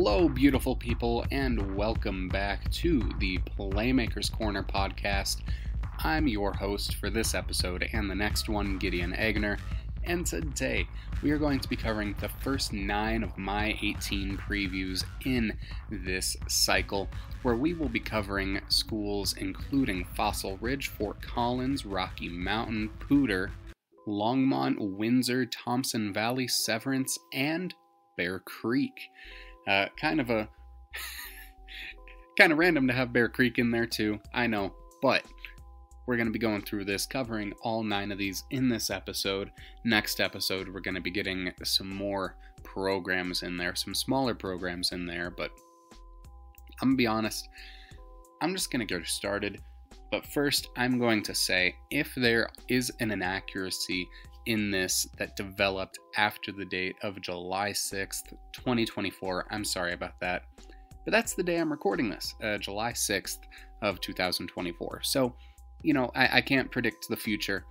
Hello, beautiful people, and welcome back to the Playmakers Corner podcast. I'm your host for this episode and the next one, Gideon, and today we are going to be covering the first 9 of my 18 previews in this cycle, where we will be covering schools including Fossil Ridge, Fort Collins, Rocky Mountain, Poudre, Longmont, Windsor, Thompson Valley, Severance, and Bear Creek. Kind of random to have Bear Creek in there too, I know, but we're going to be going through this, covering all 9 of these in this episode. Next episode, we're going to be getting some more programs in there, some smaller programs in there, but I'm going to be honest, I'm just going to get started. But first, I'm going to say, if there is an inaccuracy in this that developed after the date of July 6th, 2024, I'm sorry about that. But that's the day I'm recording this, July 6th of 2024. So, I can't predict the future.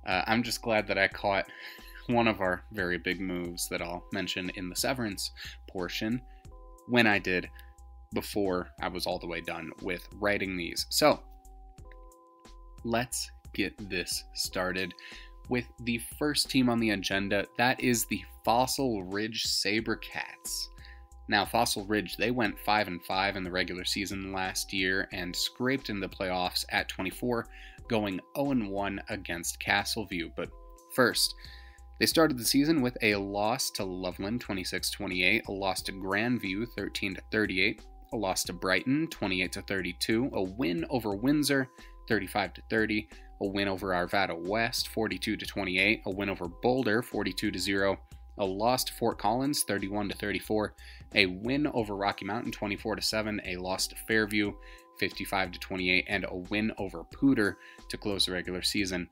I'm just glad that I caught one of our very big moves that I'll mention in the Severance portion when I did, before I was all the way done with writing these. So, let's get this started with the first team on the agenda. That is the Fossil Ridge Sabercats. Now, Fossil Ridge, they went 5-5 in the regular season last year and scraped into the playoffs at 24, going 0-1 against Castleview. But first, they started the season with a loss to Loveland, 26-28, a loss to Grandview, 13-38, a loss to Brighton, 28-32, a win over Windsor, 35-30, a win over Arvada West, 42-28, a win over Boulder, 42-0, a loss to Fort Collins, 31-34, a win over Rocky Mountain, 24-7, a loss to Fairview, 55-28, and a win over Poudre to close the regular season,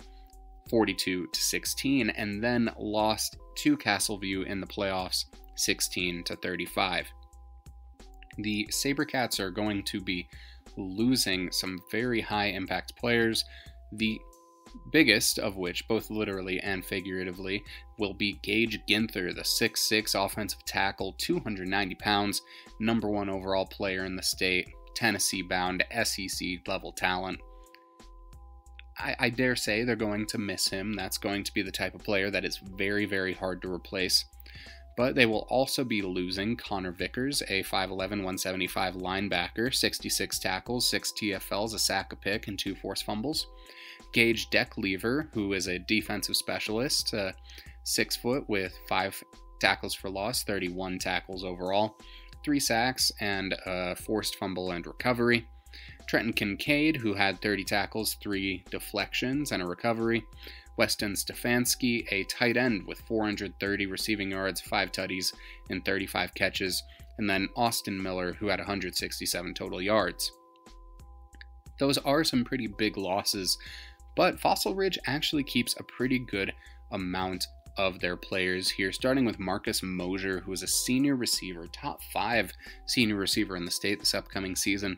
42-16, and then lost to Castleview in the playoffs, 16-35. The Sabercats are going to be losing some very high impact players, the biggest of which, both literally and figuratively, will be Gage Ginther, the 6'6" offensive tackle, 290 pounds, number 1 overall player in the state, Tennessee-bound, SEC-level talent. I dare say they're going to miss him. That's going to be the type of player that is very, very hard to replace. But they will also be losing Connor Vickers, a 5'11", 175 linebacker, 66 tackles, 6 TFLs, a sack, a pick, and 2 forced fumbles. Gage Decklever, who is a defensive specialist, 6 foot with 5 tackles for loss, 31 tackles overall, 3 sacks, and a forced fumble and recovery. Trenton Kincaid, who had 30 tackles, 3 deflections, and a recovery. Weston Stefanski, a tight end with 430 receiving yards, 5 tutties, and 35 catches. And then Austin Miller, who had 167 total yards. Those are some pretty big losses, but Fossil Ridge actually keeps a pretty good amount of their players here, starting with Marcus Mosier, who is a senior receiver, top 5 senior receiver in the state this upcoming season.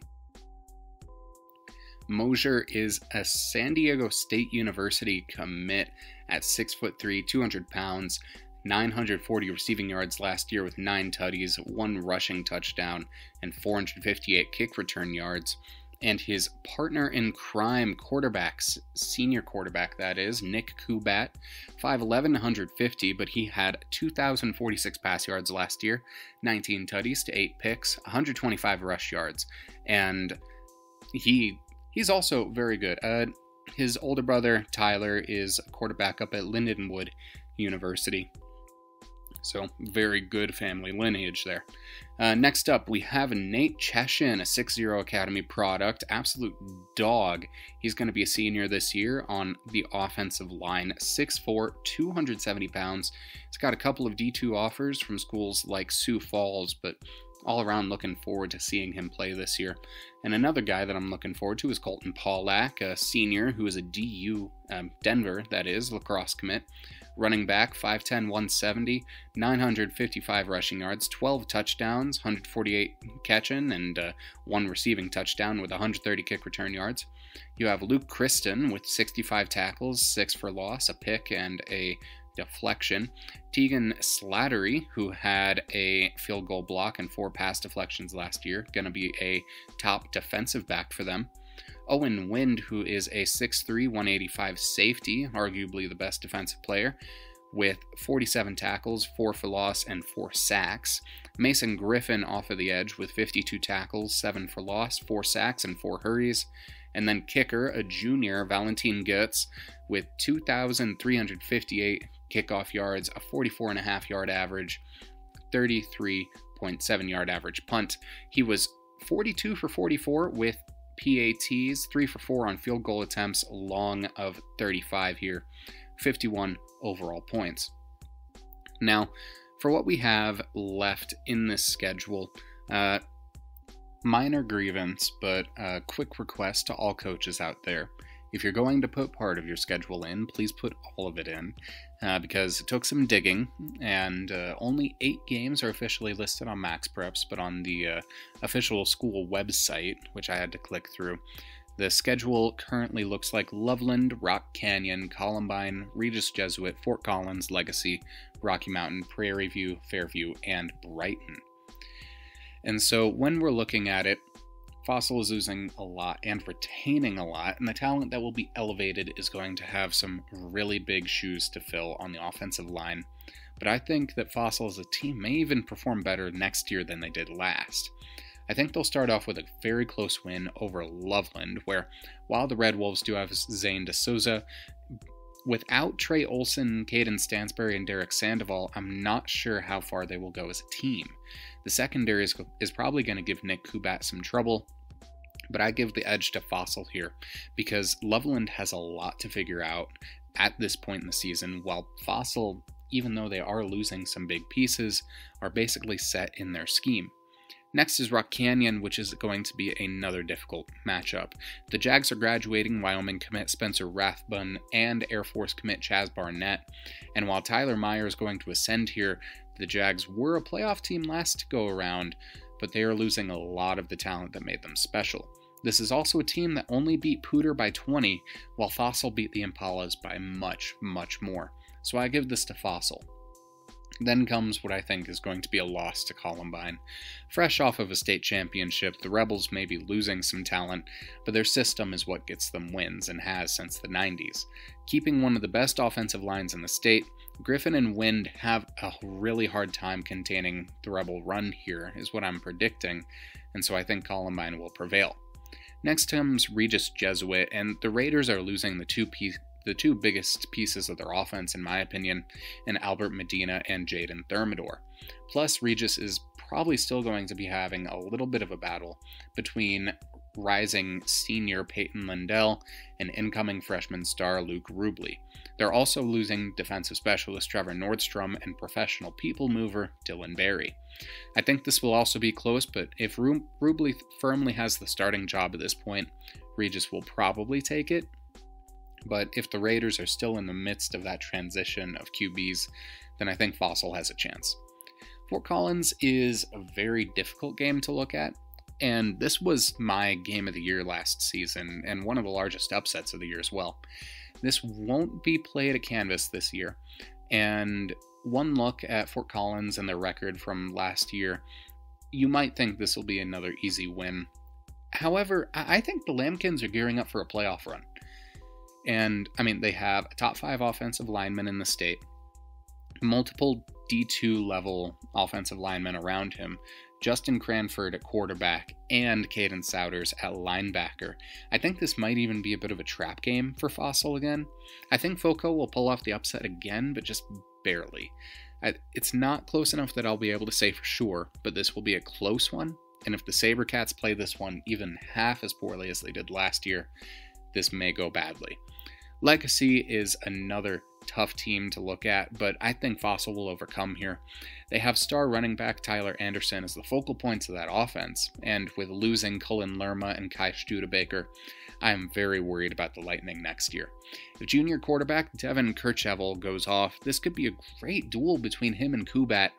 Mosier is a San Diego State University commit at 6'3", 200 pounds, 940 receiving yards last year with 9 tutties, 1 rushing touchdown, and 458 kick return yards. And his partner in crime senior quarterback that is, Nick Kubat, 5'11", 150, but he had 2,046 pass yards last year, 19 tutties to 8 picks, 125 rush yards, and he's also very good. His older brother, Tyler, is a quarterback up at Lindenwood University. So, very good family lineage there. Next up, we have Nate Cheshin, a 6'0" Academy product, absolute dog. He's going to be a senior this year on the offensive line, 6'4", 270 pounds. He's got a couple of D2 offers from schools like Sioux Falls, but all around looking forward to seeing him play this year. And another guy that I'm looking forward to is Colton Pollack, a senior who is a DU, Denver, that is, lacrosse commit. Running back, 5'10", 170, 955 rushing yards, 12 touchdowns, 148 catching, and 1 receiving touchdown with 130 kick return yards. You have Luke Kristen with 65 tackles, 6 for loss, a pick, and a deflection. Tegan Slattery, who had a field goal block and 4 pass deflections last year, going to be a top defensive back for them. Owen Wind, who is a 6'3", 185 safety, arguably the best defensive player, with 47 tackles, 4 for loss, and 4 sacks. Mason Griffin off of the edge with 52 tackles, 7 for loss, 4 sacks, and 4 hurries. And then kicker, a junior, Valentin Goetz, with 2,358 kickoff yards, a 44.5 yard average, 33.7 yard average punt. He was 42 for 44 with PATs, 3 for 4 on field goal attempts, long of 35 here, 51 overall points. Now, for what we have left in this schedule, minor grievance, but a quick request to all coaches out there. If you're going to put part of your schedule in, please put all of it in, because it took some digging, and only 8 games are officially listed on Max Preps, but on the official school website, which I had to click through, the schedule currently looks like Loveland, Rock Canyon, Columbine, Regis Jesuit, Fort Collins, Legacy, Rocky Mountain, Prairie View, Fairview, and Brighton. And so when we're looking at it, Fossil is losing a lot and retaining a lot, and the talent that will be elevated is going to have some really big shoes to fill on the offensive line. But I think that Fossil as a team may even perform better next year than they did last. I think they'll start off with a very close win over Loveland, where while the Red Wolves do have Zane DeSouza, without Trey Olson, Caden Stansbury, and Derek Sandoval, I'm not sure how far they will go as a team. The secondary is probably going to give Nick Kubat some trouble, but I give the edge to Fossil here because Loveland has a lot to figure out at this point in the season, while Fossil, even though they are losing some big pieces, are basically set in their scheme. Next is Rock Canyon, which is going to be another difficult matchup. The Jags are graduating Wyoming commit Spencer Rathbun and Air Force commit Chaz Barnett, and while Tyler Meyer is going to ascend here, the Jags were a playoff team last go around, but they are losing a lot of the talent that made them special. This is also a team that only beat Poudre by 20, while Fossil beat the Impalas by much, much more. So I give this to Fossil. Then comes what I think is going to be a loss to Columbine. Fresh off of a state championship, the Rebels may be losing some talent, but their system is what gets them wins and has since the 90s. Keeping one of the best offensive lines in the state, Griffin and Wind have a really hard time containing the Rebel run here, is what I'm predicting, and so I think Columbine will prevail. Next comes Regis Jesuit, and the Raiders are losing the two biggest pieces of their offense, in my opinion, in Albert Medina and Jaden Thermidor. Plus, Regis is probably still going to be having a little bit of a battle between rising senior Peyton Lindell and incoming freshman star Luke Rubley. They're also losing defensive specialist Trevor Nordstrom and professional people mover Dylan Berry. I think this will also be close, but if Rubley firmly has the starting job at this point, Regis will probably take it. But if the Raiders are still in the midst of that transition of QBs, then I think Fossil has a chance. Fort Collins is a very difficult game to look at, and this was my game of the year last season, and one of the largest upsets of the year as well. This won't be played at Canvas this year, and one look at Fort Collins and their record from last year, you might think this will be another easy win. However, I think the Lambkins are gearing up for a playoff run. And, I mean, they have a top 5 offensive lineman in the state, multiple D2 level offensive linemen around him, Justin Cranford at quarterback, and Caden Souders at linebacker. I think this might even be a bit of a trap game for Fossil again. I think Foco will pull off the upset again, but just barely. It's not close enough that I'll be able to say for sure, but this will be a close one, and if the Sabercats play this one even half as poorly as they did last year, this may go badly. Legacy is another tough team to look at, but I think Fossil will overcome here. They have star running back Tyler Anderson as the focal points of that offense, and with losing Cullen Lerma and Kai Studebaker, I am very worried about the Lightning next year. If junior quarterback Devin Kirchevel goes off, this could be a great duel between him and Kubat.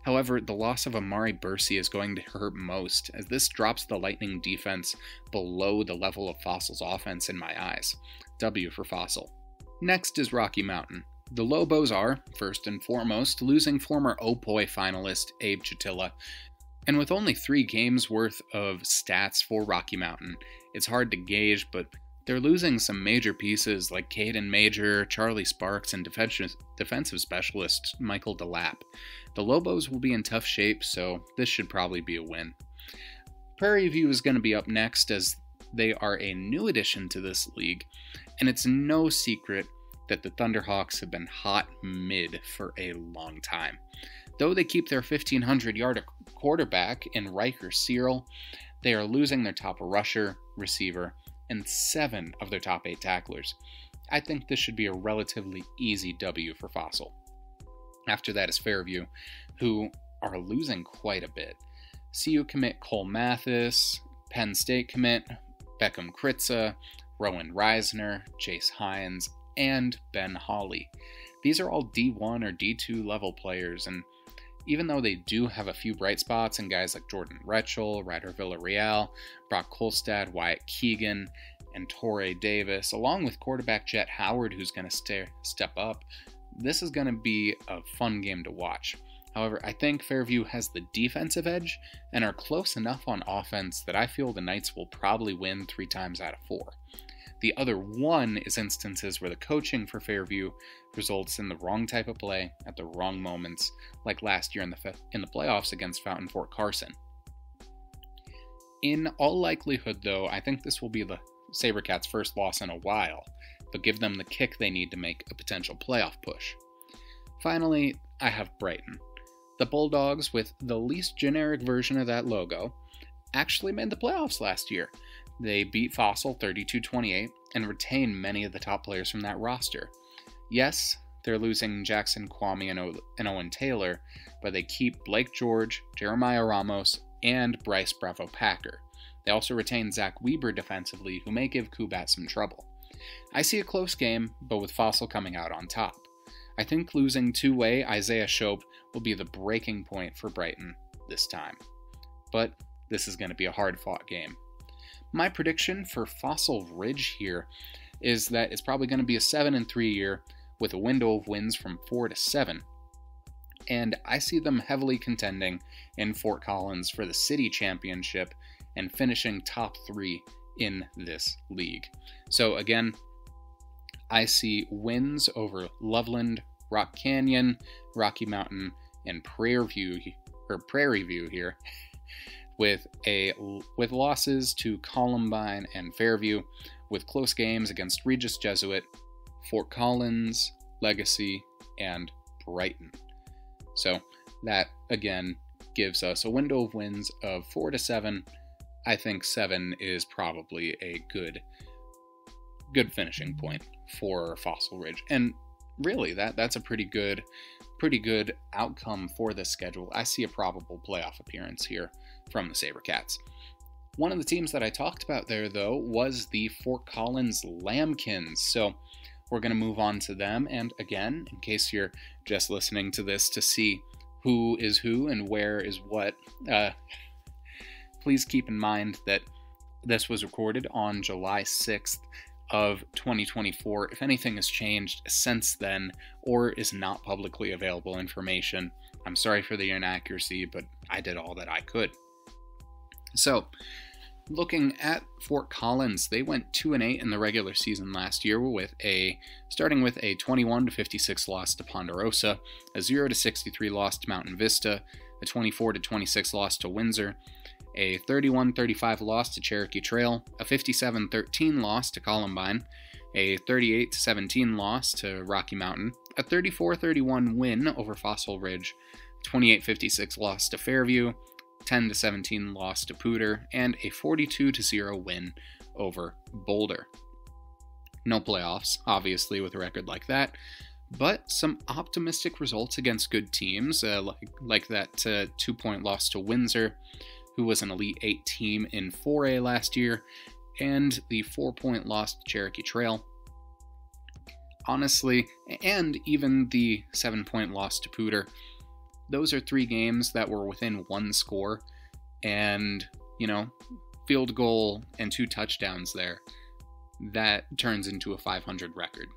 However, the loss of Amari Bursey is going to hurt most, as this drops the Lightning defense below the level of Fossil's offense in my eyes. W for Fossil. Next is Rocky Mountain. The Lobos are, first and foremost, losing former Opoi finalist Abe Chatilla, and with only 3 games worth of stats for Rocky Mountain, it's hard to gauge, but they're losing some major pieces like Caden Major, Charlie Sparks, and defensive specialist Michael DeLapp. The Lobos will be in tough shape, so this should probably be a win. Prairie View is going to be up next as they are a new addition to this league, and it's no secret that the Thunderhawks have been hot mid for a long time. Though they keep their 1,500-yard quarterback in Riker Searle, they are losing their top rusher, receiver, and 7 of their top 8 tacklers. I think this should be a relatively easy W for Fossil. After that is Fairview, who are losing quite a bit. CU commit Cole Mathis, Penn State commit Beckham Kritza, Rowan Reisner, Chase Hines, and Ben Hawley. These are all D1 or D2 level players, and even though they do have a few bright spots in guys like Jordan Retchell, Ryder Villarreal, Brock Kolstad, Wyatt Keegan, and Torrey Davis, along with quarterback Jet Howard, who's going to step up, this is going to be a fun game to watch. However, I think Fairview has the defensive edge and are close enough on offense that I feel the Knights will probably win 3 times out of 4. The other one is instances where the coaching for Fairview results in the wrong type of play at the wrong moments, like last year in the playoffs against Fountain Fort Carson. In all likelihood, though, I think this will be the SaberCats' first loss in a while, but give them the kick they need to make a potential playoff push. Finally, I have Brighton. The Bulldogs, with the least generic version of that logo, actually made the playoffs last year. They beat Fossil 32-28 and retain many of the top players from that roster. Yes, they're losing Jackson Kwame and Owen Taylor, but they keep Blake George, Jeremiah Ramos, and Bryce Bravo Packer. They also retain Zach Weber defensively, who may give Kubat some trouble. I see a close game, but with Fossil coming out on top. I think losing two-way Isaiah Shope will be the breaking point for Brighton this time. But this is going to be a hard-fought game. My prediction for Fossil Ridge here is that it's probably going to be a 7-3 year with a window of wins from 4 to 7. And I see them heavily contending in Fort Collins for the city championship and finishing top 3 in this league. So again, I see wins over Loveland, Rock Canyon, Rocky Mountain, and Prairie View here, with losses to Columbine and Fairview, with close games against Regis Jesuit, Fort Collins, Legacy, and Brighton. So that again gives us a window of wins of 4 to 7. I think 7 is probably a good finishing point for Fossil Ridge, and really that's a pretty good outcome for this schedule. I see a probable playoff appearance here from the SaberCats. One of the teams that I talked about there, though, was the Fort Collins Lambkins. So we're going to move on to them. And again, in case you're just listening to this to see who is who and where is what, please keep in mind that this was recorded on July 6th of 2024. If anything has changed since then or is not publicly available information, I'm sorry for the inaccuracy, but I did all that I could. So, looking at Fort Collins, they went 2-8 in the regular season last year, starting with a 21-56 loss to Ponderosa, a 0-63 loss to Mountain Vista, a 24-26 loss to Windsor, a 31-35 loss to Cherokee Trail, a 57-13 loss to Columbine, a 38-17 loss to Rocky Mountain, a 34-31 win over Fossil Ridge, 28-56 loss to Fairview, 10-17 loss to Poudre, and a 42-0 win over Boulder. No playoffs, obviously, with a record like that, but some optimistic results against good teams, like that 2-point loss to Windsor, who was an Elite 8 team in 4A last year, and the 4-point loss to Cherokee Trail. Honestly, and even the 7-point loss to Poudre, those are 3 games that were within 1 score, and, field goal and 2 touchdowns there. That turns into a 500 record.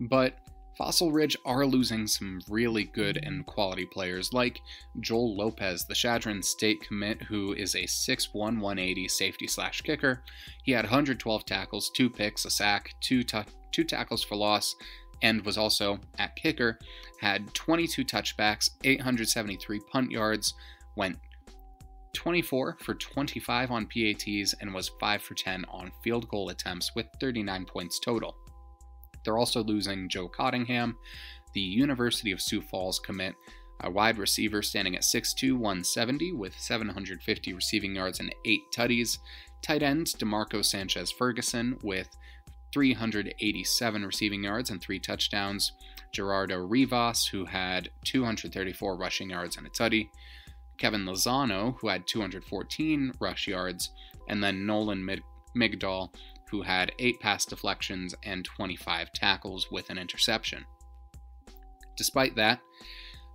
But Fossil Ridge are losing some really good and quality players like Joel Lopez, the Chadron State commit, who is a 6'1", 180 safety/kicker. He had 112 tackles, 2 picks, a sack, 2 tackles for loss, and was also, at kicker, had 22 touchbacks, 873 punt yards, went 24 for 25 on PATs, and was 5 for 10 on field goal attempts with 39 points total. They're also losing Joe Cottingham, the University of Sioux Falls commit, a wide receiver standing at 6'2", 170 with 750 receiving yards and 8 tutties. Tight end DeMarco Sanchez-Ferguson with 387 receiving yards and 3 touchdowns. Gerardo Rivas, who had 234 rushing yards and a tutty. Kevin Lozano, who had 214 rush yards. And then Nolan Migdal, who had 8 pass deflections and 25 tackles with an interception. Despite that,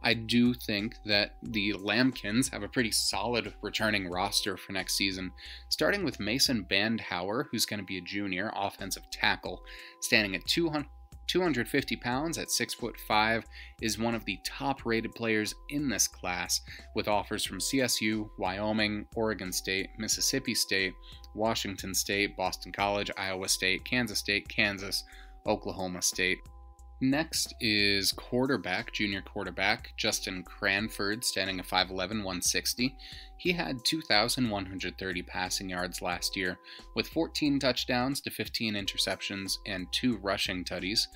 I do think that the Lambkins have a pretty solid returning roster for next season, starting with Mason Bandhauer, who's going to be a junior offensive tackle, standing at 250 pounds at 6'5", is one of the top-rated players in this class, with offers from CSU, Wyoming, Oregon State, Mississippi State, Washington State, Boston College, Iowa State, Kansas, Oklahoma State. Next is junior quarterback, Justin Cranford, standing at 5'11", 160. He had 2,130 passing yards last year, with 14 touchdowns to 15 interceptions and 2 rushing tutties.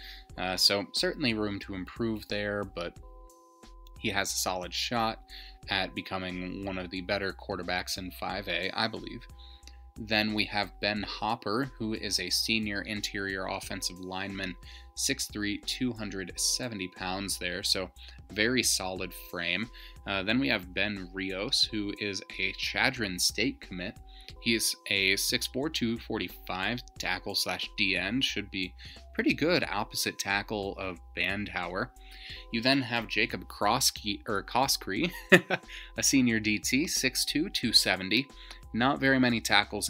So certainly room to improve there, but he has a solid shot at becoming one of the better quarterbacks in 5A, I believe. Then we have Ben Hopper, who is a senior interior offensive lineman, 6'3", 270 pounds there, so very solid frame. Then we have Ben Rios, who is a Chadron State commit. He is a 6'4", 245 tackle/DN, should be pretty good opposite tackle of Bandhauer. You then have Jacob Koskry, a senior DT, 6'2", 270. Not very many tackles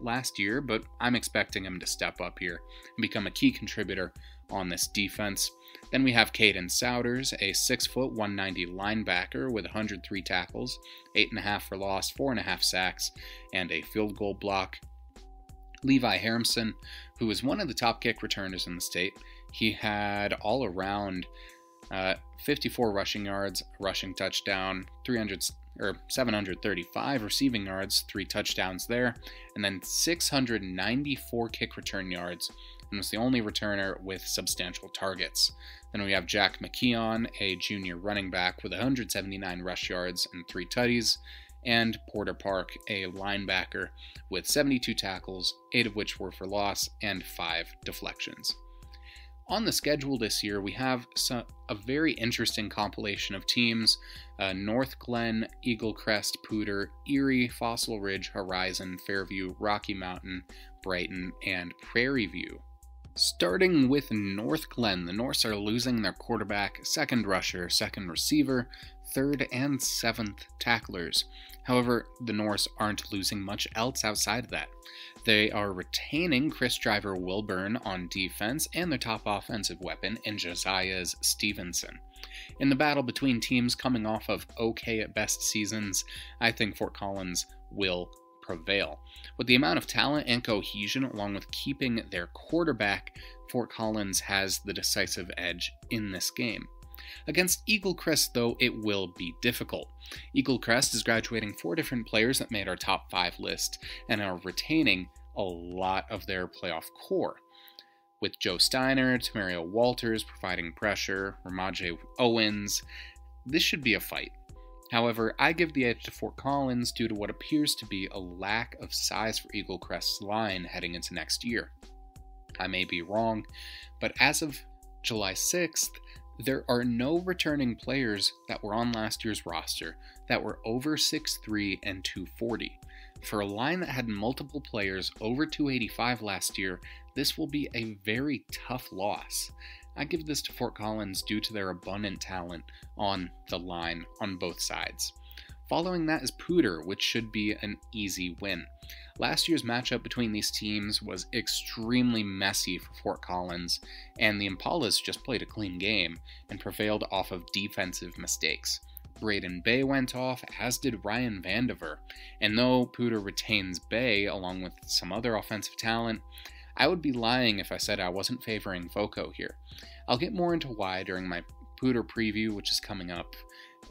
last year, but I'm expecting him to step up here and become a key contributor on this defense. Then we have Caden Souders, a 6', 190 linebacker with 103 tackles, 8.5 for loss, 4.5 sacks, and a field goal block. Levi Harrison, who is one of the top kick returners in the state. He had all around 54 rushing yards, a rushing touchdown, 735 receiving yards, 3 touchdowns there, and then 694 kick return yards, and was the only returner with substantial targets. Then we have Jack McKeon, a junior running back with 179 rush yards and 3 tutties, and Porter Park, a linebacker with 72 tackles, 8 of which were for loss, and 5 deflections. On the schedule this year, we have a very interesting compilation of teams: North Glen, Eagle Crest, Poudre, Erie, Fossil Ridge, Horizon, Fairview, Rocky Mountain, Brighton, and Prairie View. Starting with North Glen, the Norse are losing their quarterback, second rusher, second receiver, third and 7th tacklers. However, the Norse aren't losing much else outside of that. They are retaining Chris Driver Wilburn on defense and their top offensive weapon in Josiah Stevenson. In the battle between teams coming off of okay at best seasons, I think Fort Collins will prevail. With the amount of talent and cohesion, along with keeping their quarterback, Fort Collins has the decisive edge in this game. Against Eagle Crest, though, it will be difficult. Eagle Crest is graduating 4 different players that made our top 5 list and are retaining a lot of their playoff core. With Joe Steiner, Tamario Walters providing pressure, Ramaje Owens, this should be a fight. However, I give the edge to Fort Collins due to what appears to be a lack of size for Eagle Crest's line heading into next year. I may be wrong, but as of July 6th, there are no returning players that were on last year's roster that were over 6'3 and 240. For a line that had multiple players over 285 last year, this will be a very tough loss. I give this to Fort Collins due to their abundant talent on the line on both sides. Following that is Poudre, which should be an easy win. Last year's matchup between these teams was extremely messy for Fort Collins, and the Impalas just played a clean game and prevailed off of defensive mistakes. Braden Bay went off, as did Ryan Vandiver, and though Poudre retains Bay along with some other offensive talent, I would be lying if I said I wasn't favoring FOCO here. I'll get more into why during my Poudre preview, which is coming up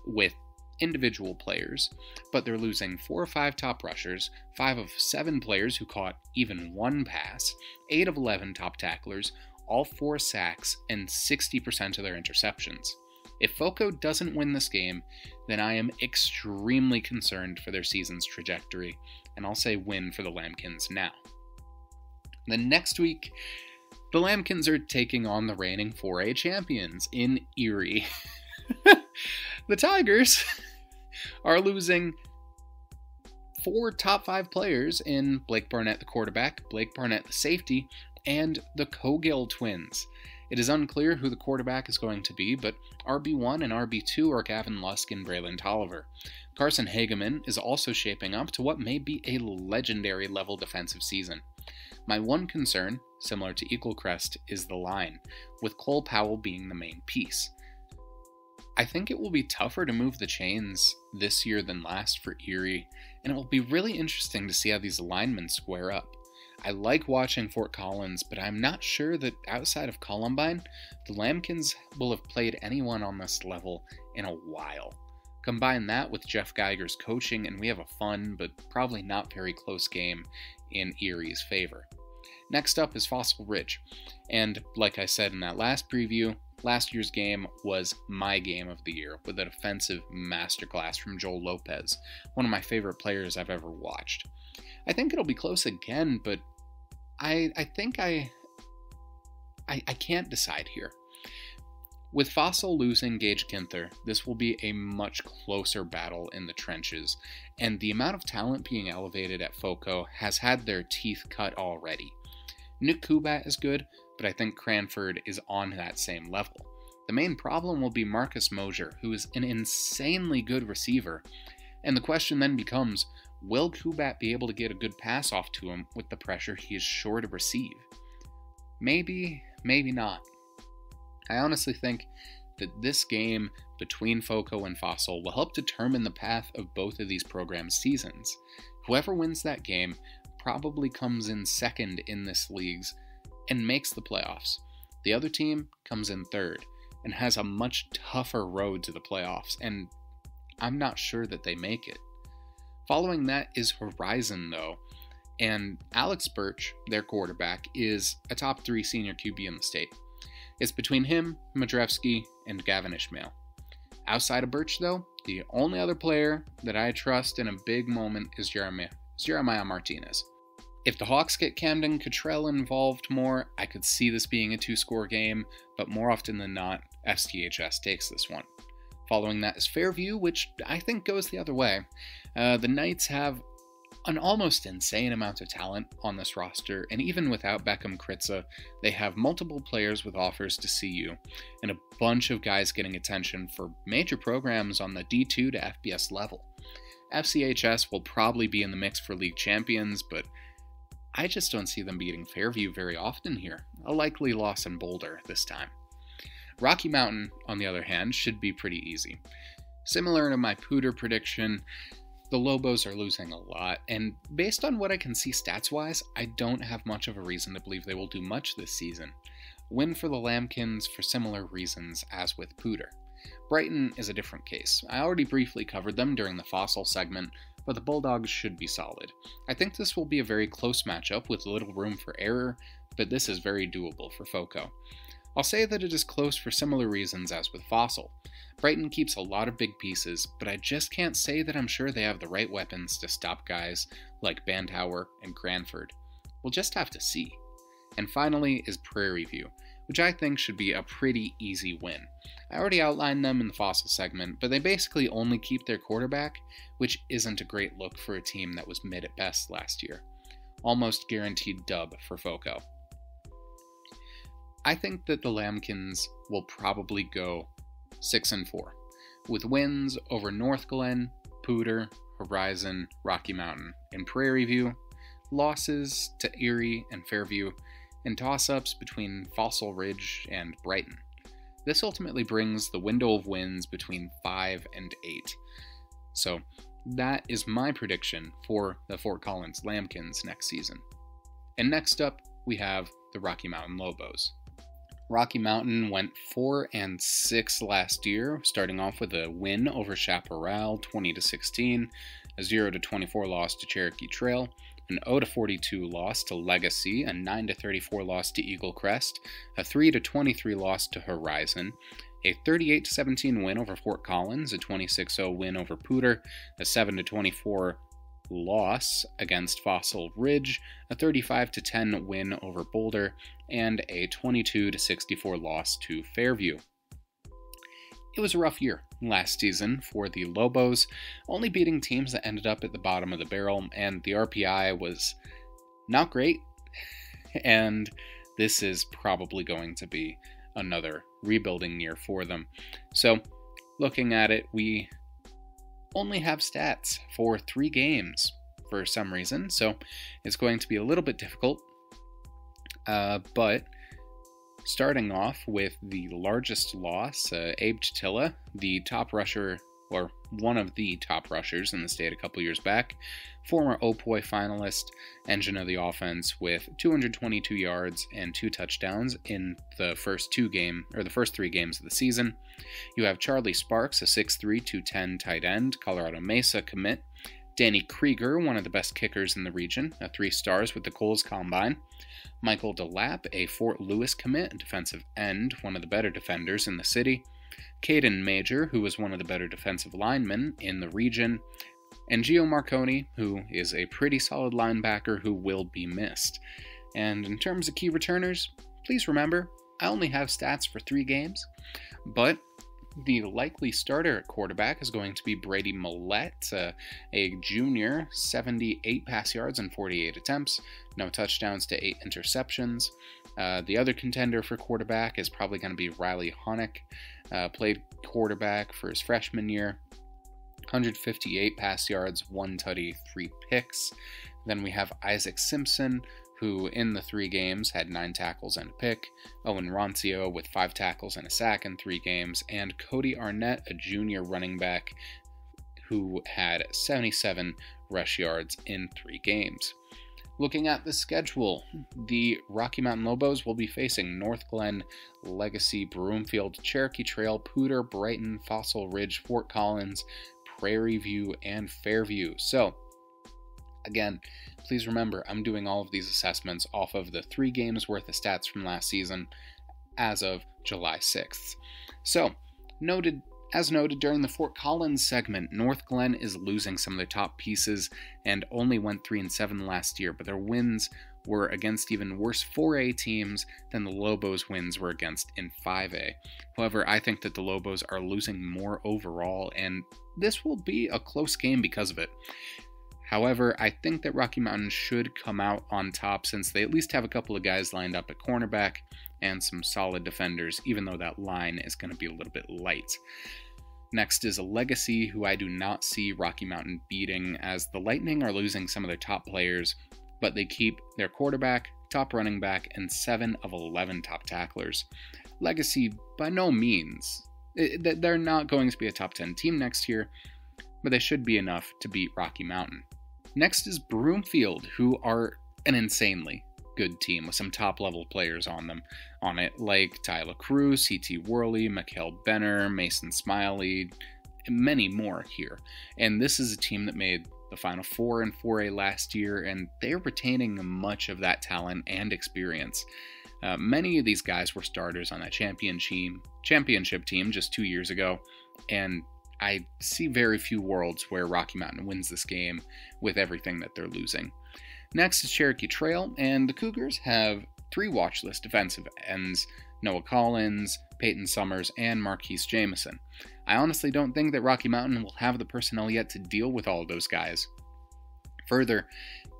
with individual players, but they're losing 4 of 5 top rushers, 5 of 7 players who caught even 1 pass, 8 of 11 top tacklers, all 4 sacks, and 60% of their interceptions. If FOCO doesn't win this game, then I am extremely concerned for their season's trajectory, and I'll say win for the Lambkins now. Then next week, the Lambkins are taking on the reigning 4A champions in Erie. The Tigers are losing 4 top 5 players in Blake Barnett, the quarterback, Blake Barnett, the safety, and the Cogill twins. It is unclear who the quarterback is going to be, but RB1 and RB2 are Gavin Lusk and Braylon Tolliver. Carson Hageman is also shaping up to what may be a legendary level defensive season. My one concern, similar to Eagle Crest, is the line, with Cole Powell being the main piece. I think it will be tougher to move the chains this year than last for Erie, and it will be really interesting to see how these linemen square up. I like watching Fort Collins, but I'm not sure that outside of Columbine, the Lambkins will have played anyone on this level in a while. Combine that with Jeff Geiger's coaching, and we have a fun, but probably not very close game in Erie's favor. Next up is Fossil Ridge, and like I said in that last preview, last year's game was my game of the year with a defensive masterclass from Joel Lopez, one of my favorite players I've ever watched. I think it'll be close again, but I think I can't decide here. With Fossil losing Gage Kinther, this will be a much closer battle in the trenches, and the amount of talent being elevated at FOCO has had their teeth cut already. Nick Kubat is good, but I think Cranford is on that same level. The main problem will be Marcus Mosier, who is an insanely good receiver, and the question then becomes, will Kubat be able to get a good pass off to him with the pressure he is sure to receive? Maybe, maybe not. I honestly think that this game between FOCO and Fossil will help determine the path of both of these programs' seasons. Whoever wins that game probably comes in second in this league's and makes the playoffs. The other team comes in third and has a much tougher road to the playoffs, and I'm not sure that they make it. Following that is Horizon, though, and Alex Birch, their quarterback, is a top 3 senior QB in the state. It's between him, Madrevsky, and Gavin Ishmael. Outside of Birch, though, the only other player that I trust in a big moment is Jeremiah Martinez. If the Hawks get Camden Cottrell involved more, I could see this being a 2-score game, but more often than not, FCHS takes this one. Following that is Fairview, which I think goes the other way. The Knights have an almost insane amount of talent on this roster, and even without Beckham Kritza, they have multiple players with offers to CU, and a bunch of guys getting attention for major programs on the D2 to FBS level. FCHS will probably be in the mix for league champions, but I just don't see them beating Fairview very often here. A likely loss in Boulder this time. Rocky Mountain, on the other hand, should be pretty easy. Similar to my Poudre prediction, the Lobos are losing a lot, and based on what I can see stats-wise, I don't have much of a reason to believe they will do much this season. Win for the Lambkins for similar reasons as with Poudre. Brighton is a different case. I already briefly covered them during the Fossil segment, but the Bulldogs should be solid. I think this will be a very close matchup with little room for error, but this is very doable for FOCO. I'll say that it is close for similar reasons as with Fossil. Brighton keeps a lot of big pieces, but I just can't say that I'm sure they have the right weapons to stop guys like Bandhauer and Cranford. We'll just have to see. And finally is Prairie View, which I think should be a pretty easy win. I already outlined them in the Fossil segment, but they basically only keep their quarterback, which isn't a great look for a team that was mid at best last year. Almost guaranteed dub for FOCO. I think that the Lambkins will probably go 6-4, with wins over North Glen, Poudre, Horizon, Rocky Mountain, and Prairie View. losses to Erie and Fairview, and toss-ups between Fossil Ridge and Brighton. This ultimately brings the window of wins between 5 and 8. So that is my prediction for the Fort Collins Lambkins next season. And next up, we have the Rocky Mountain Lobos. Rocky Mountain went 4-6 last year, starting off with a win over Chaparral 20-16, a 0-24 loss to Cherokee Trail, an 0-42 loss to Legacy, a 9-34 loss to Eagle Crest, a 3-23 loss to Horizon, a 38-17 win over Fort Collins, a 26-0 win over Poudre, a 7-24 loss against Fossil Ridge, a 35-10 win over Boulder, and a 22-64 loss to Fairview. It was a rough year last season for the Lobos, only beating teams that ended up at the bottom of the barrel, and the RPI was not great, and this is probably going to be another rebuilding year for them. So, looking at it, we only have stats for 3 games for some reason, so it's going to be a little bit difficult. But starting off with the largest loss, Abe Chatilla, the top rusher, or one of the top rushers in the state a couple years back, former Opoi finalist, engine of the offense with 222 yards and 2 touchdowns in the first 3 games of the season. You have Charlie Sparks, a 6'3", 210 tight end, Colorado Mesa commit. Danny Krieger, one of the best kickers in the region, a 3 stars with the Coles Combine. Michael DeLapp, a Fort Lewis commit, defensive end, one of the better defenders in the city. Caden Major, who was one of the better defensive linemen in the region. And Gio Marconi, who is a pretty solid linebacker who will be missed. And in terms of key returners, please remember, I only have stats for 3 games, but the likely starter at quarterback is going to be Brady Millette, a junior, 78 pass yards and 48 attempts, no touchdowns to 8 interceptions. The other contender for quarterback is probably going to be Riley Honick, played quarterback for his freshman year, 158 pass yards, 1 tutty, 3 picks. Then we have Isaac Simpson, who in the 3 games had 9 tackles and a pick, Owen Roncio with 5 tackles and a sack in 3 games, and Cody Arnett, a junior running back who had 77 rush yards in 3 games. Looking at the schedule, the Rocky Mountain Lobos will be facing North Glen, Legacy, Broomfield, Cherokee Trail, Poudre, Brighton, Fossil Ridge, Fort Collins, Prairie View, and Fairview. So, again, please remember, I'm doing all of these assessments off of the 3 games worth of stats from last season as of July 6th. So, as noted during the Fort Collins segment, North Glen is losing some of their top pieces and only went 3-7 last year, but their wins were against even worse 4A teams than the Lobos' wins were against in 5A. However, I think that the Lobos are losing more overall, and this will be a close game because of it. However, I think that Rocky Mountain should come out on top since they at least have a couple of guys lined up at cornerback and some solid defenders, even though that line is going to be a little bit light. Next is a Legacy, who I do not see Rocky Mountain beating, as the Lightning are losing some of their top players, but they keep their quarterback, top running back, and 7 of 11 top tacklers. Legacy, by no means, they're not going to be a top 10 team next year, but they should be enough to beat Rocky Mountain. Next is Broomfield, who are an insanely good team with some top-level players on it, like Tyler Cruz, C.T. Worley, Mikael Benner, Mason Smiley, and many more here. And this is a team that made the Final Four in 4A last year, and they're retaining much of that talent and experience. Many of these guys were starters on that championship team just 2 years ago, and I see very few worlds where Rocky Mountain wins this game with everything that they're losing. Next is Cherokee Trail, and the Cougars have 3 watchlist defensive ends, Noah Collins, Peyton Summers, and Marquise Jameson. I honestly don't think that Rocky Mountain will have the personnel yet to deal with all of those guys. Further,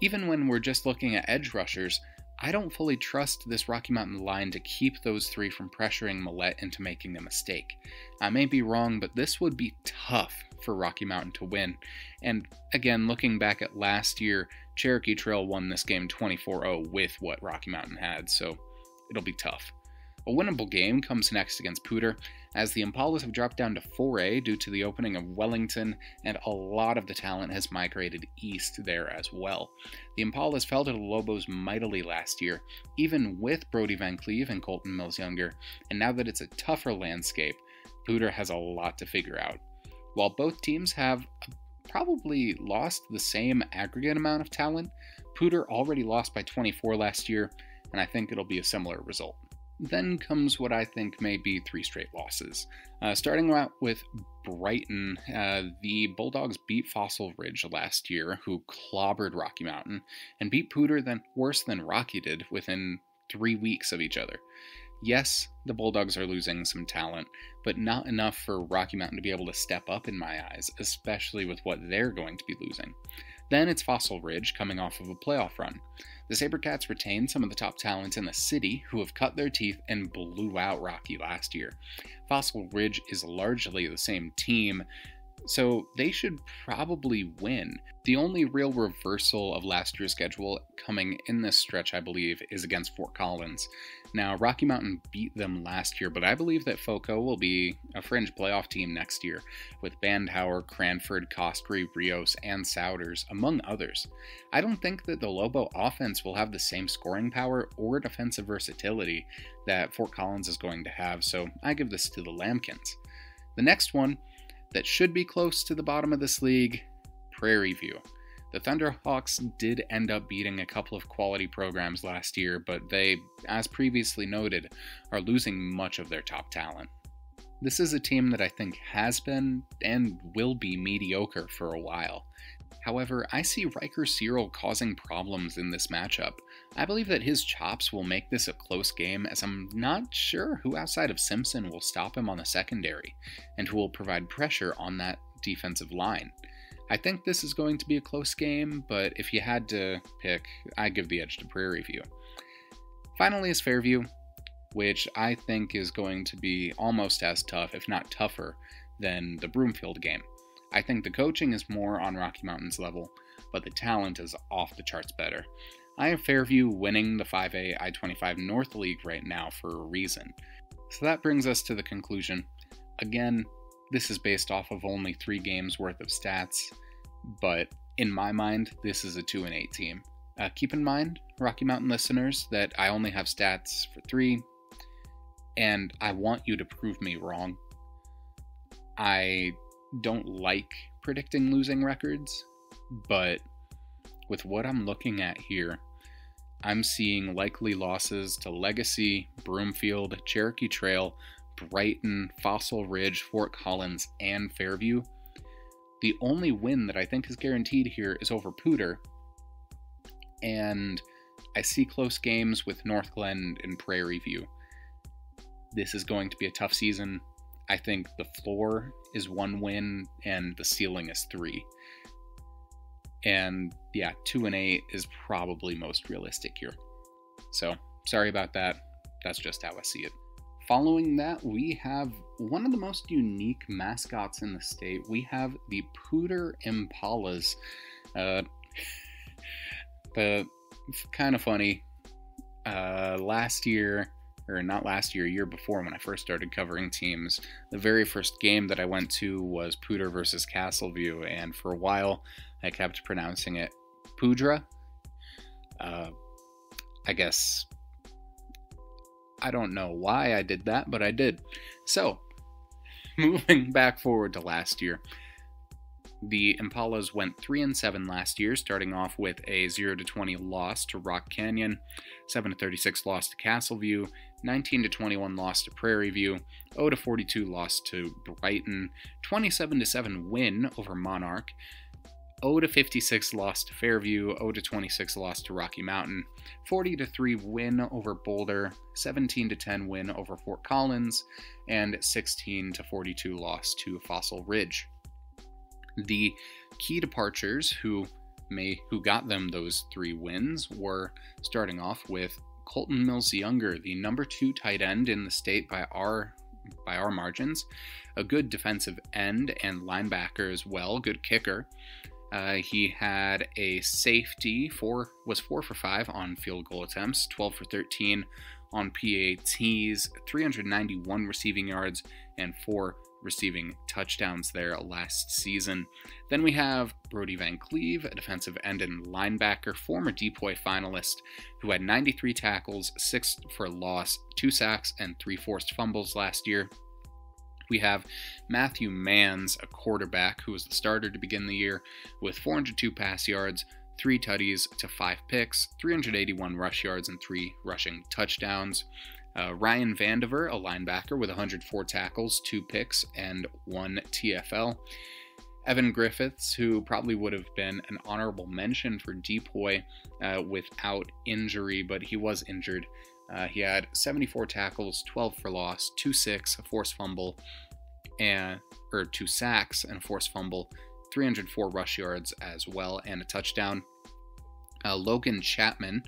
even when we're just looking at edge rushers, I don't fully trust this Rocky Mountain line to keep those 3 from pressuring Millette into making a mistake. I may be wrong, but this would be tough for Rocky Mountain to win. And again, looking back at last year, Cherokee Trail won this game 24-0 with what Rocky Mountain had, so it'll be tough. A winnable game comes next against Poudre, as the Impalas have dropped down to 4A due to the opening of Wellington, and a lot of the talent has migrated east there as well. The Impalas fell to the Lobos mightily last year, even with Brody Van Cleve and Colton Mills Younger, and now that it's a tougher landscape, Poudre has a lot to figure out. While both teams have probably lost the same aggregate amount of talent, Poudre already lost by 24 last year, and I think it'll be a similar result. Then comes what I think may be 3 straight losses. Starting out with Brighton, the Bulldogs beat Fossil Ridge last year, who clobbered Rocky Mountain, and beat Poudre worse than Rocky did within 3 weeks of each other. Yes, the Bulldogs are losing some talent, but not enough for Rocky Mountain to be able to step up in my eyes, especially with what they're going to be losing. Then it's Fossil Ridge coming off of a playoff run. The Sabercats retained some of the top talent in the city who have cut their teeth and blew out Rocky last year. Fossil Ridge is largely the same team, so they should probably win. The only real reversal of last year's schedule coming in this stretch, I believe, is against Fort Collins. Now, Rocky Mountain beat them last year, but I believe that FOCO will be a fringe playoff team next year, with Bandhauer, Cranford, Costry, Rios, and Souders, among others. I don't think that the Lobo offense will have the same scoring power or defensive versatility that Fort Collins is going to have, so I give this to the Lambkins. The next one that should be close to the bottom of this league, Prairie View. The Thunderhawks did end up beating a couple of quality programs last year, but they, as previously noted, are losing much of their top talent. This is a team that I think has been and will be mediocre for a while. However, I see Riker Cyril causing problems in this matchup. I believe that his chops will make this a close game, as I'm not sure who outside of Simpson will stop him on the secondary, and who will provide pressure on that defensive line. I think this is going to be a close game, but if you had to pick, I give the edge to Prairie View. Finally is Fairview, which I think is going to be almost as tough, if not tougher, than the Broomfield game. I think the coaching is more on Rocky Mountain's level, but the talent is off the charts better. I have Fairview winning the 5A I-25 North League right now for a reason. So that brings us to the conclusion. Again, this is based off of only 3 games worth of stats, but in my mind, this is a 2-8 team. Keep in mind, Rocky Mountain listeners, that I only have stats for 3, and I want you to prove me wrong. I don't like predicting losing records, but with what I'm looking at here, I'm seeing likely losses to Legacy, Broomfield, Cherokee Trail, Brighton, Fossil Ridge, Fort Collins, and Fairview. The only win that I think is guaranteed here is over Poudre, and I see close games with North Glen and Prairie View. This is going to be a tough season. I think the floor is 1 win and the ceiling is 3. And yeah, 2-8 is probably most realistic here. So, sorry about that. That's just how I see it. Following that, we have one of the most unique mascots in the state. We have the Poudre Impalas. Kind of funny. Year before, when I first started covering teams, the very first game that I went to was Poudre versus Castleview, and for a while I kept pronouncing it Poudre. I guess I don't know why I did that, but I did. So, moving back forward to last year, the Impalas went 3-7 last year, starting off with a 0-20 loss to Rock Canyon, 7-36 loss to Castleview, 19-21 loss to Prairie View, 0-42 loss to Brighton, 27-7 win over Monarch, 0-56 loss to Fairview, 0-26 loss to Rocky Mountain, 40-3 win over Boulder, 17-10 win over Fort Collins, and 16-42 loss to Fossil Ridge. The key departures who got them those 3 wins were, starting off with Colton Mills Younger, the number 2 tight end in the state by our margins, a good defensive end and linebacker as well, good kicker. He had a safety, was 4 for 5 on field goal attempts, 12 for 13 on PATs, 391 receiving yards, and 4 receiving touchdowns there last season. Then we have Brody Van Cleve, a defensive end and linebacker, former DPOY finalist, who had 93 tackles, 6 for loss, 2 sacks, and 3 forced fumbles last year. We have Matthew Manns, a quarterback who was the starter to begin the year, with 402 pass yards, 3 tutties to 5 picks, 381 rush yards, and 3 rushing touchdowns. Ryan Vandiver, a linebacker with 104 tackles, 2 picks, and 1 TFL. Evan Griffiths, who probably would have been an honorable mention for DPOY without injury, but he was injured. He had 74 tackles, 12 for loss, 2 sacks, a forced fumble, 2 sacks and a forced fumble, 304 rush yards as well, and a touchdown. Logan Chapman,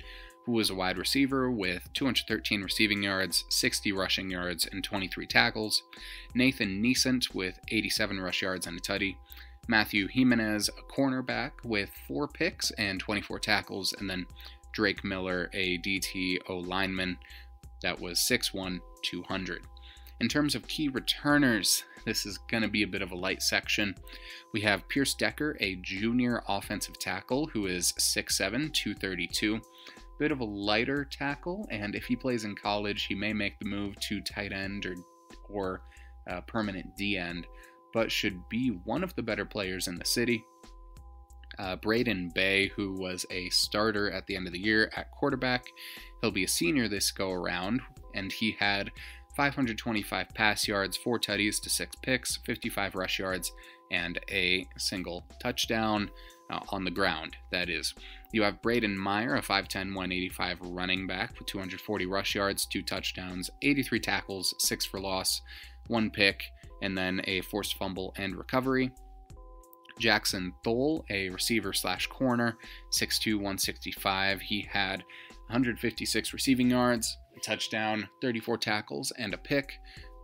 who was a wide receiver with 213 receiving yards, 60 rushing yards, and 23 tackles. Nathan Neesant with 87 rush yards and a tutty. Matthew Jimenez, a cornerback with 4 picks and 24 tackles. And then Drake Miller, a DTO lineman that was 6'1", 200. In terms of key returners, this is going to be a bit of a light section. We have Pierce Decker, a junior offensive tackle who is 6'7", 232. Bit of a lighter tackle, and if he plays in college, he may make the move to tight end or permanent D end, but should be one of the better players in the city. Braden Bay, who was a starter at the end of the year at quarterback. He'll be a senior this go around, and he had 525 pass yards, 4 tutties to 6 picks, 55 rush yards, and a single touchdown on the ground, that is. You have Braden Meyer, a 5'10", 185 running back with 240 rush yards, 2 touchdowns, 83 tackles, 6 for loss, 1 pick, and then a forced fumble and recovery. Jackson Thole, a receiver/corner, 6'2", 165. He had 156 receiving yards, a touchdown, 34 tackles, and a pick.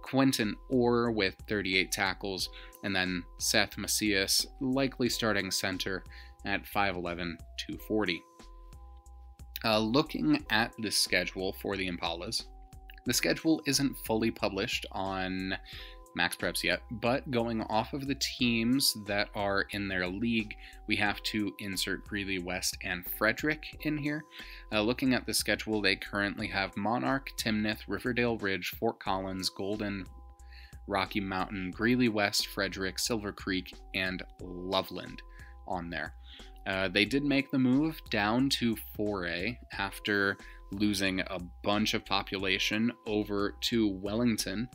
Quentin Orr with 38 tackles, and then Seth Macias, likely starting center at 5'11", 240. Looking at the schedule for the Impalas, the schedule isn't fully published on Max Preps yet, but going off of the teams that are in their league, we have to insert Greeley West and Frederick in here. Looking at the schedule, they currently have Monarch, Timnath, Riverdale Ridge, Fort Collins, Golden, Rocky Mountain, Greeley West, Frederick, Silver Creek, and Loveland on there. They did make the move down to 4A after losing a bunch of population over to Wellington,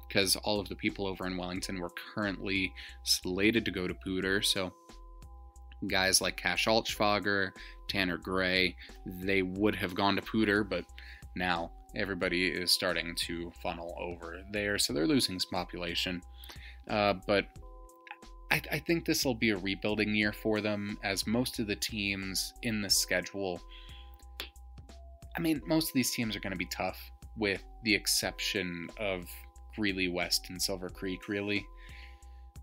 because all of the people over in Wellington were currently slated to go to Poudre, so guys like Cash Altschwager, Tanner Gray, they would have gone to Poudre, but now everybody is starting to funnel over there, so they're losing some population. But I think this will be a rebuilding year for them, as most of the teams in the schedule, most of these teams are going to be tough, with the exception of Greeley West and Silver Creek, really.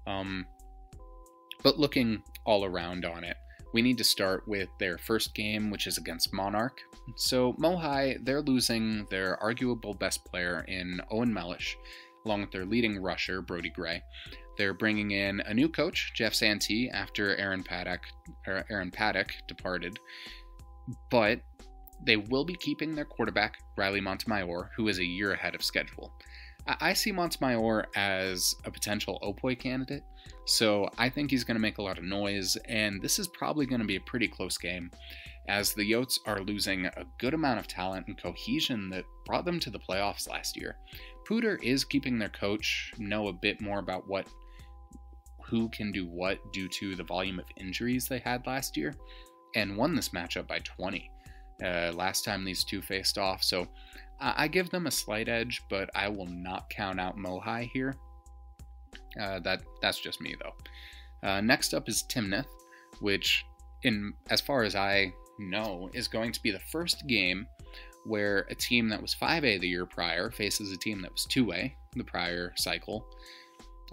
But looking all around on it, we need to start with their first game, which is against Monarch. So Mohai, they're losing their arguable best player in Owen Mellish, along with their leading rusher, Brody Gray. They're bringing in a new coach, Jeff Santee, after Aaron Paddock departed. But they will be keeping their quarterback, Riley Montemayor, who is a year ahead of schedule. I see Montemayor as a potential Opoy candidate, so I think he's going to make a lot of noise, and this is probably going to be a pretty close game, as the Yotes are losing a good amount of talent and cohesion that brought them to the playoffs last year. Poudre is keeping their coach know a bit more about who can do what due to the volume of injuries they had last year, and won this matchup by 20 last time these two faced off, so I give them a slight edge, but I will not count out Mohai here. That's just me, though. Next up is Timnath, which, as far as I know, is going to be the first game where a team that was 5A the year prior faces a team that was 2A the prior cycle.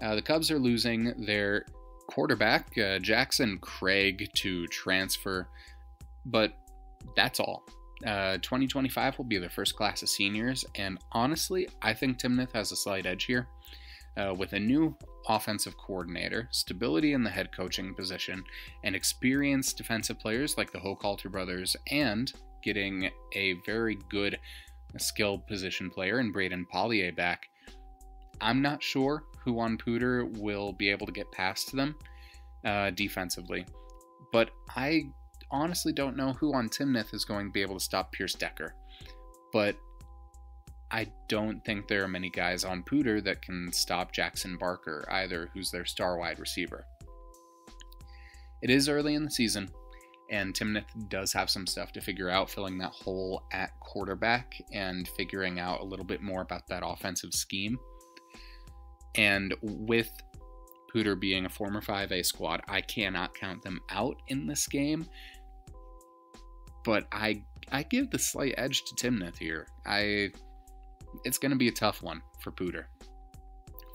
The Cubs are losing their Quarterback, Jackson Craig to transfer, but that's all. 2025 will be their first class of seniors, and honestly, I think Timnath has a slight edge here. With a new offensive coordinator, stability in the head coaching position, and experienced defensive players like the Hochhalter brothers, and getting a very good skilled position player in Braden Pollier back, I'm not sure who on Poudre will be able to get past them defensively, but I honestly don't know who on Timnath is going to be able to stop Pierce Decker. But I don't think there are many guys on Poudre that can stop Jackson Barker either, who's their star wide receiver. It is early in the season, and Timnath does have some stuff to figure out, filling that hole at quarterback and figuring out a little bit more about that offensive scheme. And with Poudre being a former 5A squad, I cannot count them out in this game, but I give the slight edge to Timnath here. It's going to be a tough one for Poudre.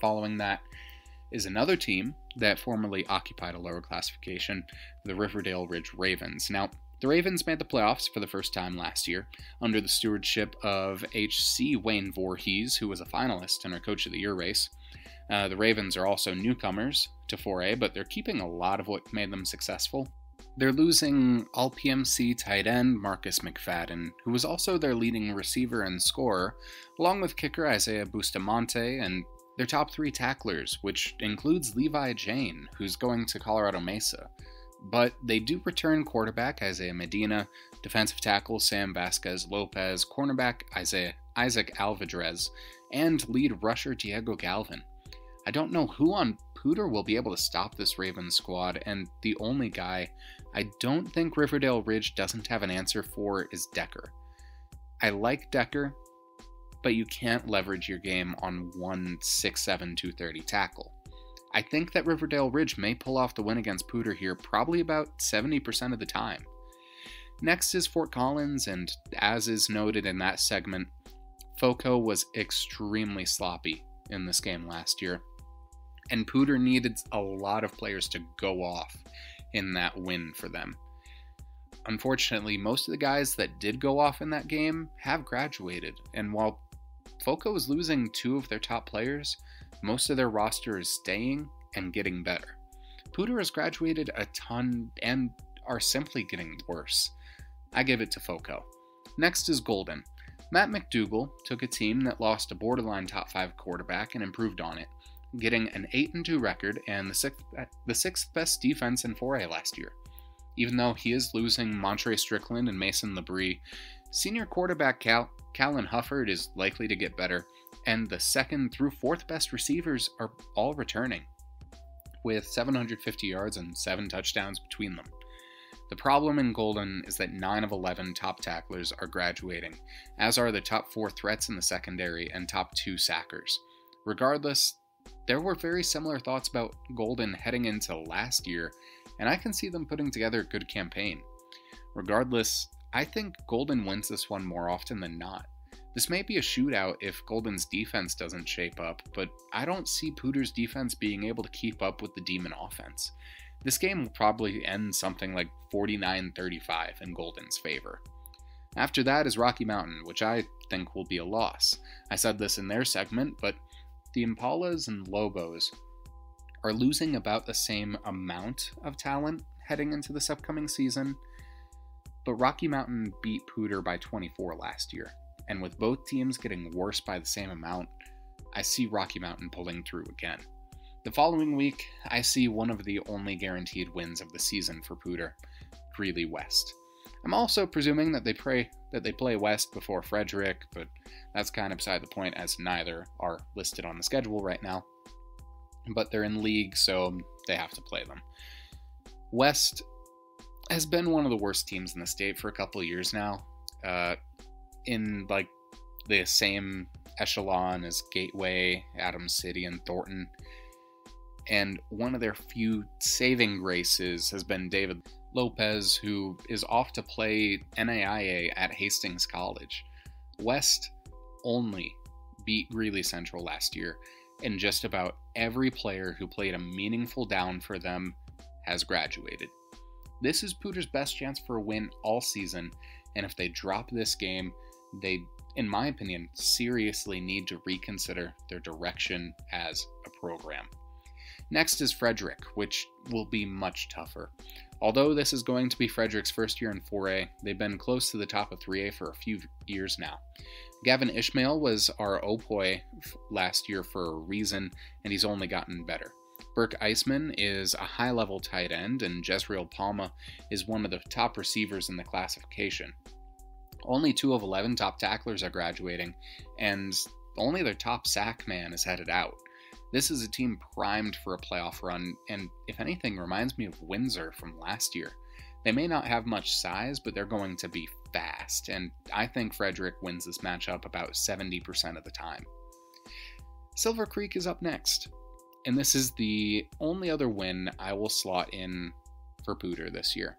Following that is another team that formerly occupied a lower classification, the Riverdale Ridge Ravens. Now, the Ravens made the playoffs for the first time last year under the stewardship of HC Wayne Voorhees, who was a finalist in our Coach of the Year race. The Ravens are also newcomers to 4A, but they're keeping a lot of what made them successful. They're losing All-PMC tight end Marcus McFadden, who was also their leading receiver and scorer, along with kicker Isaiah Bustamante, and their top 3 tacklers, which includes Levi Jane, who's going to Colorado Mesa. But they do return quarterback Isaiah Medina, defensive tackle Sam Vasquez Lopez, cornerback Isaac Alvarez, and lead rusher Diego Galvin. I don't know who on Poudre will be able to stop this Ravens squad, and the only guy I don't think Riverdale Ridge doesn't have an answer for is Decker. I like Decker, but you can't leverage your game on one 6'7", 230 tackle. I think that Riverdale Ridge may pull off the win against Poudre here probably about 70% of the time. Next is Fort Collins, and as is noted in that segment, FOCO was extremely sloppy in this game last year, and Poudre needed a lot of players to go off in that win for them. Unfortunately, most of the guys that did go off in that game have graduated, and while FOCO is losing 2 of their top players, most of their roster is staying and getting better. Poudre has graduated a ton and are simply getting worse. I give it to FOCO. Next is Golden. Matt McDougall took a team that lost a borderline top 5 quarterback and improved on it, getting an 8-2 record and the 6th best defense in 4A last year. Even though he is losing Montre Strickland and Mason Labrie, senior quarterback Callan Hufford is likely to get better, and the 2nd through 4th best receivers are all returning, with 750 yards and 7 touchdowns between them. The problem in Golden is that 9 of 11 top tacklers are graduating, as are the top 4 threats in the secondary and top 2 sackers. Regardless, there were very similar thoughts about Golden heading into last year, and I can see them putting together a good campaign. Regardless, I think Golden wins this one more often than not. This may be a shootout if Golden's defense doesn't shape up, but I don't see Poudre's defense being able to keep up with the Demon offense. This game will probably end something like 49-35 in Golden's favor. After that is Rocky Mountain, which I think will be a loss. I said this in their segment, but the Impalas and Lobos are losing about the same amount of talent heading into this upcoming season, but Rocky Mountain beat Poudre by 24 last year, and with both teams getting worse by the same amount, I see Rocky Mountain pulling through again. The following week, I see one of the only guaranteed wins of the season for Poudre, Greeley West. I'm also presuming that they play West before Frederick, but that's kind of beside the point as neither are listed on the schedule right now. But they're in league, so they have to play them. West has been one of the worst teams in the state for a couple of years now, in like the same echelon as Gateway, Adams City, and Thornton. And one of their few saving graces has been David Lopez, who is off to play NAIA at Hastings College. West only beat Greeley Central last year, and just about every player who played a meaningful down for them has graduated. This is Poudre's best chance for a win all season, and if they drop this game, they, in my opinion, seriously need to reconsider their direction as a program. Next is Frederick, which will be much tougher. Although this is going to be Frederick's first year in 4A, they've been close to the top of 3A for a few years now. Gavin Ishmael was our Opoi last year for a reason, and he's only gotten better. Burke Eisman is a high-level tight end, and Jezreel Palma is one of the top receivers in the classification. Only 2 of 11 top tacklers are graduating, and only their top sack man is headed out. This is a team primed for a playoff run, and if anything, reminds me of Windsor from last year. They may not have much size, but they're going to be fast, and I think Frederick wins this matchup about 70% of the time. Silver Creek is up next, and this is the only other win I will slot in for Poudre this year.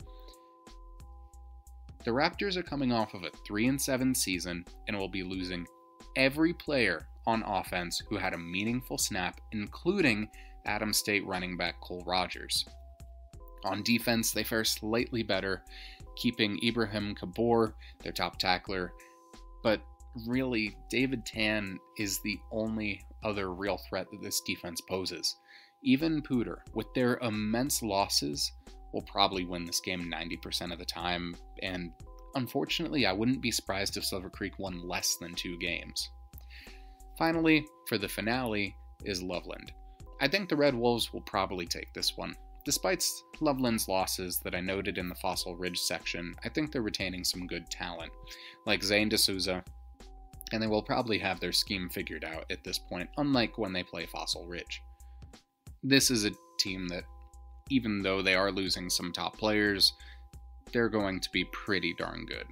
The Raptors are coming off of a 3-7 season and will be losing every player on offense who had a meaningful snap, including Adams State running back Cole Rogers. On defense, they fare slightly better, keeping Ibrahim Kabor, their top tackler, but really, David Tan is the only other real threat that this defense poses. Even Poudre, with their immense losses, will probably win this game 90% of the time, and unfortunately, I wouldn't be surprised if Silver Creek won less than 2 games. Finally, for the finale, is Loveland. I think the Red Wolves will probably take this one. Despite Loveland's losses that I noted in the Fossil Ridge section, I think they're retaining some good talent, like Zane D'Souza, and they will probably have their scheme figured out at this point, unlike when they play Fossil Ridge. This is a team that, even though they are losing some top players, they're going to be pretty darn good.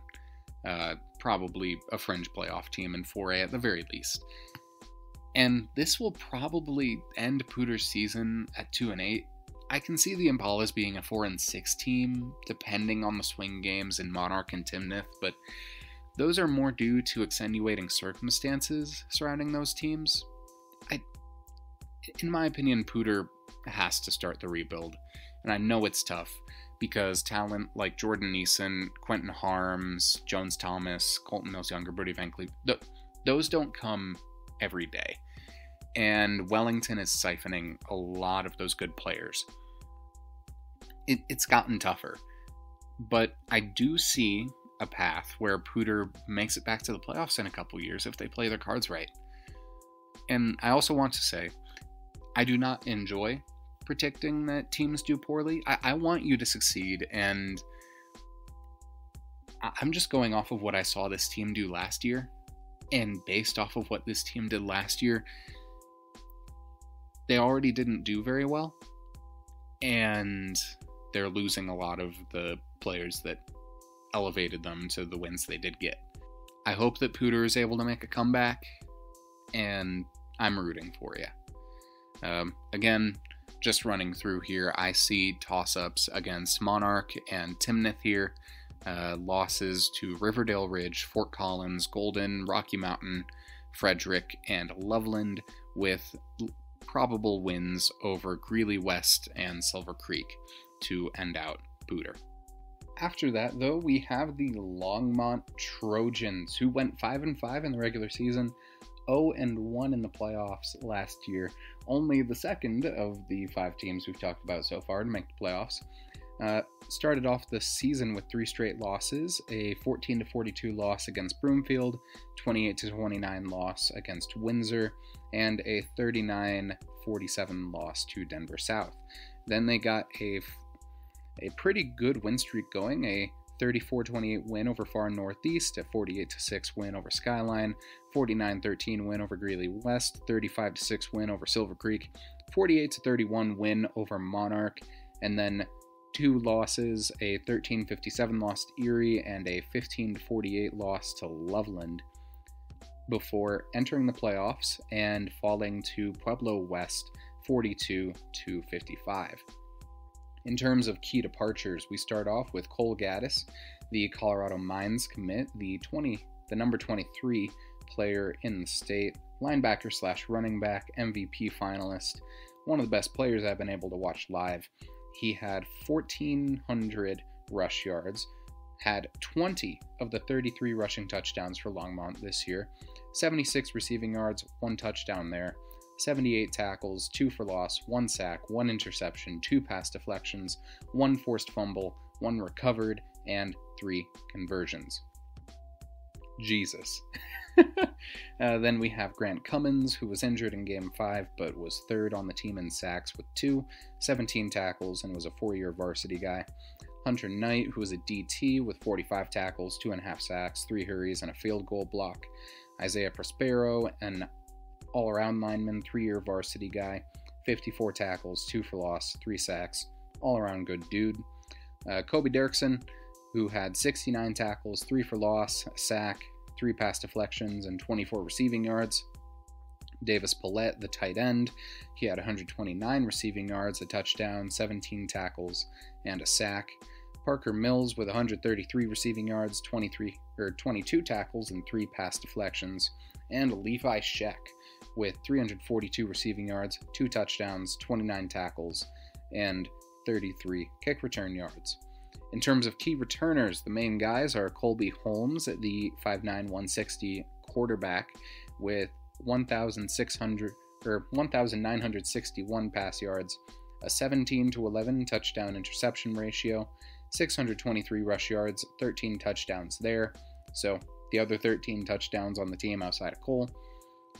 Probably a fringe playoff team in 4A at the very least. And this will probably end Poudre's season at 2-8. I can see the Impalas being a 4-6 team, depending on the swing games in Monarch and Timnath, but those are more due to extenuating circumstances surrounding those teams. In my opinion, Poudre has to start the rebuild, and I know it's tough, because talent like Jordan Neeson, Quentin Harms, Jones Thomas, Colton Mills Younger, Brody Van Cleef, those don't come every day. And Wellington is siphoning a lot of those good players. It's gotten tougher. But I do see a path where Poudre makes it back to the playoffs in a couple years if they play their cards right. And I also want to say, I do not enjoy predicting that teams do poorly. I want you to succeed, and I'm just going off of what I saw this team do last year, and based off of what this team did last year, they already didn't do very well, and they're losing a lot of the players that elevated them to the wins they did get. I hope that Poudre is able to make a comeback, and I'm rooting for you. Again, just running through here, I see toss-ups against Monarch and Timnath here, losses to Riverdale Ridge, Fort Collins, Golden, Rocky Mountain, Frederick, and Loveland, with probable wins over Greeley West and Silver Creek to end out Poudre. After that, though, we have the Longmont Trojans, who went 5-5 in the regular season, 0-1 in the playoffs last year. Only the second of the 5 teams we've talked about so far to make the playoffs. Started off the season with 3 straight losses, a 14-42 loss against Broomfield, 28-29 loss against Windsor, and a 39-47 loss to Denver South. Then they got a pretty good win streak going, a 34-28 win over Far Northeast, a 48-6 win over Skyline, 49-13 win over Greeley West, 35-6 win over Silver Creek, 48-31 win over Monarch, and then 2 losses, a 13-57 loss to Erie and a 15-48 loss to Loveland, before entering the playoffs and falling to Pueblo West 42-55. In terms of key departures, we start off with Cole Gaddis, the Colorado Mines commit, the number 23 player in the state, linebacker slash running back, MVP finalist, one of the best players I've been able to watch live. He had 1,400 rush yards, had 20 of the 33 rushing touchdowns for Longmont this year, 76 receiving yards, 1 touchdown there, 78 tackles, 2 for loss, 1 sack, 1 interception, 2 pass deflections, 1 forced fumble, 1 recovered, and 3 conversions. Jesus. Then we have Grant Cummins, who was injured in Game 5, but was 3rd on the team in sacks with 2, 17 tackles, and was a 4-year varsity guy. Hunter Knight, who was a DT with 45 tackles, 2.5 sacks, 3 hurries, and a field goal block. Isaiah Prospero, an all-around lineman, 3-year varsity guy, 54 tackles, 2 for loss, 3 sacks, all-around good dude. Kobe Dirksen, who had 69 tackles, 3 for loss, a sack, 3 pass deflections, and 24 receiving yards. Davis Paulette, the tight end, he had 129 receiving yards, a touchdown, 17 tackles, and a sack. Parker Mills with 133 receiving yards, 22 tackles, and 3 pass deflections. And Levi Sheck with 342 receiving yards, 2 touchdowns, 29 tackles, and 33 kick return yards. In terms of key returners, the main guys are Colby Holmes, the 5'9", 160 quarterback with 1,961 pass yards, a 17-11 touchdown interception ratio, 623 rush yards, 13 touchdowns there, so the other 13 touchdowns on the team outside of Cole,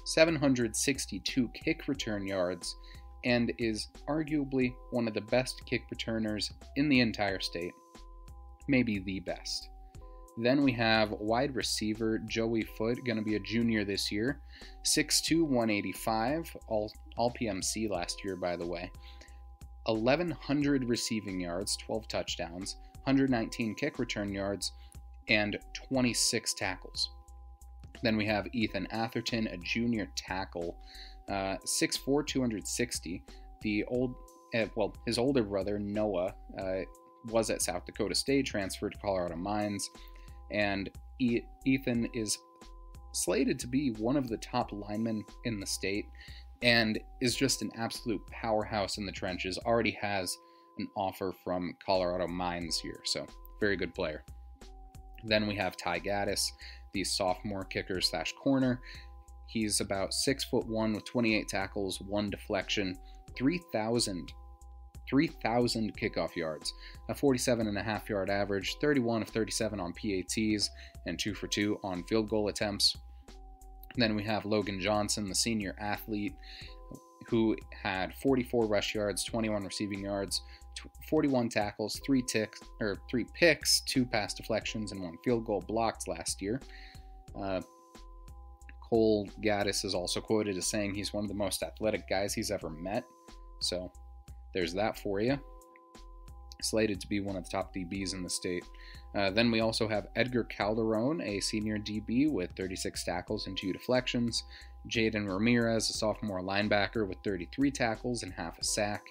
762 kick return yards, and is arguably one of the best kick returners in the entire state, maybe the best. Then we have wide receiver Joey Foote, going to be a junior this year, 6'2", 185, all PMC last year, by the way. 1,100 receiving yards, 12 touchdowns, 119 kick return yards, and 26 tackles. Then we have Ethan Atherton, a junior tackle, 6'4", 260. His older brother, Noah, was at South Dakota State, transferred to Colorado Mines, and Ethan is slated to be one of the top linemen in the state and is just an absolute powerhouse in the trenches. Already has an offer from Colorado Mines here, so very good player. Then we have Ty Gaddis, the sophomore kicker slash corner. He's about 6'1" with 28 tackles, 1 deflection, 3,000 kickoff yards, a 47.5 yard average, 31 of 37 on PATs, and 2 for 2 on field goal attempts. Then we have Logan Johnson, the senior athlete, who had 44 rush yards, 21 receiving yards, 41 tackles, 3 picks, 2 pass deflections, and 1 field goal blocked last year. Cole Gaddis is also quoted as saying he's one of the most athletic guys he's ever met, so there's that for you. Slated to be one of the top DBs in the state. Then we also have Edgar Calderon, a senior DB with 36 tackles and 2 deflections. Jaden Ramirez, a sophomore linebacker with 33 tackles and half a sack.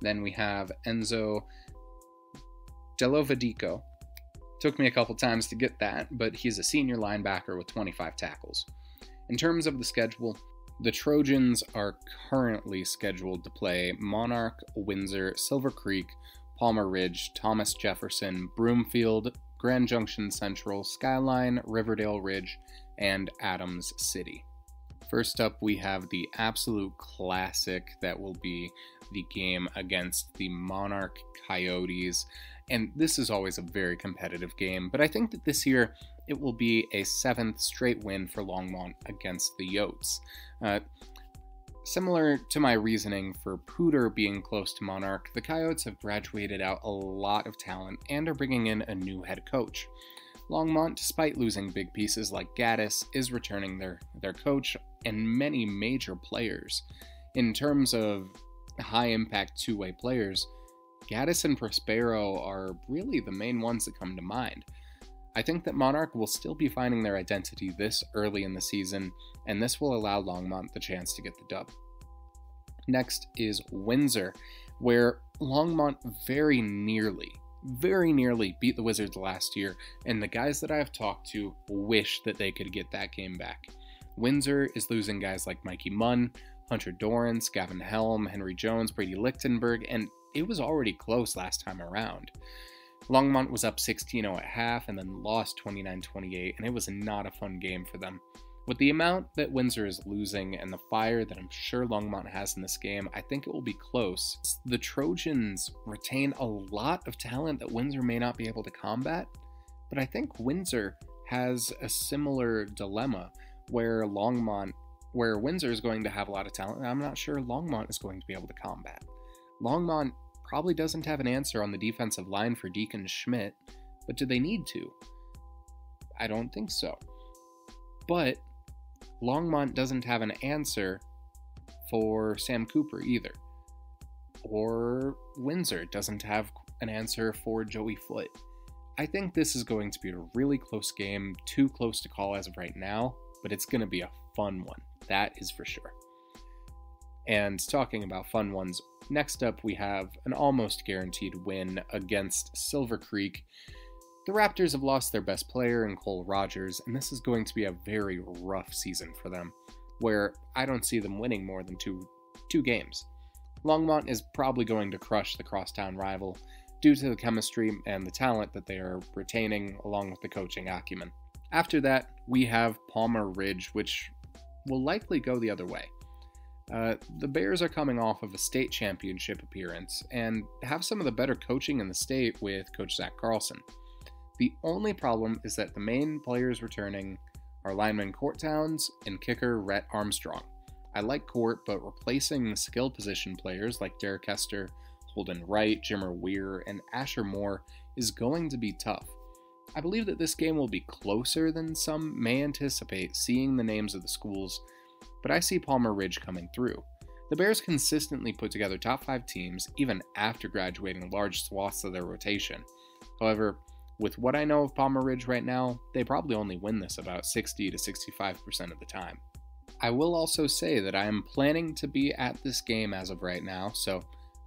Then we have Enzo Delovadico. Took me a couple times to get that, but he's a senior linebacker with 25 tackles. In terms of the schedule, the Trojans are currently scheduled to play Monarch, Windsor, Silver Creek, Palmer Ridge, Thomas Jefferson, Broomfield, Grand Junction Central, Skyline, Riverdale Ridge, and Adams City. First up, we have the absolute classic that will be the game against the Monarch Coyotes, and this is always a very competitive game, but I think that this year it will be a 7th straight win for Longmont against the Yotes. Similar to my reasoning for Poudre being close to Monarch, the Coyotes have graduated out a lot of talent and are bringing in a new head coach. Longmont, despite losing big pieces like Gaddis, is returning their coach and many major players. In terms of high-impact two-way players, Gaddis and Prospero are really the main ones that come to mind. I think that Monarch will still be finding their identity this early in the season, and this will allow Longmont the chance to get the dub. Next is Windsor, where Longmont very nearly beat the Wizards last year, and the guys that I have talked to wish that they could get that game back. Windsor is losing guys like Mikey Munn, Hunter Dorrance, Gavin Helm, Henry Jones, Brady Lichtenberg, and it was already close last time around. Longmont was up 16-0 at half and then lost 29-28, and it was not a fun game for them. With the amount that Windsor is losing and the fire that I'm sure Longmont has in this game, I think it will be close. The Trojans retain a lot of talent that Windsor may not be able to combat, but I think Windsor has a similar dilemma where Windsor is going to have a lot of talent, and I'm not sure Longmont is going to be able to combat. Longmont probably doesn't have an answer on the defensive line for Deacon Schmidt, but do they need to? I don't think so. But Longmont doesn't have an answer for Sam Cooper either. Or Windsor doesn't have an answer for Joey Foote. I think this is going to be a really close game, too close to call as of right now, but it's going to be a fun one. That is for sure. And talking about fun ones, next up we have an almost guaranteed win against Silver Creek. The Raptors have lost their best player in Cole Rogers, and this is going to be a very rough season for them, where I don't see them winning more than two games. Longmont is probably going to crush the crosstown rival due to the chemistry and the talent that they are retaining along with the coaching acumen. After that, we have Palmer Ridge, which will likely go the other way. The Bears are coming off of a state championship appearance and have some of the better coaching in the state with Coach Zach Carlson. The only problem is that the main players returning are lineman Court Towns and kicker Rhett Armstrong. I like Court, but replacing skill position players like Derek Hester, Holden Wright, Jimmer Weir, and Asher Moore is going to be tough. I believe that this game will be closer than some may anticipate seeing the names of the schools, but I see Palmer Ridge coming through. The Bears consistently put together top 5 teams even after graduating large swaths of their rotation. However, with what I know of Palmer Ridge right now, they probably only win this about 60 to 65% of the time. I will also say that I am planning to be at this game as of right now, so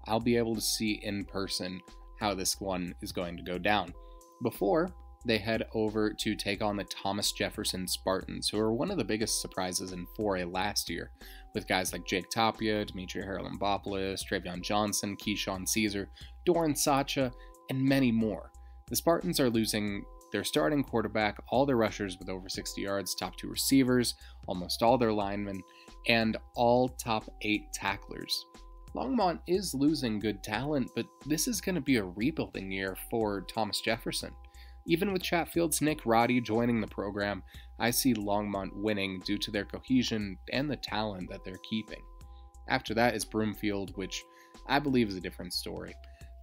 I'll be able to see in person how this one is going to go down. Before they head over to take on the Thomas Jefferson Spartans, who are one of the biggest surprises in 4A last year, with guys like Jake Tapia, Dimitri Haralambopoulos, Travion Johnson, Keyshawn Caesar, Doran Sacha, and many more. The Spartans are losing their starting quarterback, all their rushers with over 60 yards, top 2 receivers, almost all their linemen, and all top 8 tacklers. Longmont is losing good talent, but this is going to be a rebuilding year for Thomas Jefferson. Even with Chatfield's Nick Roddy joining the program, I see Longmont winning due to their cohesion and the talent that they're keeping. After that is Broomfield, which I believe is a different story.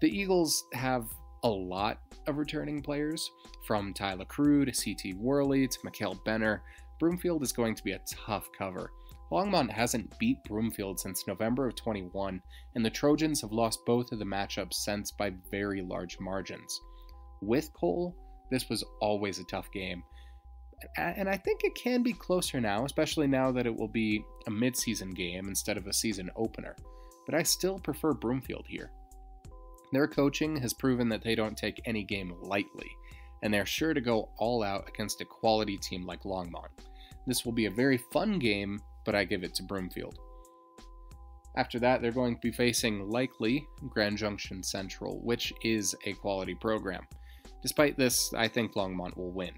The Eagles have a lot of returning players, from Tyler Crew to C.T. Worley to Mikael Benner. Broomfield is going to be a tough cover. Longmont hasn't beat Broomfield since November of 21, and the Trojans have lost both of the matchups since by very large margins. With Cole, this was always a tough game, and I think it can be closer now, especially now that it will be a mid-season game instead of a season opener, but I still prefer Broomfield here. Their coaching has proven that they don't take any game lightly, and they're sure to go all out against a quality team like Longmont. This will be a very fun game, but I give it to Broomfield. After that, they're going to be facing, likely, Grand Junction Central, which is a quality program. Despite this, I think Longmont will win.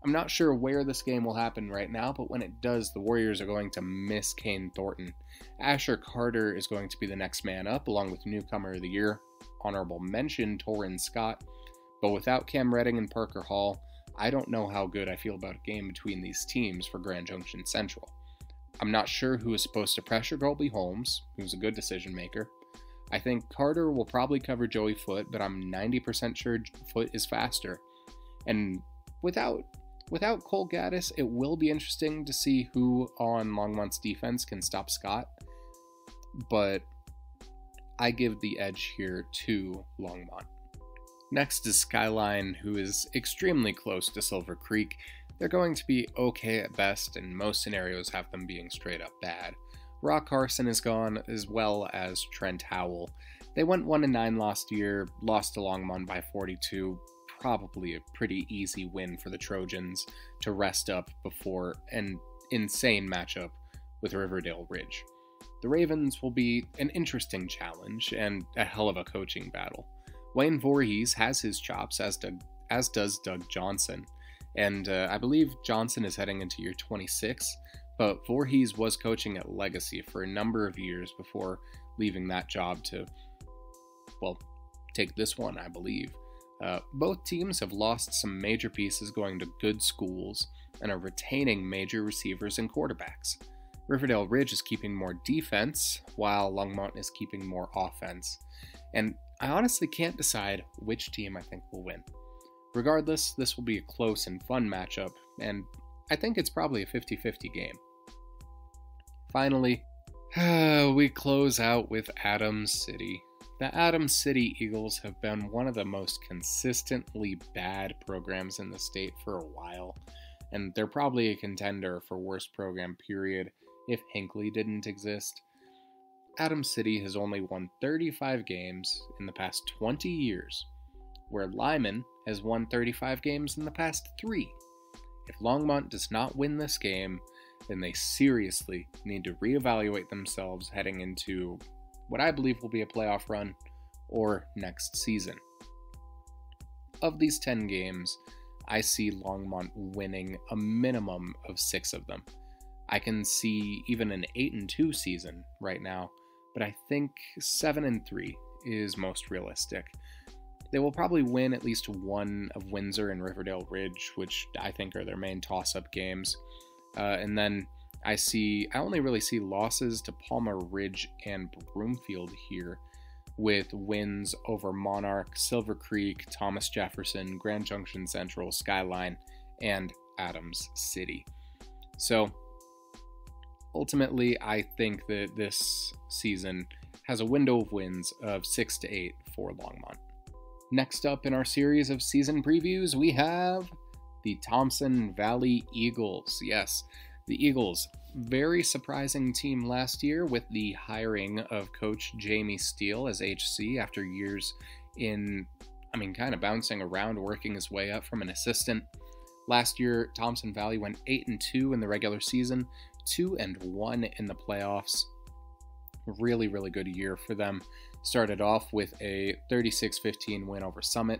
I'm not sure where this game will happen right now, but when it does, the Warriors are going to miss Kane Thornton. Asher Carter is going to be the next man up, along with Newcomer of the Year, honorable mention Torrin Scott, but without Cam Redding and Parker Hall, I don't know how good I feel about a game between these teams for Grand Junction Central. I'm not sure who is supposed to pressure Colby Holmes, who's a good decision maker. I think Carter will probably cover Joey Foote, but I'm 90% sure Foote is faster. And without Cole Gaddis, it will be interesting to see who on Longmont's defense can stop Scott, but I give the edge here to Longmont. Next is Skyline, who is extremely close to Silver Creek. They're going to be okay at best, and most scenarios have them being straight up bad. Rock Carson is gone, as well as Trent Howell. They went 1-9 last year, lost to Longmont by 42. Probably a pretty easy win for the Trojans to rest up before, and insane matchup with Riverdale Ridge. The Ravens will be an interesting challenge and a hell of a coaching battle. Wayne Voorhees has his chops, as does Doug Johnson, and I believe Johnson is heading into year 26, but Voorhees was coaching at Legacy for a number of years before leaving that job to, well, take this one, I believe. Both teams have lost some major pieces going to good schools and are retaining major receivers and quarterbacks. Riverdale Ridge is keeping more defense, while Longmont is keeping more offense. And I honestly can't decide which team I think will win. Regardless, this will be a close and fun matchup, and I think it's probably a 50-50 game. Finally, we close out with Adams City. The Adams City Eagles have been one of the most consistently bad programs in the state for a while, and they're probably a contender for worst program period if Hinckley didn't exist. Adams City has only won 35 games in the past 20 years, where Lyman has won 35 games in the past 3. If Longmont does not win this game, then they seriously need to reevaluate themselves heading into what I believe will be a playoff run or next season. Of these 10 games, I see Longmont winning a minimum of 6 of them. I can see even an 8-2 season right now, but I think 7-3 is most realistic. They will probably win at least one of Windsor and Riverdale Ridge, which I think are their main toss-up games. And then I only really see losses to Palmer Ridge and Broomfield here, with wins over Monarch, Silver Creek, Thomas Jefferson, Grand Junction Central, Skyline, and Adams City. So ultimately, I think that this season has a window of wins of 6-8 for Longmont. Next up in our series of season previews, we have the Thompson Valley Eagles. Yes, the Eagles, very surprising team last year with the hiring of Coach Jamie Steele as HC after years kind of bouncing around, working his way up from an assistant. Last year, Thompson Valley went 8-2 in the regular season, 2-1 in the playoffs. Really, really good year for them. Started off with a 36-15 win over Summit,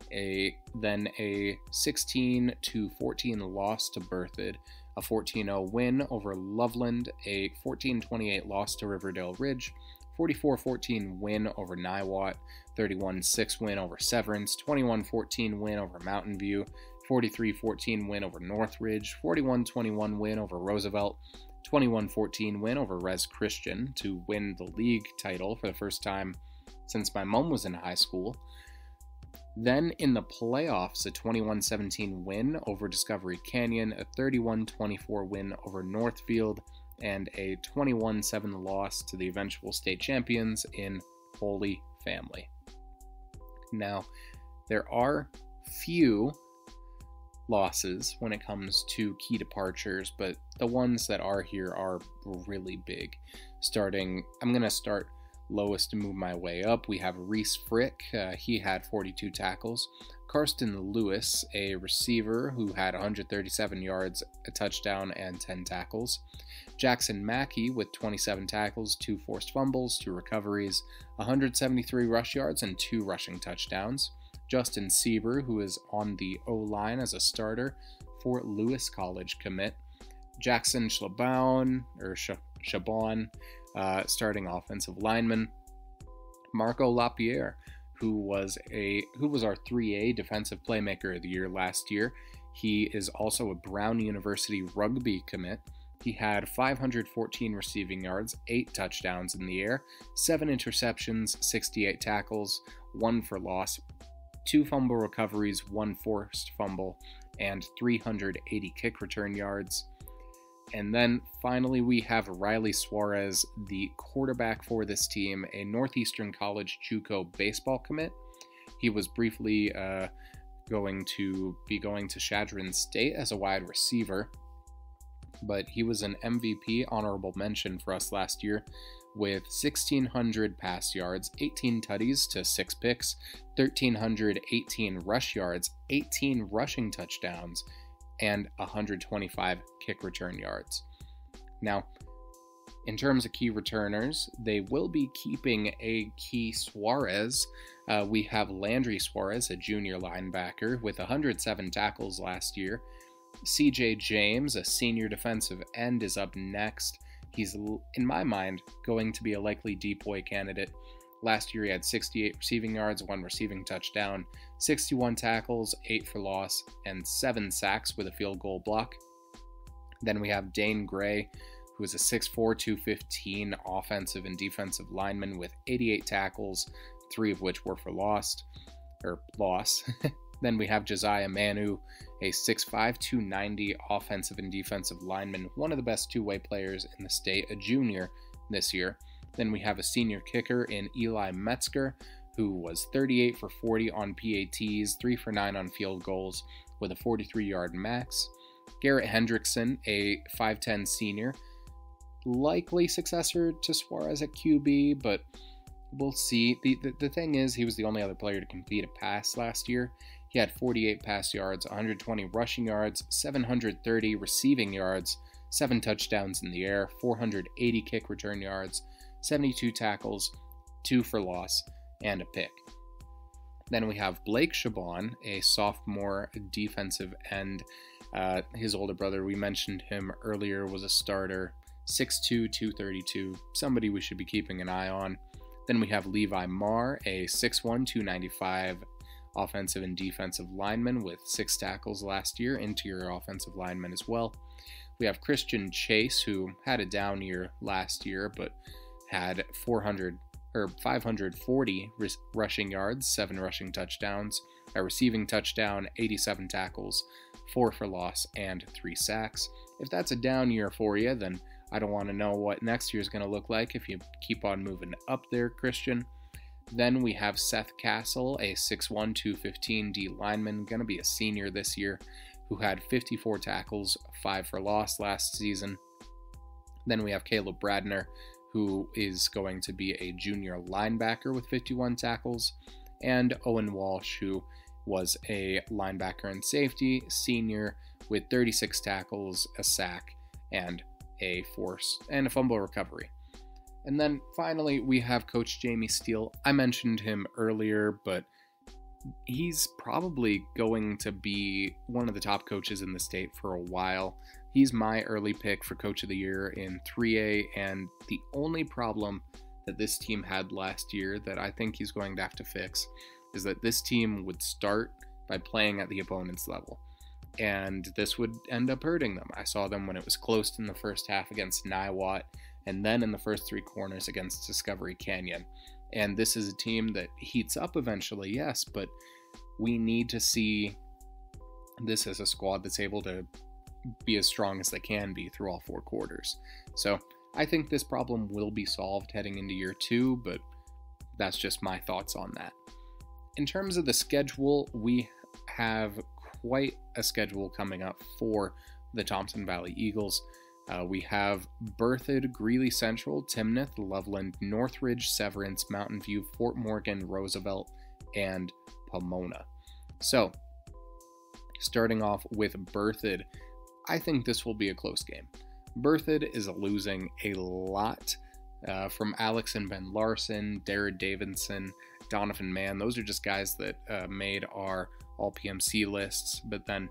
then a 16-14 loss to Berthoud, a 14-0 win over Loveland, a 14-28 loss to Riverdale Ridge, 44-14 win over Niwot, 31-6 win over Severance, 21-14 win over Mountain View, 43-14 win over Northridge, 41-21 win over Roosevelt, 21-14 win over Res Christian to win the league title for the first time since my mom was in high school. Then in the playoffs, a 21-17 win over Discovery Canyon, a 31-24 win over Northfield, and a 21-7 loss to the eventual state champions in Holy Family. Now, there are few losses when it comes to key departures, but the ones that are here are really big. I'm going to start lowest to move my way up. We have Reese Frick. He had 42 tackles. Karsten Lewis, a receiver who had 137 yards, a touchdown, and 10 tackles. Jackson Mackey with 27 tackles, 2 forced fumbles, 2 recoveries, 173 rush yards, and 2 rushing touchdowns. Justin Sieber, who is on the O-line as a starter, Fort Lewis College commit. Jackson Schabon, starting offensive lineman. Marco Lapierre, who was our 3A defensive playmaker of the year last year. He is also a Brown University rugby commit. He had 514 receiving yards, 8 touchdowns in the air, 7 interceptions, 68 tackles, 1 for loss, 2 fumble recoveries, 1 forced fumble, and 380 kick return yards. And then finally we have Riley Suarez, the quarterback for this team, a Northeastern College JUCO baseball commit. He was briefly going to Chadron State as a wide receiver, but he was an MVP honorable mention for us last year with 1,600 pass yards, 18 tutties to 6 picks, 1,318 rush yards, 18 rushing touchdowns, and 125 kick return yards. Now, in terms of key returners, they will be keeping a key Suarez. We have Landry Suarez, a junior linebacker, with 107 tackles last year. CJ James, a senior defensive end, is up next. He's, in my mind, going to be a likely DPOY candidate. Last year he had 68 receiving yards, 1 receiving touchdown, 61 tackles, 8 for loss, and 7 sacks with a field goal block. Then we have Dane Gray, who is a 6'4", 215 offensive and defensive lineman with 88 tackles, 3 of which were for loss. Then we have Josiah Manu, a 6'5", 290 offensive and defensive lineman, one of the best two-way players in the state, a junior this year. Then we have a senior kicker in Eli Metzger, who was 38 for 40 on PATs, 3 for 9 on field goals, with a 43-yard max. Garrett Hendrickson, a 5'10 senior, likely successor to Suarez at QB, but we'll see. The thing is, he was the only other player to complete a pass last year. He had 48 pass yards, 120 rushing yards, 730 receiving yards, 7 touchdowns in the air, 480 kick return yards, 72 tackles, 2 for loss, and a pick. Then we have Blake Chabon, a sophomore defensive end. His older brother, we mentioned him earlier, was a starter, 6'2", 232, somebody we should be keeping an eye on. Then we have Levi Marr, a 6'1", 295 offensive and defensive lineman with 6 tackles last year, interior offensive lineman as well. We have Christian Chase, who had a down year last year, but had 540 rushing yards, 7 rushing touchdowns, a receiving touchdown, 87 tackles, 4 for loss, and 3 sacks. If that's a down year for you, then I don't want to know what next year is going to look like if you keep on moving up there, Christian. Then we have Seth Castle, a 6'1", 215 D lineman, going to be a senior this year, who had 54 tackles, 5 for loss last season. Then we have Caleb Bradner, who is going to be a junior linebacker with 51 tackles, and Owen Walsh, who was a linebacker and safety senior with 36 tackles, a sack, and a force and a fumble recovery. And then finally, we have Coach Jamie Steele. I mentioned him earlier, but he's probably going to be one of the top coaches in the state for a while. He's my early pick for Coach of the Year in 3A, and the only problem that this team had last year that I think he's going to have to fix is that this team would start by playing at the opponent's level, and this would end up hurting them. I saw them when it was close in the first half against Niwot, and then in the first 3 corners against Discovery Canyon. And this is a team that heats up eventually, yes, but we need to see this as a squad that's able to be as strong as they can be through all 4 quarters. So I think this problem will be solved heading into year 2, but that's just my thoughts on that. In terms of the schedule, we have quite a schedule coming up for the Thompson Valley Eagles. We have Berthoud, Greeley Central, Timnath, Loveland, Northridge, Severance, Mountain View, Fort Morgan, Roosevelt, and Pomona. So, starting off with Berthoud, I think this will be a close game. Berthoud is losing a lot from Alex and Ben Larson, Darrell Davidson, Donovan Mann. Those are just guys that made our All-PMC lists, but then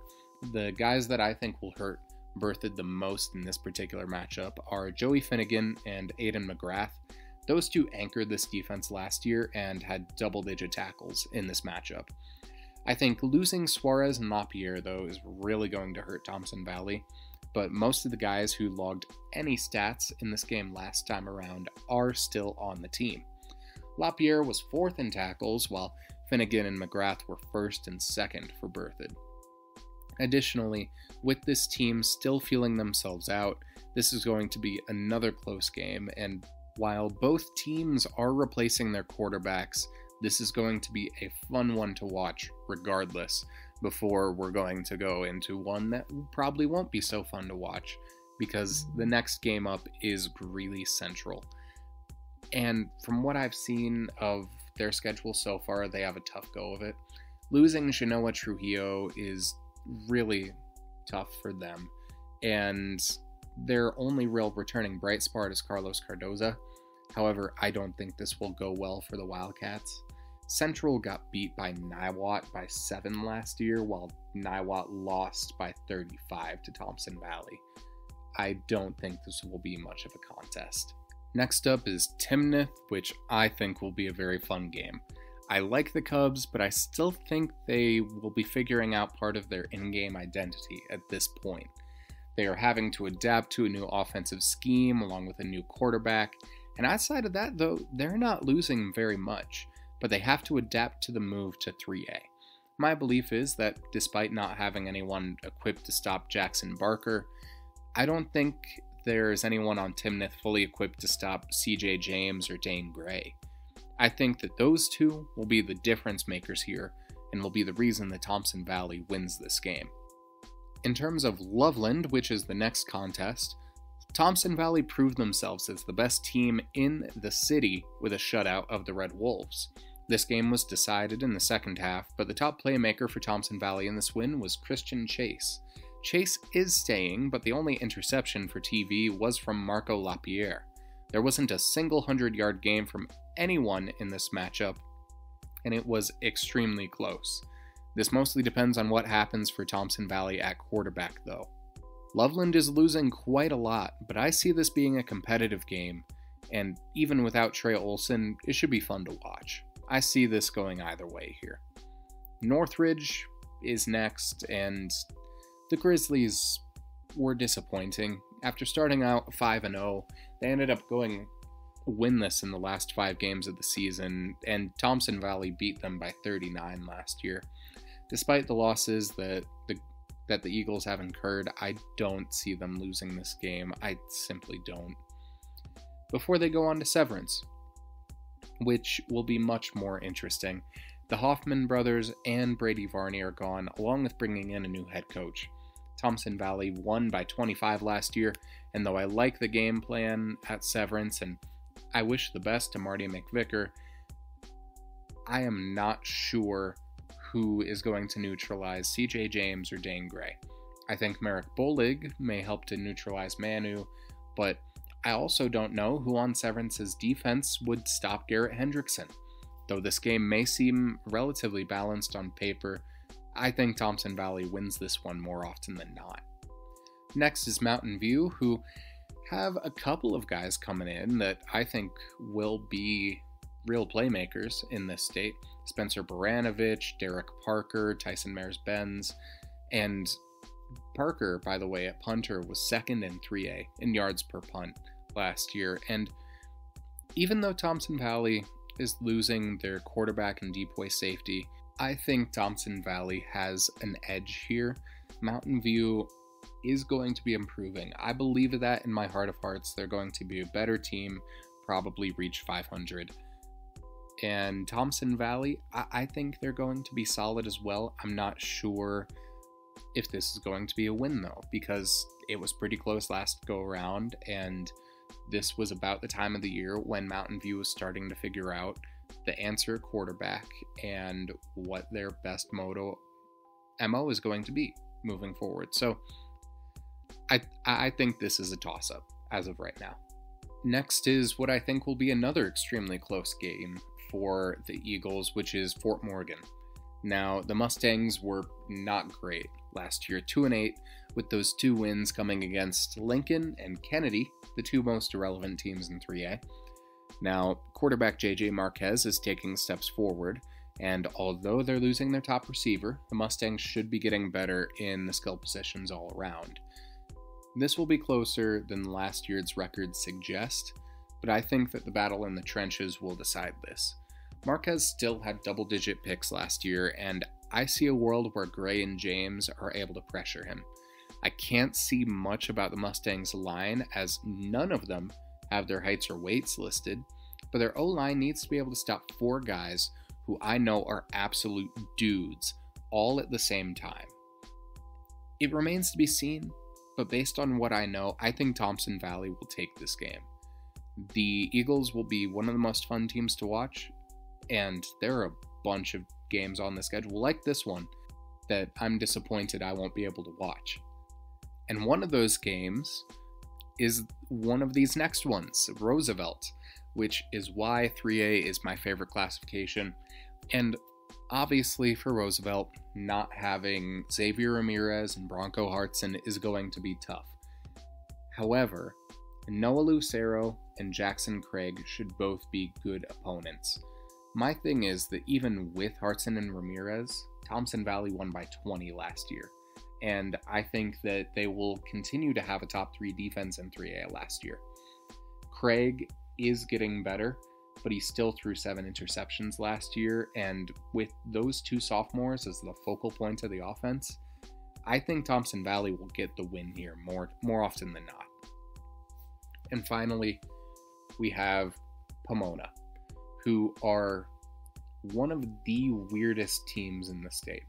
the guys that I think will hurt Berthoud the most in this particular matchup are Joey Finnegan and Aiden McGrath. Those 2 anchored this defense last year and had double-digit tackles in this matchup. I think losing Suarez and LaPierre, though, is really going to hurt Thompson Valley, but most of the guys who logged any stats in this game last time around are still on the team. LaPierre was 4th in tackles, while Finnegan and McGrath were 1st and 2nd for Berthoud. Additionally, with this team still feeling themselves out, this is going to be another close game, and while both teams are replacing their quarterbacks, this is going to be a fun one to watch regardless, before we're going to go into one that probably won't be so fun to watch, because the next game up is Greeley Central. And from what I've seen of their schedule so far, they have a tough go of it. Losing Shanoa Trujillo is really tough for them. And their only real returning bright spot is Carlos Cardoza. However, I don't think this will go well for the Wildcats. Central got beat by Niwot by 7 last year, while Niwot lost by 35 to Thompson Valley. I don't think this will be much of a contest. Next up is Timnath, which I think will be a very fun game. I like the Cubs, but I still think they will be figuring out part of their in-game identity at this point. They are having to adapt to a new offensive scheme along with a new quarterback, and outside of that, though, they're not losing very much, but they have to adapt to the move to 3A. My belief is that despite not having anyone equipped to stop Jackson Barker, I don't think there's anyone on Timnath fully equipped to stop CJ James or Dane Gray. I think that those two will be the difference makers here and will be the reason that Thompson Valley wins this game. In terms of Loveland, which is the next contest, Thompson Valley proved themselves as the best team in the city with a shutout of the Red Wolves. This game was decided in the second half, but the top playmaker for Thompson Valley in this win was Christian Chase. Chase is staying, but the only interception for TV was from Marco Lapierre. There wasn't a single 100-yard game from anyone in this matchup, and it was extremely close. This mostly depends on what happens for Thompson Valley at quarterback, though. Loveland is losing quite a lot, but I see this being a competitive game, and even without Trey Olson, it should be fun to watch. I see this going either way here. Northridge is next, and the Grizzlies were disappointing. After starting out 5-0, they ended up going winless in the last 5 games of the season, and Thompson Valley beat them by 39 last year. Despite the losses that the Eagles have incurred, I don't see them losing this game. I simply don't. Before they go on to Severance, which will be much more interesting, the Hoffman brothers and Brady Varney are gone, along with bringing in a new head coach. Thompson Valley won by 25 last year, and though I like the game plan at Severance and I wish the best to Marty McVicker, I am not sure who is going to neutralize CJ James or Dane Gray. I think Merrick Bolig may help to neutralize Manu, but I also don't know who on Severance's defense would stop Garrett Hendrickson. Though this game may seem relatively balanced on paper, I think Thompson Valley wins this one more often than not. Next is Mountain View, who have a couple of guys coming in that I think will be real playmakers in this state. Spencer Baranovich, Derek Parker, Tyson Mares-Benz, and Parker, by the way, at punter was second in 3A in yards per punt last year. And even though Thompson Valley is losing their quarterback and decoy safety, I think Thompson Valley has an edge here. Mountain View is going to be improving. I believe that in my heart of hearts. They're going to be a better team, probably reach 500. And Thompson Valley, I think they're going to be solid as well. I'm not sure if this is going to be a win, though, because it was pretty close last go around, and this was about the time of the year when Mountain View was starting to figure out the answer at quarterback and what their best MO is going to be moving forward. So I think this is a toss-up as of right now. Next is what I think will be another extremely close game for the Eagles, which is Fort Morgan. Now, the Mustangs were not great last year, 2-8, with those 2 wins coming against Lincoln and Kennedy, the 2 most irrelevant teams in 3A. Now, quarterback JJ Marquez is taking steps forward, and although they're losing their top receiver, the Mustangs should be getting better in the skill positions all around. This will be closer than last year's records suggest, but I think that the battle in the trenches will decide this. Marquez still had double-digit picks last year, and I see a world where Gray and James are able to pressure him. I can't see much about the Mustangs' line, as none of them have their heights or weights listed, but their O-line needs to be able to stop 4 guys who I know are absolute dudes, all at the same time. It remains to be seen, but based on what I know, I think Thompson Valley will take this game. The Eagles will be one of the most fun teams to watch, and there are a bunch of games on the schedule like this one that I'm disappointed I won't be able to watch. And one of those games is one of these next ones, Roosevelt, which is why 3A is my favorite classification. And obviously for Roosevelt, not having Xavier Ramirez and Bronco Hartson is going to be tough. However, Noah Lucero and Jackson Craig should both be good opponents. My thing is that even with Hartson and Ramirez, Thompson Valley won by 20 last year. And I think that they will continue to have a top 3 defense in 3A last year. Craig is getting better, but he still threw 7 interceptions last year, and with those 2 sophomores as the focal point of the offense, I think Thompson Valley will get the win here more often than not. And finally, we have Pomona, who are one of the weirdest teams in the state.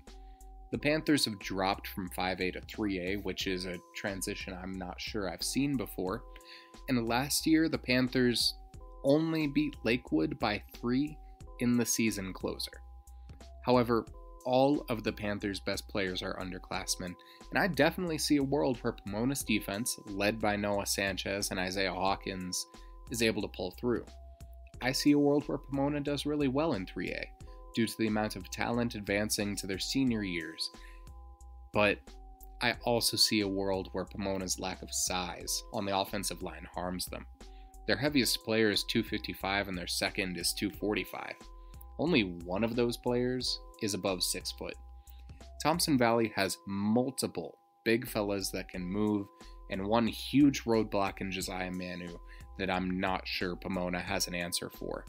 The Panthers have dropped from 5A to 3A, which is a transition I'm not sure I've seen before. And last year, the Panthers only beat Lakewood by 3 in the season closer. However, all of the Panthers' best players are underclassmen, and I definitely see a world where Pomona's defense, led by Noah Sanchez and Isaiah Hawkins, is able to pull through. I see a world where Pomona does really well in 3A, due to the amount of talent advancing to their senior years. But I also see a world where Pomona's lack of size on the offensive line harms them. Their heaviest player is 255 and their second is 245. Only one of those players is above 6 foot. Thompson Valley has multiple big fellas that can move, and one huge roadblock in Josiah Manu that I'm not sure Pomona has an answer for.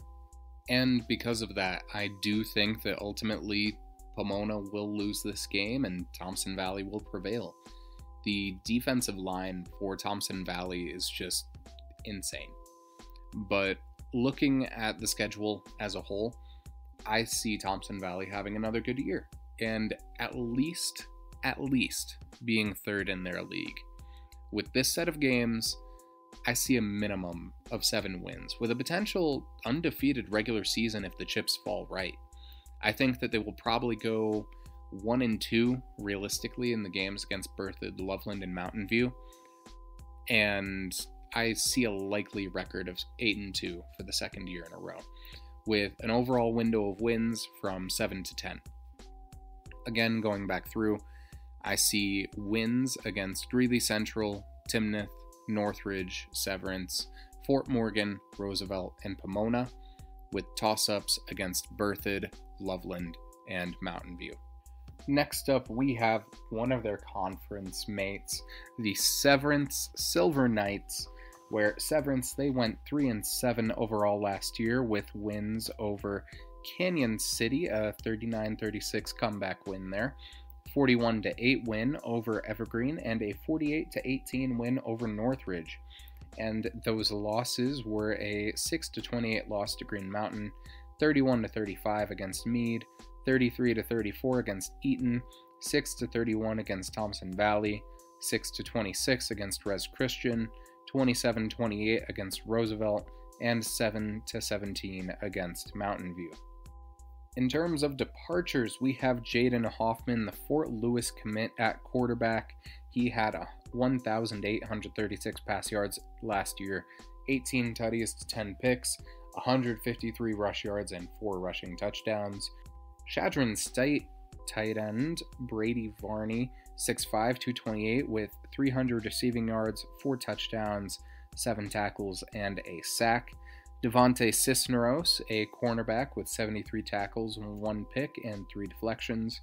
And because of that, I do think that ultimately Pomona will lose this game and Thompson Valley will prevail. The defensive line for Thompson Valley is just insane. But looking at the schedule as a whole, I see Thompson Valley having another good year and at least being third in their league. With this set of games, I see a minimum of 7 wins, with a potential undefeated regular season if the chips fall right. I think that they will probably go 1-2 realistically in the games against Berthoud, Loveland, and Mountain View, and I see a likely record of 8-2 for the second year in a row, with an overall window of wins from 7 to 10. Again, going back through, I see wins against Greeley Central, Timnath, Northridge, Severance, Fort Morgan, Roosevelt, and Pomona, with toss-ups against Berthoud, Loveland, and Mountain View. Next up, we have one of their conference mates, the Severance Silver Knights, where Severance, they went 3-7 overall last year with wins over Canyon City, a 39-36 comeback win there, 41-8 win over Evergreen, and a 48-18 win over Northridge. And those losses were a 6-28 loss to Green Mountain, 31-35 against Meade, 33-34 against Eaton, 6-31 against Thompson Valley, 6-26 against Res Christian, 27-28 against Roosevelt, and 7-17 against Mountain View. In terms of departures, we have Jaden Hoffman, the Fort Lewis commit at quarterback. He had 1,836 pass yards last year, 18 tutties to 10 picks, 153 rush yards, and 4 rushing touchdowns. Shadron State tight end Brady Varney, 6'5", 228, with 300 receiving yards, 4 touchdowns, 7 tackles, and a sack. Devontae Cisneros, a cornerback with 73 tackles, 1 pick, and 3 deflections.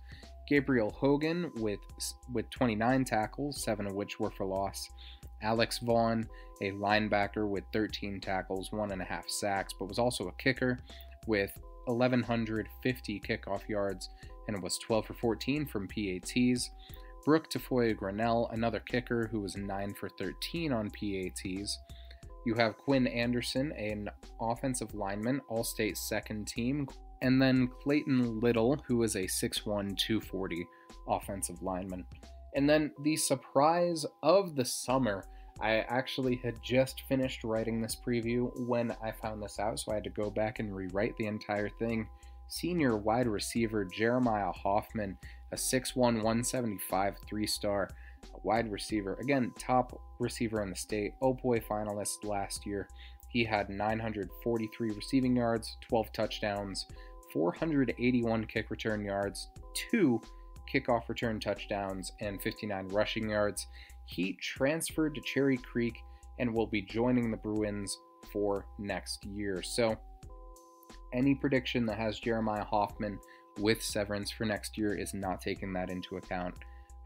Gabriel Hogan with 29 tackles, 7 of which were for loss. Alex Vaughn, a linebacker with 13 tackles, 1.5 sacks, but was also a kicker with 1,150 kickoff yards and was 12 for 14 from PATs. Brooke Tafoya Grinnell, another kicker who was 9 for 13 on PATs. You have Quinn Anderson, an offensive lineman, all-state second team, and then Clayton Little, who is a 6'1", 240 offensive lineman. And then the surprise of the summer, I actually had just finished writing this preview when I found this out, so I had to go back and rewrite the entire thing. Senior wide receiver Jeremiah Hoffman, a 6'1", 175 3-star, Wide receiver, again, top receiver in the state, Boy finalist last year. He had 943 receiving yards, 12 touchdowns, 481 kick return yards, 2 kickoff return touchdowns, and 59 rushing yards. He transferred to Cherry Creek and will be joining the Bruins for next year. So any prediction that has Jeremiah Hoffman with Severance for next year is not taking that into account.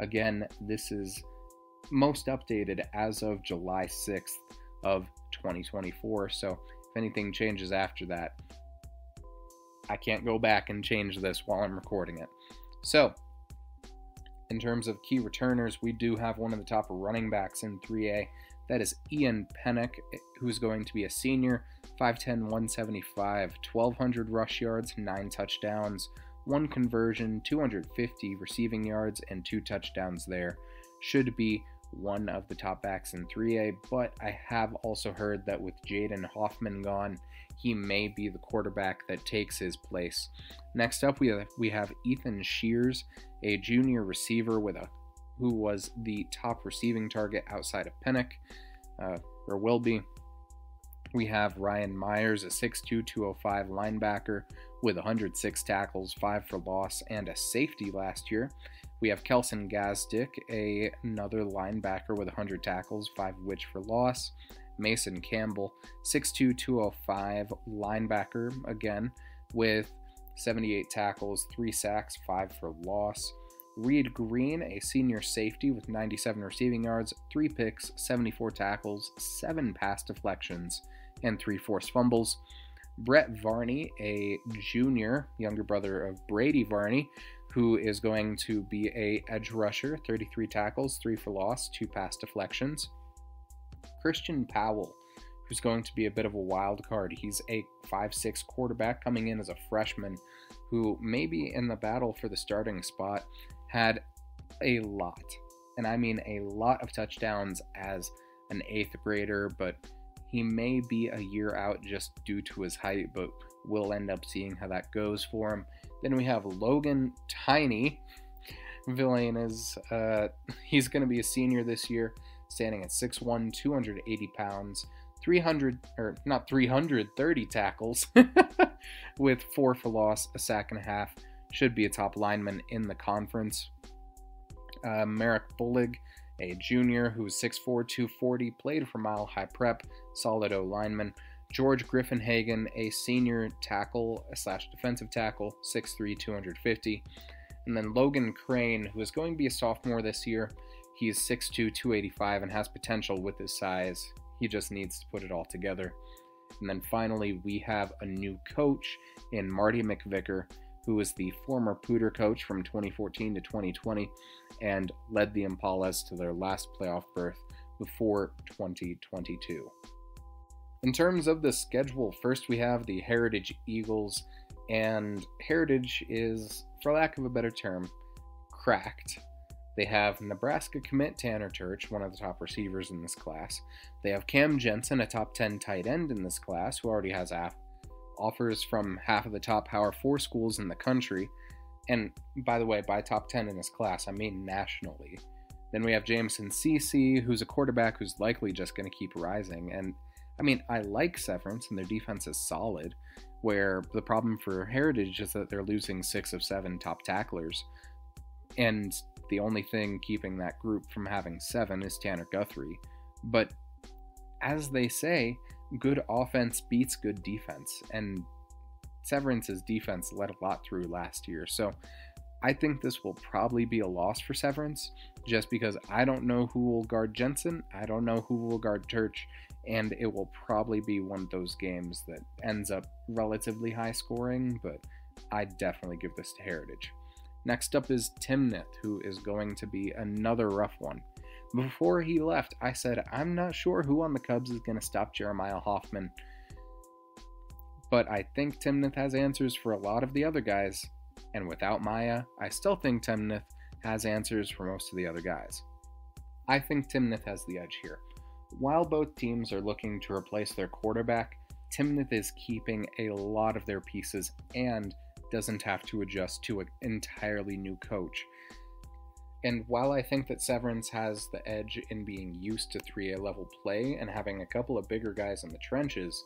Again, this is most updated as of July 6th of 2024, so if anything changes after that, I can't go back and change this while I'm recording it. So, in terms of key returners, we do have one of the top running backs in 3A. That is Ian Pennick, who's going to be a senior, 5'10", 175, 1,200 rush yards, 9 touchdowns, 1 conversion, 250 receiving yards, and 2 touchdowns there. Should be one of the top backs in 3A, but I have also heard that with Jaden Hoffman gone, he may be the quarterback that takes his place. Next up, we have Ethan Shears, a junior receiver who was the top receiving target outside of Pennick, or will be. We have Ryan Myers, a 6'2", 205 linebacker with 106 tackles, 5 for loss, and a safety last year. We have Kelson Gazdick, another linebacker with 100 tackles, 5 of which for loss. Mason Campbell, 6'2", 205 linebacker, again, with 78 tackles, 3 sacks, 5 for loss. Reed Green, a senior safety with 97 receiving yards, 3 picks, 74 tackles, 7 pass deflections, and 3 forced fumbles. Brett Varney, a junior, younger brother of Brady Varney, who is going to be a edge rusher, 33 tackles, 3 for loss, 2 pass deflections. Christian Powell, who's going to be a bit of a wild card. He's a 5'6" quarterback coming in as a freshman who may be in the battle for the starting spot, had a lot, and I mean a lot of touchdowns as an 8th grader, but he may be a year out just due to his height, but we'll end up seeing how that goes for him. Then we have Logan Tiny Villainez. He's going to be a senior this year, standing at 6'1", 280 pounds, 330 tackles, with 4 for loss, a sack and a half. Should be a top lineman in the conference. Merrick Bullig, a junior who's 6'4", 240, played for Mile High Prep, solid O lineman. George Griffinhagen, a senior tackle / defensive tackle, 6'3", 250. And then Logan Crane, who is going to be a sophomore this year. He is 6'2", 285 and has potential with his size. He just needs to put it all together. And then finally, we have a new coach in Marty McVicker, who is the former Poudre coach from 2014 to 2020 and led the Impalas to their last playoff berth before 2022. In terms of the schedule, first we have the Heritage Eagles, and Heritage is, for lack of a better term, cracked. They have Nebraska commit Tanner Turch, one of the top receivers in this class. They have Cam Jensen, a top 10 tight end in this class, who already has offers from half of the top Power 4 schools in the country. And by the way, by top 10 in this class, I mean nationally. Then we have Jameson Cece, who's a quarterback who's likely just going to keep rising. And I mean, I like Severance, and their defense is solid, where the problem for Heritage is that they're losing 6 of 7 top tacklers. And the only thing keeping that group from having 7 is Tanner Guthrie. But as they say, good offense beats good defense, and Severance's defense let a lot through last year. So I think this will probably be a loss for Severance, just because I don't know who will guard Jensen, I don't know who will guard Turch, and it will probably be one of those games that ends up relatively high scoring, but I definitely give this to Heritage. Next up is Timnith, who is going to be another rough one. Before he left, I said, I'm not sure who on the Cubs is going to stop Jeremiah Hoffman, but I think Timnith has answers for a lot of the other guys, and without Maya, I still think Timnith has answers for most of the other guys. I think Timnith has the edge here. While both teams are looking to replace their quarterback, Timnith is keeping a lot of their pieces and doesn't have to adjust to an entirely new coach. And while I think that Severance has the edge in being used to 3A level play and having a couple of bigger guys in the trenches,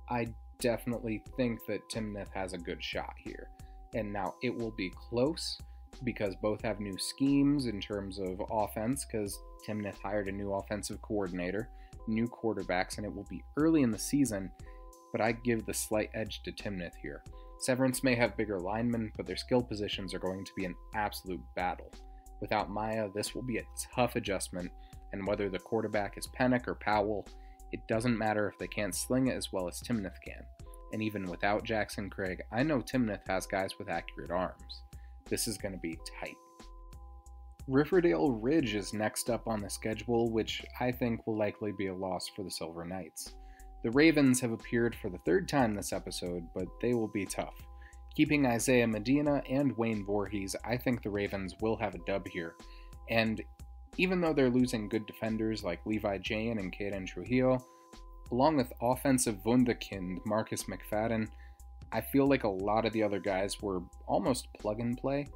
I definitely think that Timnath has a good shot here. And now it will be close because both have new schemes in terms of offense, because Timnath hired a new offensive coordinator, new quarterbacks, and it will be early in the season, but I give the slight edge to Timnath here. Severance may have bigger linemen, but their skill positions are going to be an absolute battle. Without Maya, this will be a tough adjustment, and whether the quarterback is Pennick or Powell, it doesn't matter if they can't sling it as well as Timnath can. And even without Jackson Craig, I know Timnath has guys with accurate arms. This is going to be tight. Riverdale Ridge is next up on the schedule, which I think will likely be a loss for the Silver Knights. The Ravens have appeared for the third time this episode, but they will be tough. Keeping Isaiah Medina and Wayne Voorhees, I think the Ravens will have a dub here. And even though they're losing good defenders like Levi Jane and Caden Trujillo, along with offensive wunderkind Marcus McFadden, I feel like a lot of the other guys were almost plug and play.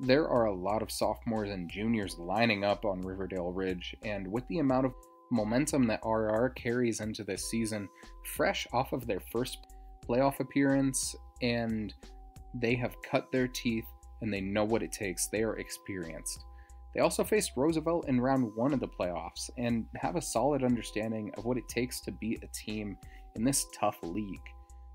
There are a lot of sophomores and juniors lining up on Riverdale Ridge, and with the amount of momentum that RR carries into this season, fresh off of their first playoff appearance, and they have cut their teeth and they know what it takes. They are experienced. They also faced Roosevelt in round 1 of the playoffs and have a solid understanding of what it takes to beat a team in this tough league.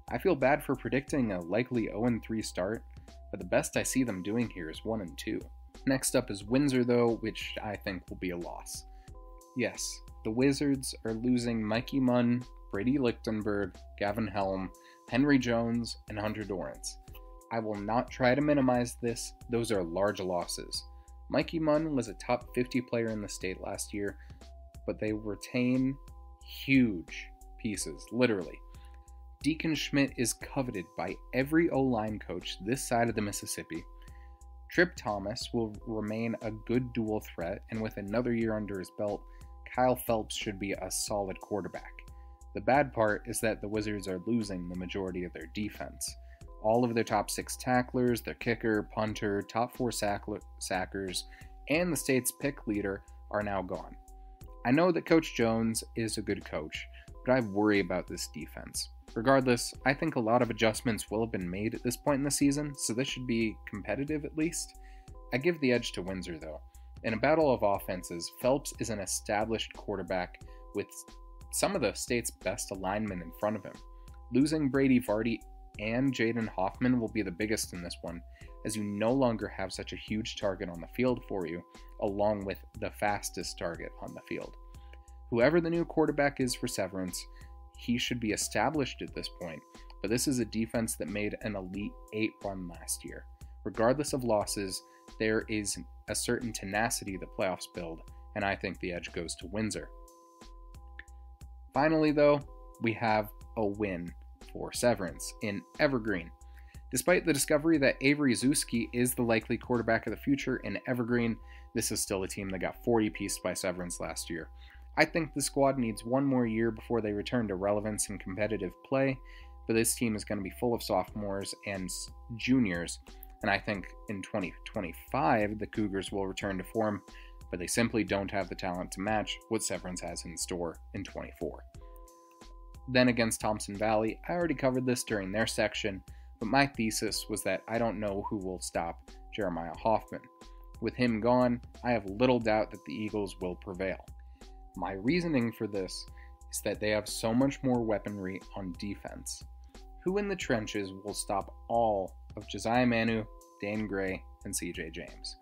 I feel bad for predicting a likely 0-3 start, but the best I see them doing here is 1-2. Next up is Windsor though, which I think will be a loss. Yes, the Wizards are losing Mikey Munn, Brady Lichtenberg, Gavin Helm, Henry Jones, and Hunter Dorrance. I will not try to minimize this, those are large losses. Mikey Munn was a top 50 player in the state last year, but they retain huge pieces, literally. Deacon Schmidt is coveted by every O-line coach this side of the Mississippi. Trip Thomas will remain a good dual threat, and with another year under his belt, Kyle Phelps should be a solid quarterback. The bad part is that the Wizards are losing the majority of their defense. All of their top 6 tacklers, their kicker, punter, top 4 sackers, and the state's pick leader are now gone. I know that Coach Jones is a good coach, but I worry about this defense. Regardless, I think a lot of adjustments will have been made at this point in the season, so this should be competitive at least. I give the edge to Windsor though. In a battle of offenses, Phelps is an established quarterback with some of the state's best alignment in front of him. Losing Brady Vardy and Jaden Hoffman will be the biggest in this one, as you no longer have such a huge target on the field for you, along with the fastest target on the field. Whoever the new quarterback is for Severance, he should be established at this point, but this is a defense that made an Elite 8 run last year. Regardless of losses, there is a certain tenacity the playoffs build, and I think the edge goes to Windsor. Finally though, we have a win for Severance in Evergreen. Despite the discovery that Avery Zuski is the likely quarterback of the future in Evergreen, this is still a team that got 40-pieced by Severance last year. I think the squad needs one more year before they return to relevance and competitive play, but this team is going to be full of sophomores and juniors, and I think in 2025 the Cougars will return to form, but they simply don't have the talent to match what Severance has in store in 24. Then against Thompson Valley, I already covered this during their section, but my thesis was that I don't know who will stop Jeremiah Hoffman. With him gone, I have little doubt that the Eagles will prevail. My reasoning for this is that they have so much more weaponry on defense. Who in the trenches will stop all of Josiah Manu, Dane Gray, and CJ James?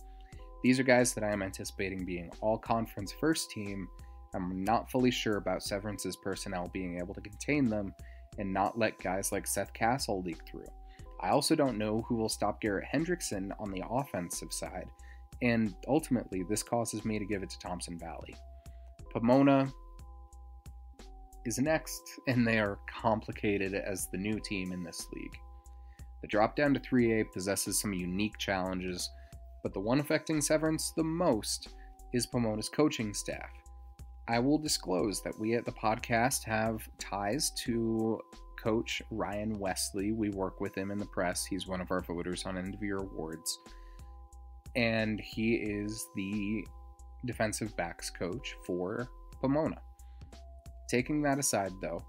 These are guys that I am anticipating being all-conference first team. I'm not fully sure about Severance's personnel being able to contain them and not let guys like Seth Castle leak through. I also don't know who will stop Garrett Hendrickson on the offensive side, and ultimately this causes me to give it to Thompson Valley. Pomona is next, and they are complicated as the new team in this league. The drop down to 3A possesses some unique challenges, but the one affecting Severance the most is Pomona's coaching staff. I will disclose that we at the podcast have ties to Coach Ryan Wesley. We work with him in the press. He's one of our voters on end of year awards. and he is the defensive backs coach for Pomona. Taking that aside, though,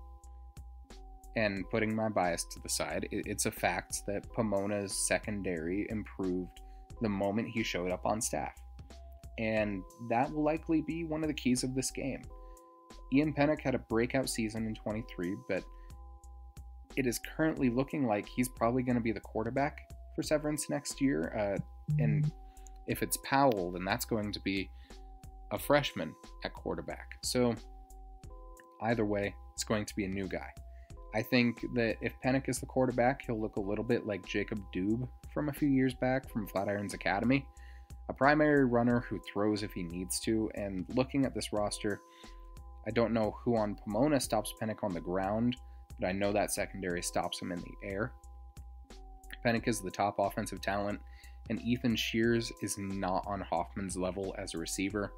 and putting my bias to the side, it's a fact that Pomona's secondary improved the moment he showed up on staff. And that will likely be one of the keys of this game. Ian Pennock had a breakout season in 23, but it is currently looking like he's probably going to be the quarterback for Severance next year. And if it's Powell, then that's going to be a freshman at quarterback. So either way, it's going to be a new guy. I think that if Pennock is the quarterback, he'll look a little bit like Jacob Dube from a few years back from Flatirons Academy. A primary runner who throws if he needs to, and looking at this roster, I don't know who on Pomona stops Pennock on the ground, but I know that secondary stops him in the air. Pennock is the top offensive talent, and Ethan Shears is not on Hoffman's level as a receiver.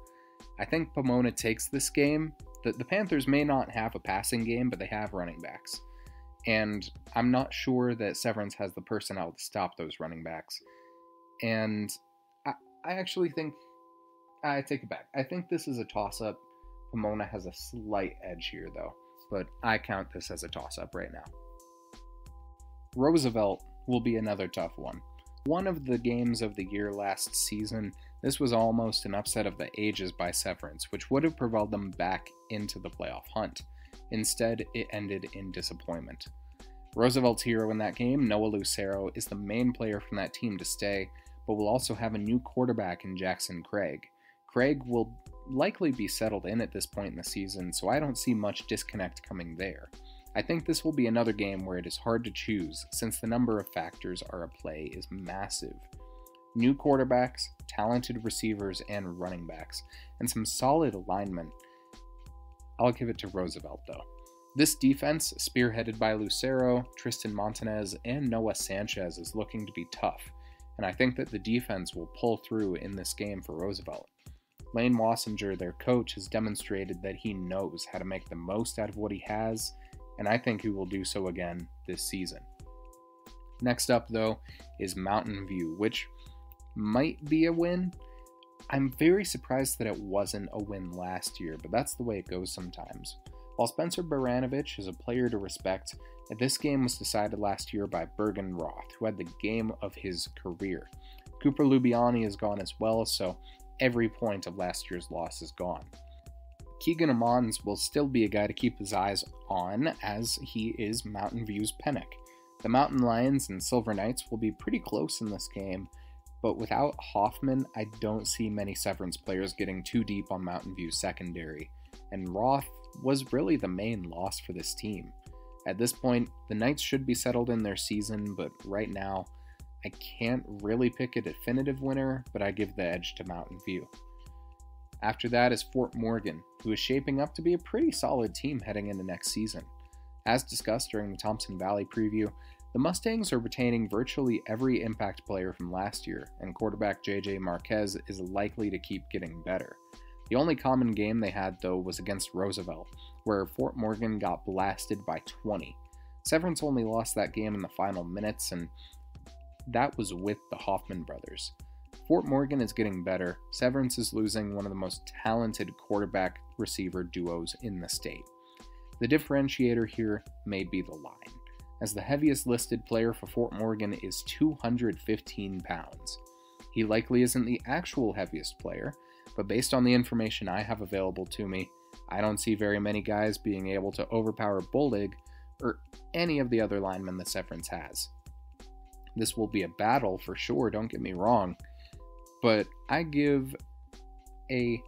I think Pomona takes this game. The Panthers may not have a passing game, but they have running backs. And I'm not sure that Severance has the personnel to stop those running backs. And I actually think, I take it back. I think this is a toss-up. Pomona has a slight edge here, though. But I count this as a toss-up right now. Roosevelt will be another tough one. One of the games of the year last season, this was almost an upset of the ages by Severance, which would have propelled them back into the playoff hunt. Instead, it ended in disappointment. Roosevelt's hero in that game, Noah Lucero, is the main player from that team to stay, but will also have a new quarterback in Jackson Craig. Craig will likely be settled in at this point in the season, so I don't see much disconnect coming there. I think this will be another game where it is hard to choose, since the number of factors are at play is massive. New quarterbacks, talented receivers and running backs, and some solid alignment. I'll give it to Roosevelt, though. This defense, spearheaded by Lucero, Tristan Montanez, and Noah Sanchez, is looking to be tough, and I think that the defense will pull through in this game for Roosevelt. Lane Wassinger, their coach, has demonstrated that he knows how to make the most out of what he has, and I think he will do so again this season. Next up, though, is Mountain View, which might be a win. I'm very surprised that it wasn't a win last year, but that's the way it goes sometimes. While Spencer Baranovich is a player to respect, this game was decided last year by Bergen Roth, who had the game of his career. Cooper Lubiani is gone as well, so every point of last year's loss is gone. Keegan Amons will still be a guy to keep his eyes on, as he is Mountain View's Pennock. The Mountain Lions and Silver Knights will be pretty close in this game, but without Hoffman, I don't see many Severance players getting too deep on Mountain View's secondary, and Roth was really the main loss for this team. At this point, the Knights should be settled in their season, but right now, I can't really pick a definitive winner, but I give the edge to Mountain View. After that is Fort Morgan, who is shaping up to be a pretty solid team heading into next season. As discussed during the Thompson Valley preview, the Mustangs are retaining virtually every impact player from last year, and quarterback JJ Marquez is likely to keep getting better. The only common game they had, though, was against Roosevelt, where Fort Morgan got blasted by 20. Severance only lost that game in the final minutes, and that was with the Hoffman brothers. Fort Morgan is getting better. Severance is losing one of the most talented quarterback-receiver duos in the state. The differentiator here may be the line, as the heaviest listed player for Fort Morgan is 215 pounds. He likely isn't the actual heaviest player, but based on the information I have available to me, I don't see very many guys being able to overpower Boldig or any of the other linemen that Severance has. This will be a battle for sure, don't get me wrong, but I give a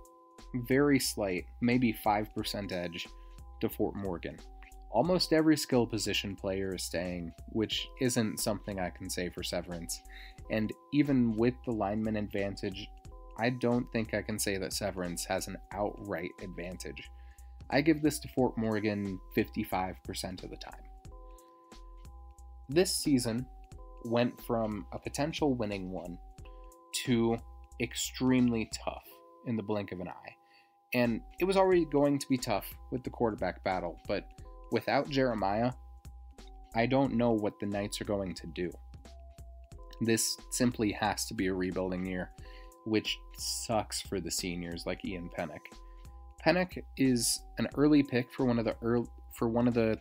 very slight, maybe 5% edge to Fort Morgan. Almost every skill position player is staying, which isn't something I can say for Severance, and even with the lineman advantage, I don't think I can say that Severance has an outright advantage. I give this to Fort Morgan 55% of the time. This season went from a potential winning one to extremely tough in the blink of an eye. And it was already going to be tough with the quarterback battle, but without Jeremiah, I don't know what the Knights are going to do. This simply has to be a rebuilding year, which sucks for the seniors like Ian Pennick. Pennick is an early pick for one of the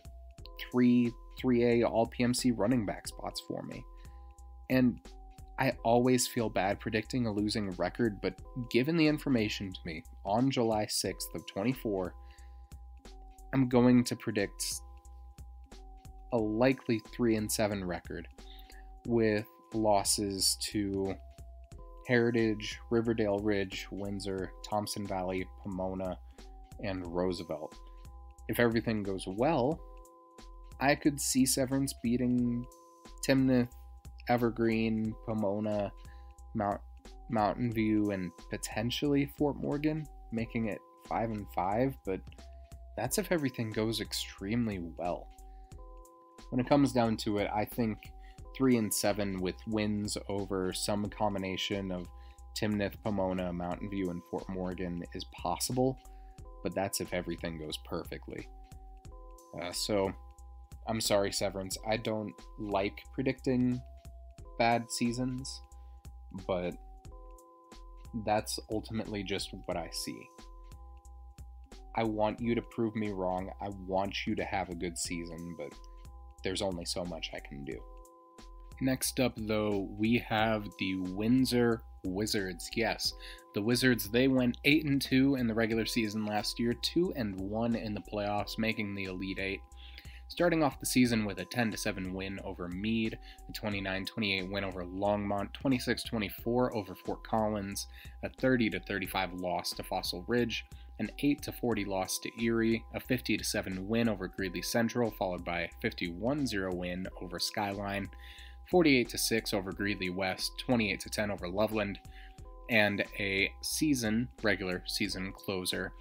3A all PMC running back spots for me. And I always feel bad predicting a losing record, but given the information to me on July 6th of 24, I'm going to predict a likely 3-7 record with losses to Heritage, Riverdale Ridge, Windsor, Thompson Valley, Pomona, and Roosevelt. If everything goes well, I could see Severance beating Timnath, Evergreen, Pomona, Mountain View, and potentially Fort Morgan, making it 5-5, but that's if everything goes extremely well. When it comes down to it, I think 3-7 with wins over some combination of Timnath, Pomona, Mountain View, and Fort Morgan is possible, but that's if everything goes perfectly. So, I'm sorry, Severance. I don't like predicting bad seasons, but that's ultimately just what I see. I want you to prove me wrong. I want you to have a good season, but there's only so much I can do. Next up, though, we have the Windsor Wizards. Yes, the Wizards, they went 8-2 in the regular season last year, 2-1 in the playoffs, making the Elite Eight. Starting off the season with a 10-7 win over Meade, a 29-28 win over Longmont, 26-24 over Fort Collins, a 30-35 loss to Fossil Ridge, an 8-40 loss to Erie, a 50-7 win over Greeley Central, followed by a 51-0 win over Skyline, 48-6 over Greeley West, 28-10 over Loveland, and a regular season closer,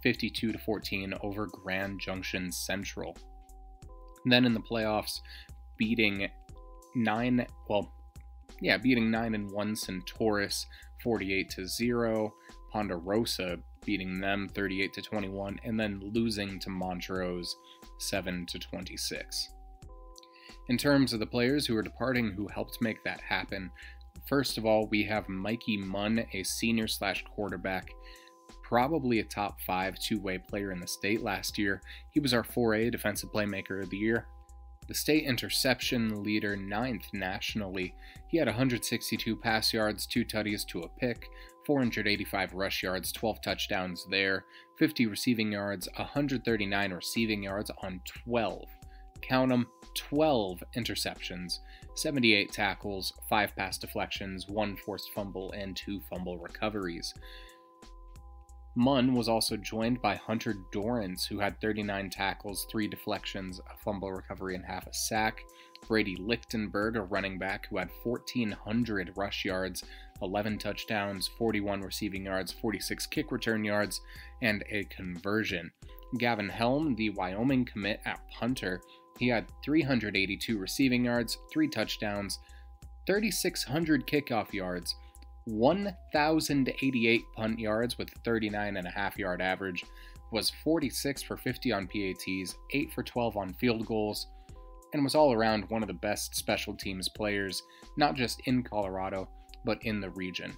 52-14 over Grand Junction Central. Then in the playoffs, beating 9-1 Centaurus 48-0, Ponderosa beating them 38-21, and then losing to Montrose 7-26. In terms of the players who are departing who helped make that happen, first of all, we have Mikey Munn, a senior/quarterback, probably a top 5 two-way player in the state last year. He was our 4A Defensive Playmaker of the Year. The state interception leader, 9th nationally. He had 162 pass yards, 2 tutties to a pick, 485 rush yards, 12 touchdowns there, 50 receiving yards, 139 receiving yards on 12. Count them, 12 interceptions, 78 tackles, 5 pass deflections, 1 forced fumble, and 2 fumble recoveries. Munn was also joined by Hunter Dorrance, who had 39 tackles, 3 deflections, a fumble recovery, and half a sack. Brady Lichtenberg, a running back, who had 1,400 rush yards, 11 touchdowns, 41 receiving yards, 46 kick return yards, and a conversion. Gavin Helm, the Wyoming commit at punter, he had 382 receiving yards, 3 touchdowns, 3,600 kickoff yards, 1,088 punt yards with a 39.5 yard average, was 46 for 50 on PATs, 8 for 12 on field goals, and was all around one of the best special teams players, not just in Colorado, but in the region.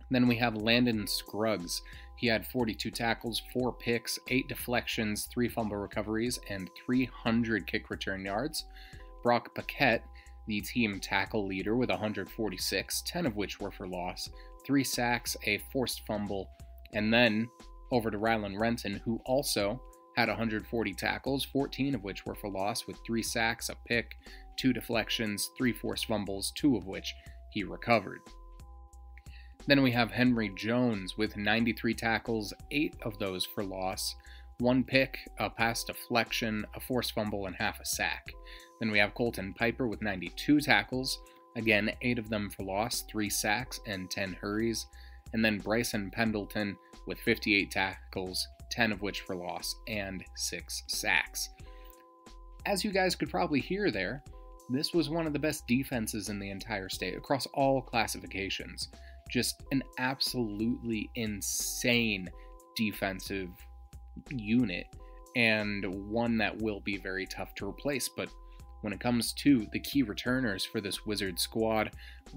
Then we have Landon Scruggs. He had 42 tackles, 4 picks, 8 deflections, 3 fumble recoveries, and 300 kick return yards. Brock Paquette, the team tackle leader, with 146, 10 of which were for loss, 3 sacks, a forced fumble, and then over to Rylan Renton, who also had 140 tackles, 14 of which were for loss, with 3 sacks, a pick, 2 deflections, 3 forced fumbles, 2 of which he recovered. Then we have Henry Jones with 93 tackles, 8 of those for loss, 1 pick, a pass deflection, a forced fumble, and half a sack. Then we have Colton Piper with 92 tackles, again 8 of them for loss, 3 sacks, and 10 hurries. And then Bryson Pendleton with 58 tackles, 10 of which for loss, and 6 sacks. As you guys could probably hear there, this was one of the best defenses in the entire state across all classifications. Just an absolutely insane defensive unit, and one that will be very tough to replace. But When it comes to the key returners for this Wizard squad,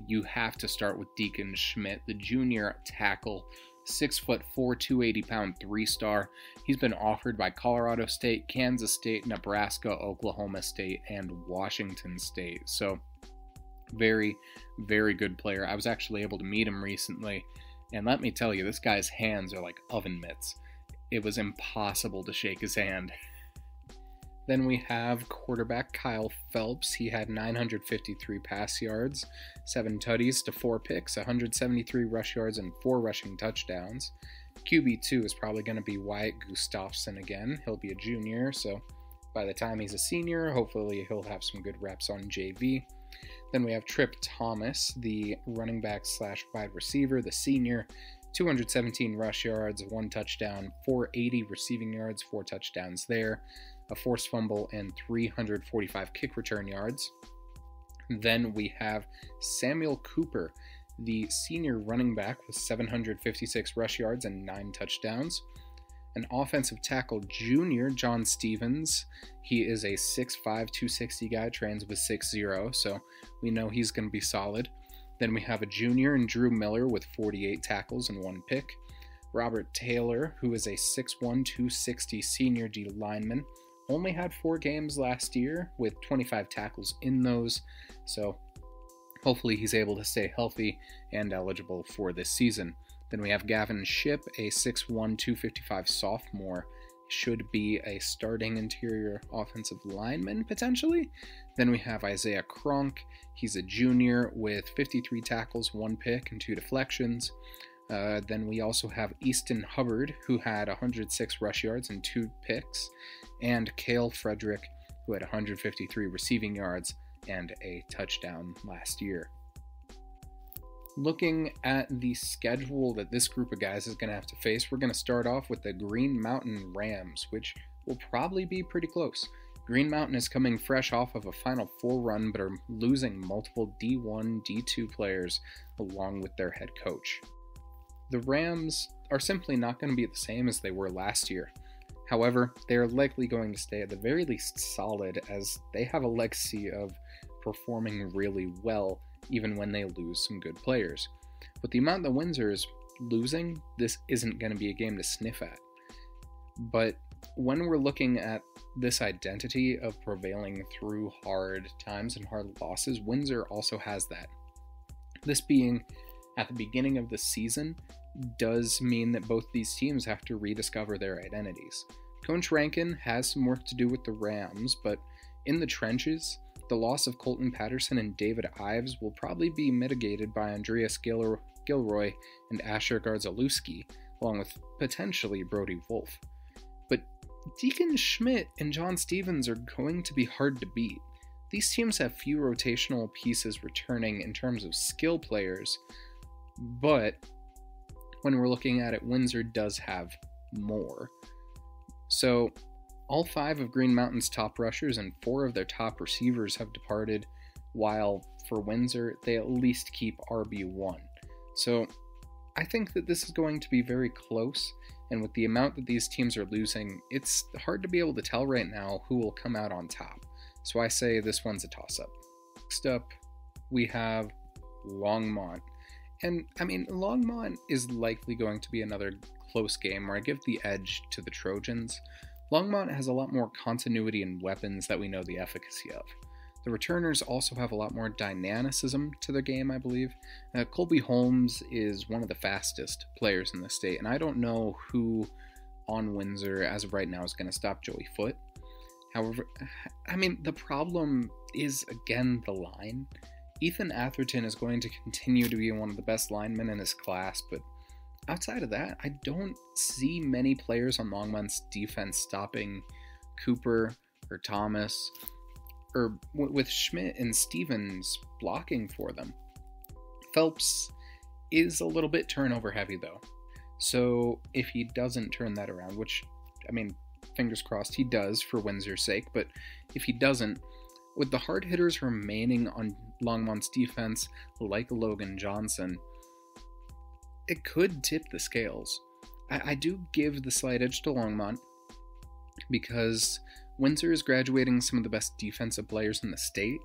you have to start with Deacon Schmidt, the junior tackle, 6'4", 280-pound 3-star. He's been offered by Colorado State, Kansas State, Nebraska, Oklahoma State, and Washington State. So very, very good player. I was actually able to meet him recently, and let me tell you, this guy's hands are like oven mitts. It was impossible to shake his hand. Then we have quarterback Kyle Phelps. He had 953 pass yards, 7 tutties to 4 picks, 173 rush yards, and 4 rushing touchdowns. QB2 is probably going to be Wyatt Gustafson again. He'll be a junior, so by the time he's a senior, hopefully he'll have some good reps on JV. Then we have Trip Thomas, the running back / wide receiver, the senior, 217 rush yards, 1 touchdown, 480 receiving yards, 4 touchdowns there, a forced fumble, and 345 kick return yards. Then we have Samuel Cooper, the senior running back with 756 rush yards and 9 touchdowns. An offensive tackle junior, John Stevens. He is a 6'5", 260 guy, trains with 6'0", so we know he's going to be solid. Then we have a junior in Drew Miller with 48 tackles and 1 pick. Robert Taylor, who is a 6'1", 260 senior D lineman, only had 4 games last year with 25 tackles in those, so hopefully he's able to stay healthy and eligible for this season. Then we have Gavin Shipp, a 6'1", 255 sophomore, should be a starting interior offensive lineman potentially. Then we have Isaiah Cronk. He's a junior with 53 tackles, 1 pick, and 2 deflections. Then we also have Easton Hubbard, who had 106 rush yards and 2 picks, and Cale Frederick, who had 153 receiving yards and a touchdown last year. Looking at the schedule that this group of guys is going to have to face, we're going to start off with the Green Mountain Rams, which will probably be pretty close. Green Mountain is coming fresh off of a Final Four run, but are losing multiple D1, D2 players along with their head coach. The Rams are simply not going to be the same as they were last year. However, they are likely going to stay at the very least solid, as they have a legacy of performing really well even when they lose some good players. With the amount that Windsor is losing, this isn't going to be a game to sniff at. But when we're looking at this identity of prevailing through hard times and hard losses, Windsor also has that. This being at the beginning of the season does mean that both these teams have to rediscover their identities. Coach Rankin has some work to do with the Rams, but in the trenches, the loss of Colton Patterson and David Ives will probably be mitigated by Andreas Gilroy and Asher Gardzalewski, along with potentially Brody Wolf. But Deacon Schmidt and John Stevens are going to be hard to beat. These teams have few rotational pieces returning in terms of skill players, but when we're looking at it, Windsor does have more. So all 5 of Green Mountain's top rushers and 4 of their top receivers have departed, while for Windsor, they at least keep RB1. So I think that this is going to be very close, and with the amount that these teams are losing, it's hard to be able to tell right now who will come out on top. So I say this one's a toss-up. Next up, we have Longmont. And, Longmont is likely going to be another close game where I give the edge to the Trojans. Longmont has a lot more continuity and weapons that we know the efficacy of. The returners also have a lot more dynamicism to their game, I believe. Colby Holmes is one of the fastest players in the state, and I don't know who on Windsor as of right now is going to stop Joey Foote. However, the problem is, again, the line. Ethan Atherton is going to continue to be one of the best linemen in his class, but outside of that, I don't see many players on Longmont's defense stopping Cooper or Thomas, or with Schmidt and Stevens blocking for them. Phelps is a little bit turnover heavy though, so if he doesn't turn that around, which, fingers crossed he does for Windsor's sake, but if he doesn't, with the hard hitters remaining on Longmont's defense, like Logan Johnson, it could tip the scales. I do give the slight edge to Longmont because Windsor is graduating some of the best defensive players in the state,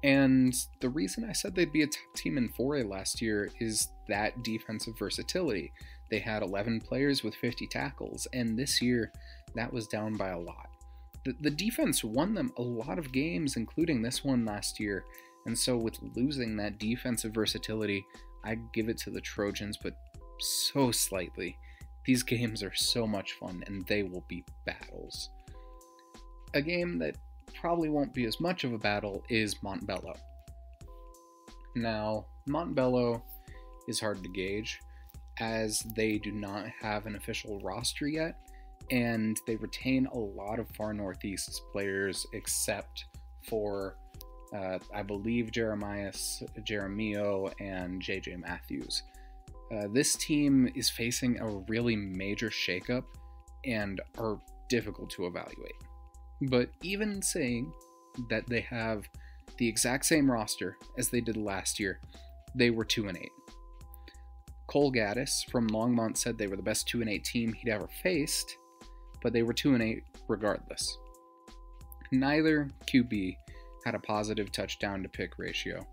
and the reason I said they'd be a top team in 4A last year is that defensive versatility. They had 11 players with 50 tackles, and this year that was down by a lot. The defense won them a lot of games, including this one last year, and so with losing that defensive versatility, I give it to the Trojans, but so slightly. These games are so much fun, and they will be battles. A game that probably won't be as much of a battle is Montbello. Now, Montbello is hard to gauge, as they do not have an official roster yet, and they retain a lot of far northeast players except for, I believe, Jeremio and JJ Matthews. This team is facing a really major shakeup and are difficult to evaluate. But even saying that they have the exact same roster as they did last year, they were 2-8. Cole Gaddis from Longmont said they were the best 2-8 team he'd ever faced, but they were 2-8 regardless. Neither QB had a positive touchdown to pick ratio.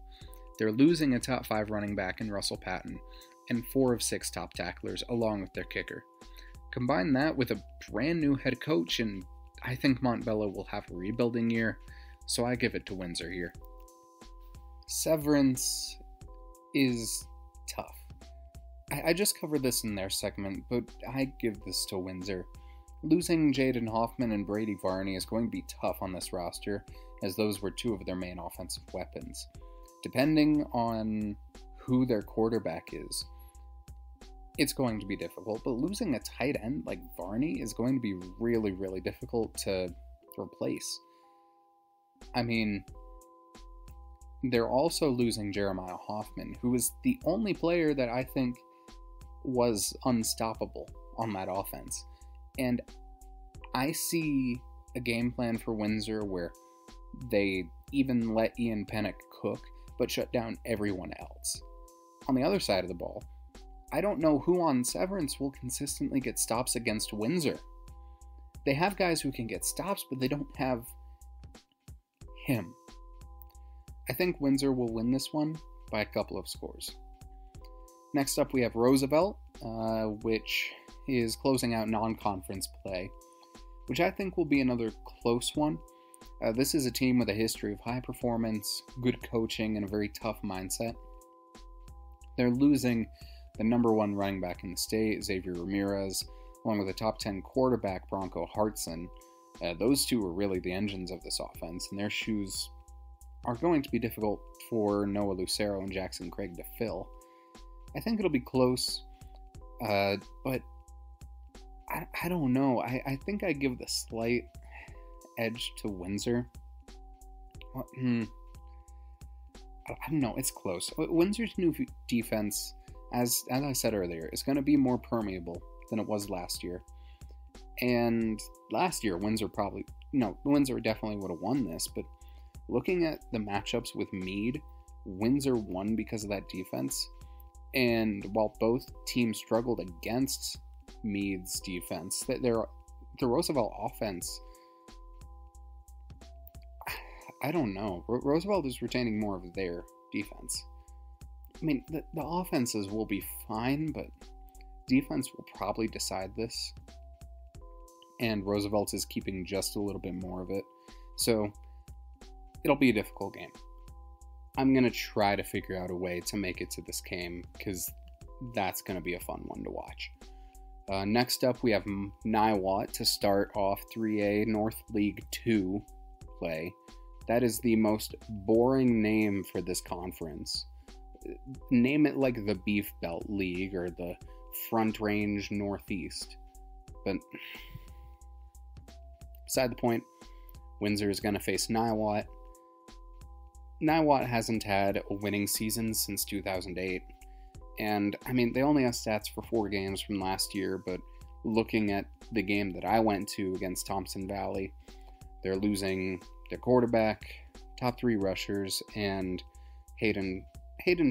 They're losing a top 5 running back in Russell Patton and 4 of 6 top tacklers along with their kicker. Combine that with a brand new head coach, and I think Montbello will have a rebuilding year, so I give it to Windsor here. Severance is tough. I just covered this in their segment, but I give this to Windsor. Losing Jaden Hoffman and Brady Varney is going to be tough on this roster, as those were 2 of their main offensive weapons. Depending on who their quarterback is, it's going to be difficult, but losing a tight end like Varney is going to be really, really difficult to replace. I mean, they're also losing Jeremiah Hoffman, who is the only player that I think was unstoppable on that offense. And I see a game plan for Windsor where they even let Ian Pennick cook, but shut down everyone else. On the other side of the ball, I don't know who on Severance will consistently get stops against Windsor. They have guys who can get stops, but they don't have him. I think Windsor will win this one by a couple of scores. Next up, we have Roosevelt, which is closing out non-conference play, which I think will be another close one. This is a team with a history of high performance, good coaching, and a very tough mindset. They're losing the number 1 running back in the state, Xavier Ramirez, along with a top 10 quarterback, Bronco Hartson. Those 2 are really the engines of this offense, and their shoes are going to be difficult for Noah Lucero and Jackson Craig to fill. I think it'll be close, but I don't know. I think I give the slight edge to Windsor. I don't know. It's close. Windsor's new defense, as I said earlier, is going to be more permeable than it was last year. And last year, Windsor definitely would have won this, but looking at the matchups with Meade, Windsor won because of that defense. And while both teams struggled against Meade's defense, the Roosevelt offense, I don't know. Roosevelt is retaining more of their defense. I mean, the offenses will be fine, but defense will probably decide this. And Roosevelt is keeping just a little bit more of it. So, it'll be a difficult game. I'm going to try to figure out a way to make it to this game, because that's going to be a fun one to watch. Next up, we have Niwot to start off 3A North League 2 play. That is the most boring name for this conference. Name it like the Beef Belt League or the Front Range Northeast. But beside the point, Windsor is going to face Niwot. Niwot hasn't had a winning season since 2008. And, I mean, they only have stats for 4 games from last year, but looking at the game that I went to against Thompson Valley, they're losing their quarterback, top 3 rushers, and Hayden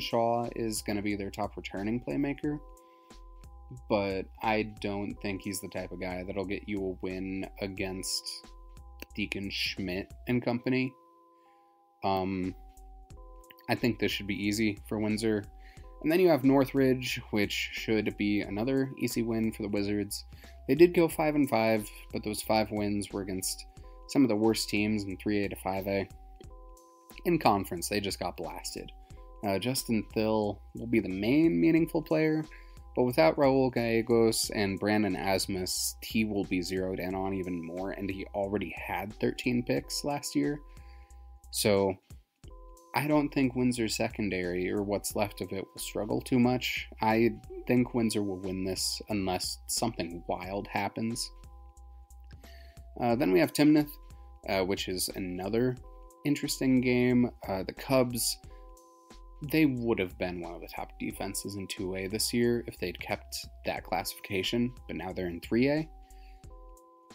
Shaw is going to be their top returning playmaker. But I don't think he's the type of guy that'll get you a win against Deacon Schmidt and company. I think this should be easy for Windsor. And then you have Northridge, which should be another easy win for the Wizards. They did go 5-5, but those 5 wins were against some of the worst teams in 3A to 5A. In conference, they just got blasted. Justin Thill will be the main meaningful player, but without Raul Gallegos and Brandon Asmus, he will be zeroed in on even more, and he already had 13 picks last year. So I don't think Windsor's secondary, or what's left of it, will struggle too much. I think Windsor will win this unless something wild happens. Then we have Timnath, which is another interesting game. The Cubs, they would have been one of the top defenses in 2A this year if they'd kept that classification, but now they're in 3A.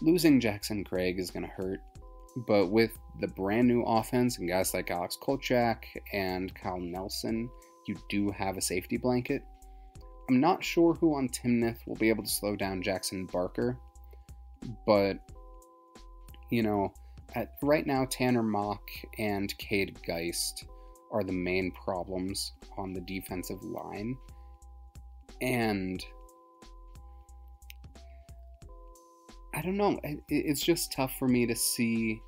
Losing Jackson Craig is going to hurt, but with the brand new offense and guys like Alex Kolchak and Kyle Nelson, you do have a safety blanket. I'm not sure who on Timnath will be able to slow down Jackson Barker, but, you know, right now Tanner Mock and Cade Geist are the main problems on the defensive line. And I don't know, it's just tough for me to see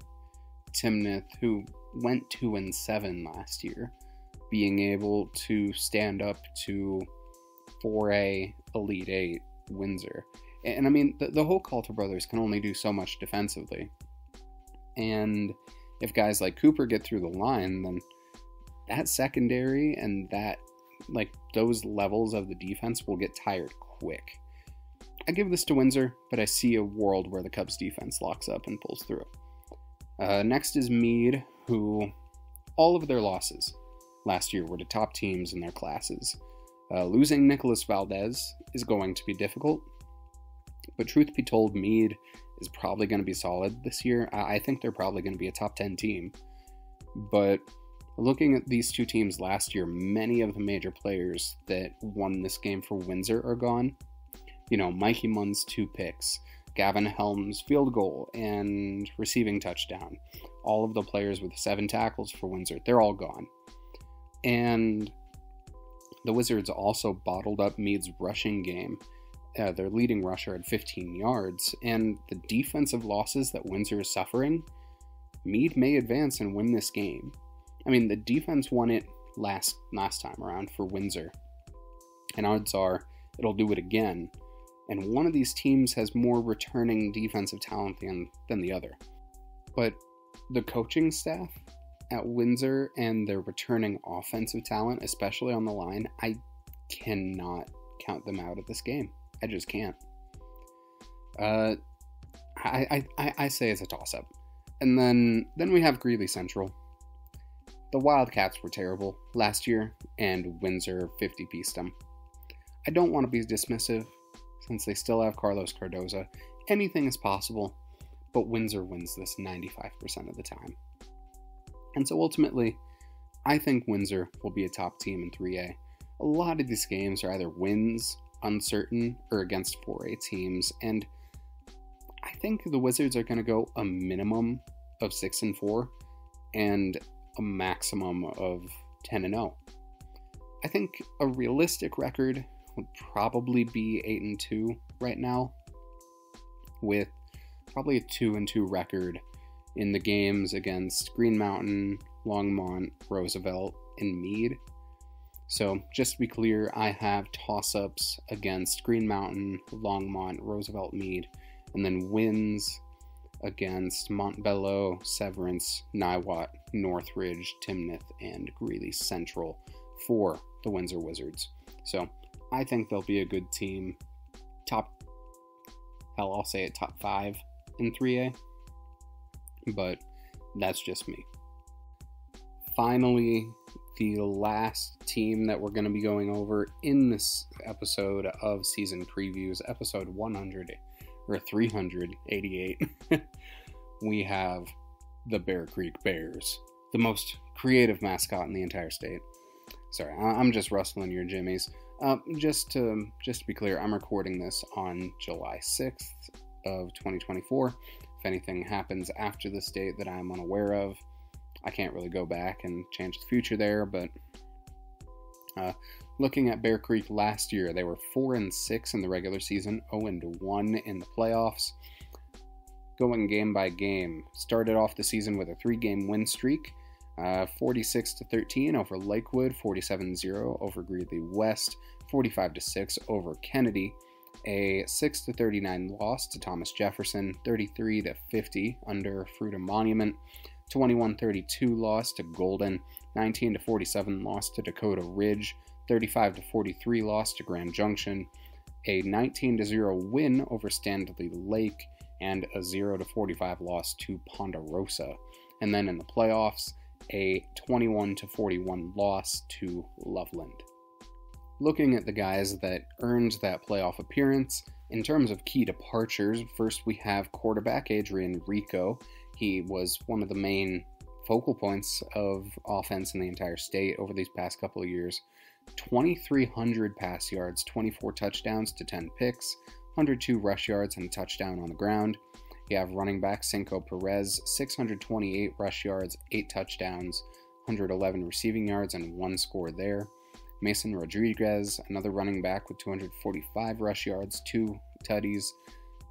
Timnath, who went 2-7 last year, being able to stand up to 4A Elite 8 Windsor. And I mean, the whole Coulter brothers can only do so much defensively. And if guys like Cooper get through the line, then that secondary and that, like, those levels of the defense will get tired quick. I give this to Windsor, but I see a world where the Cubs defense locks up and pulls through. Next is Meade, who all of their losses last year were to top teams in their classes. Losing Nicholas Valdez is going to be difficult, but truth be told, Meade is probably going to be solid this year. I think they're probably going to be a top 10 team, but looking at these two teams last year, many of the major players that won this game for Windsor are gone. You know, Mikey Munn's 2 picks, Gavin Helms' field goal and receiving touchdown. All of the players with 7 tackles for Windsor, they're all gone. And the Wizards also bottled up Meade's rushing game. Their leading rusher had 15 yards. And the defensive losses that Windsor is suffering, Meade may advance and win this game. I mean, the defense won it last time around for Windsor, and odds are it'll do it again. And one of these teams has more returning defensive talent than the other. But the coaching staff at Windsor and their returning offensive talent, especially on the line, I cannot count them out of this game. I just can't. I say it's a toss-up. And then we have Greeley Central. The Wildcats were terrible last year, and Windsor 50-pieced them. I don't want to be dismissive, since they still have Carlos Cardoza. Anything is possible, but Windsor wins this 95% of the time. And so ultimately, I think Windsor will be a top team in 3A. A lot of these games are either wins, uncertain, or against 4A teams, and I think the Wizards are going to go a minimum of 6-4, and a maximum of 10-0. I think a realistic record would probably be 8-2 right now, with probably a 2-2 record in the games against Green Mountain, Longmont, Roosevelt, and Meade. So just to be clear, I have toss-ups against Green Mountain, Longmont, Roosevelt, Meade, and then wins against Montbello, Severance, Niwot, Northridge, Timnath, and Greeley Central for the Windsor Wizards. So I think they'll be a good team. I'll say it top 5 in 3A, but that's just me. Finally, the last team that we're going to be going over in this episode of season previews, episode 388, we have the Bear Creek Bears, the most creative mascot in the entire state. Sorry, I'm just rustling your jimmies. Just to be clear, I'm recording this on July 6th of 2024. If anything happens after this date that I'm unaware of, I can't really go back and change the future there, but looking at Bear Creek last year, they were 4-6 in the regular season, 0-1 in the playoffs. Going game by game, started off the season with a 3-game win streak, 46-13 over Lakewood, 47-0 over Greeley West, 45-6 over Kennedy, a 6-39 loss to Thomas Jefferson, 33-50 under Fruita Monument, 21-32 loss to Golden, 19-47 loss to Dakota Ridge, 35-43 loss to Grand Junction, a 19-0 win over Stanley Lake, and a 0-45 loss to Ponderosa. And then in the playoffs, a 21-41 loss to Loveland. Looking at the guys that earned that playoff appearance, in terms of key departures, first we have quarterback Adrian Rico. He was one of the main focal points of offense in the entire state over these past couple of years. 2,300 pass yards, 24 touchdowns to 10 picks, 102 rush yards and a touchdown on the ground. You have running back Cinco Perez, 628 rush yards, 8 touchdowns, 111 receiving yards, and 1 score there. Mason Rodriguez, another running back with 245 rush yards, 2 tutties,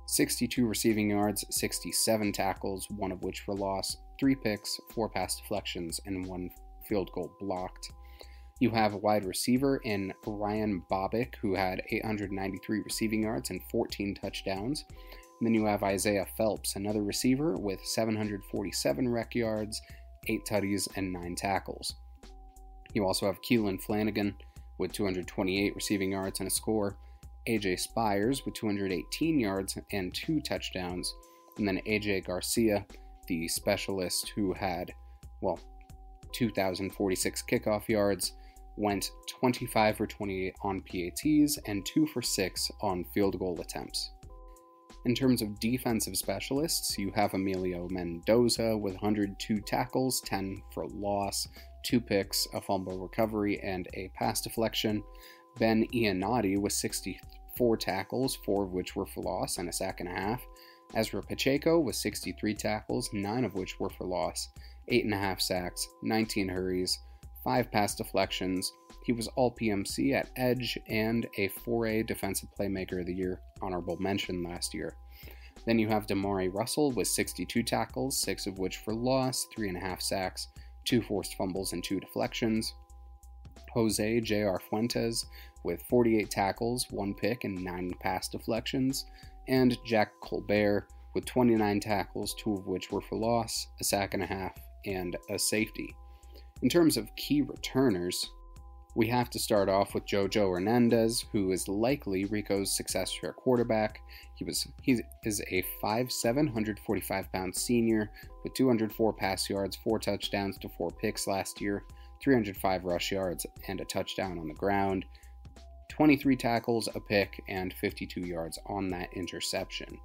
62 receiving yards, 67 tackles, 1 of which for loss, 3 picks, 4 pass deflections, and 1 field goal blocked. You have a wide receiver in Ryan Bobick, who had 893 receiving yards and 14 touchdowns. And then you have Isaiah Phelps, another receiver with 747 rec yards, 8 tutties, and 9 tackles. You also have Keelan Flanagan with 228 receiving yards and a score, AJ Spires with 218 yards and 2 touchdowns, and then AJ Garcia, the specialist who had, 2,046 kickoff yards, went 25 for 28 on PATs and 2 for 6 on field goal attempts. In terms of defensive specialists, you have Emilio Mendoza with 102 tackles, 10 for loss, 2 picks, a fumble recovery, and a pass deflection. Ben Iannotti with 64 tackles, 4 of which were for loss, and a sack and a half. Ezra Pacheco with 63 tackles, 9 of which were for loss, 8.5 sacks, 19 hurries, 5 pass deflections. He was all PMC at edge and a 4A Defensive Playmaker of the Year honorable mention last year. Then you have Damari Russell with 62 tackles, 6 of which for loss, 3.5 sacks, 2 forced fumbles, and 2 deflections. Jose J.R. Fuentes with 48 tackles, 1 pick, and 9 pass deflections. And Jack Colbert with 29 tackles, 2 of which were for loss, a sack and a half, and a safety. In terms of key returners, we have to start off with Jojo Hernandez, who is likely Rico's successor at quarterback. He is a 5'7", 145-pound senior with 204 pass yards, 4 touchdowns to 4 picks last year, 305 rush yards, and a touchdown on the ground, 23 tackles, a pick, and 52 yards on that interception.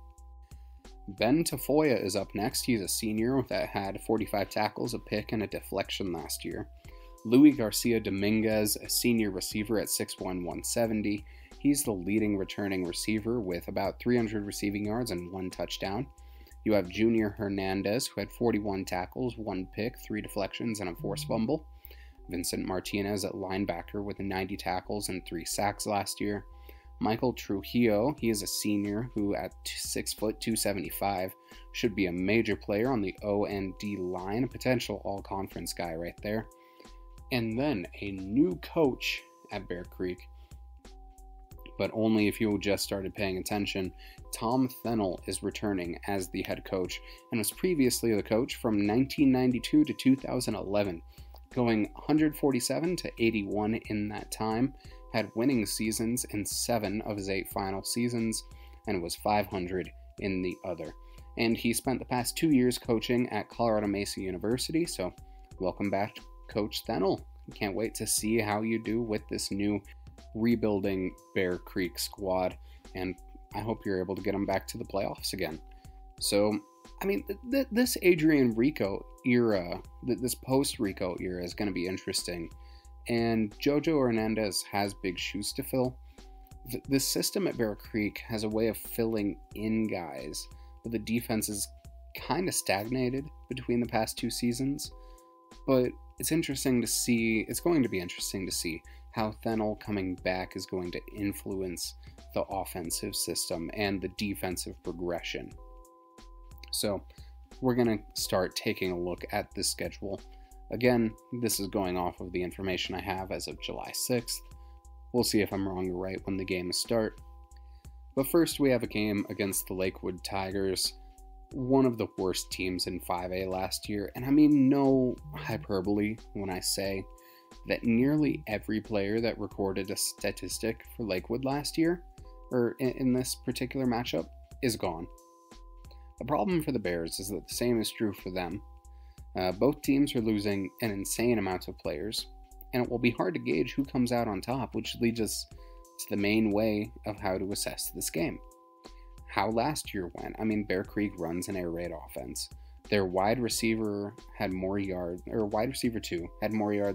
Ben Tafoya is up next. He's a senior that had 45 tackles, a pick, and a deflection last year. Louis Garcia Dominguez, a senior receiver at 6'1", 170. He's the leading returning receiver with about 300 receiving yards and 1 touchdown. You have Junior Hernandez, who had 41 tackles, 1 pick, 3 deflections, and a forced fumble. Vincent Martinez at linebacker with 90 tackles and 3 sacks last year. Michael Trujillo, he is a senior who at 6 foot 275 should be a major player on the O and D line, a potential all-conference guy right there. And then a new coach at Bear Creek, but only if you just started paying attention. Tom Fennell is returning as the head coach and was previously the coach from 1992 to 2011, going 147 to 81 in that time, had winning seasons in 7 of his 8 final seasons, and was 500 in the other. And he spent the past 2 years coaching at Colorado Mesa University, so welcome back, Coach Fennell. Can't wait to see how you do with this new rebuilding Bear Creek squad, and I hope you're able to get them back to the playoffs again. So, I mean, this Adrian Rico era, this post-Rico era is going to be interesting, and Jojo Hernandez has big shoes to fill. The system at Bear Creek has a way of filling in guys, but the defense is kind of stagnated between the past 2 seasons, but it's going to be interesting to see how Fennell coming back is going to influence the offensive system and the defensive progression. So we're going to start taking a look at the schedule. Again, this is going off of the information I have as of July 6th. We'll see if I'm wrong or right when the games start. But first, we have a game against the Lakewood Tigers, one of the worst teams in 5A last year, and I mean no hyperbole when I say that nearly every player that recorded a statistic for Lakewood last year, or in this particular matchup, is gone. The problem for the Bears is that the same is true for them. Both teams are losing an insane amount of players, and it will be hard to gauge who comes out on top, which leads us to the main way of how to assess this game. How last year went. I mean, Bear Creek runs an air raid offense. Their wide receiver 2 had more yards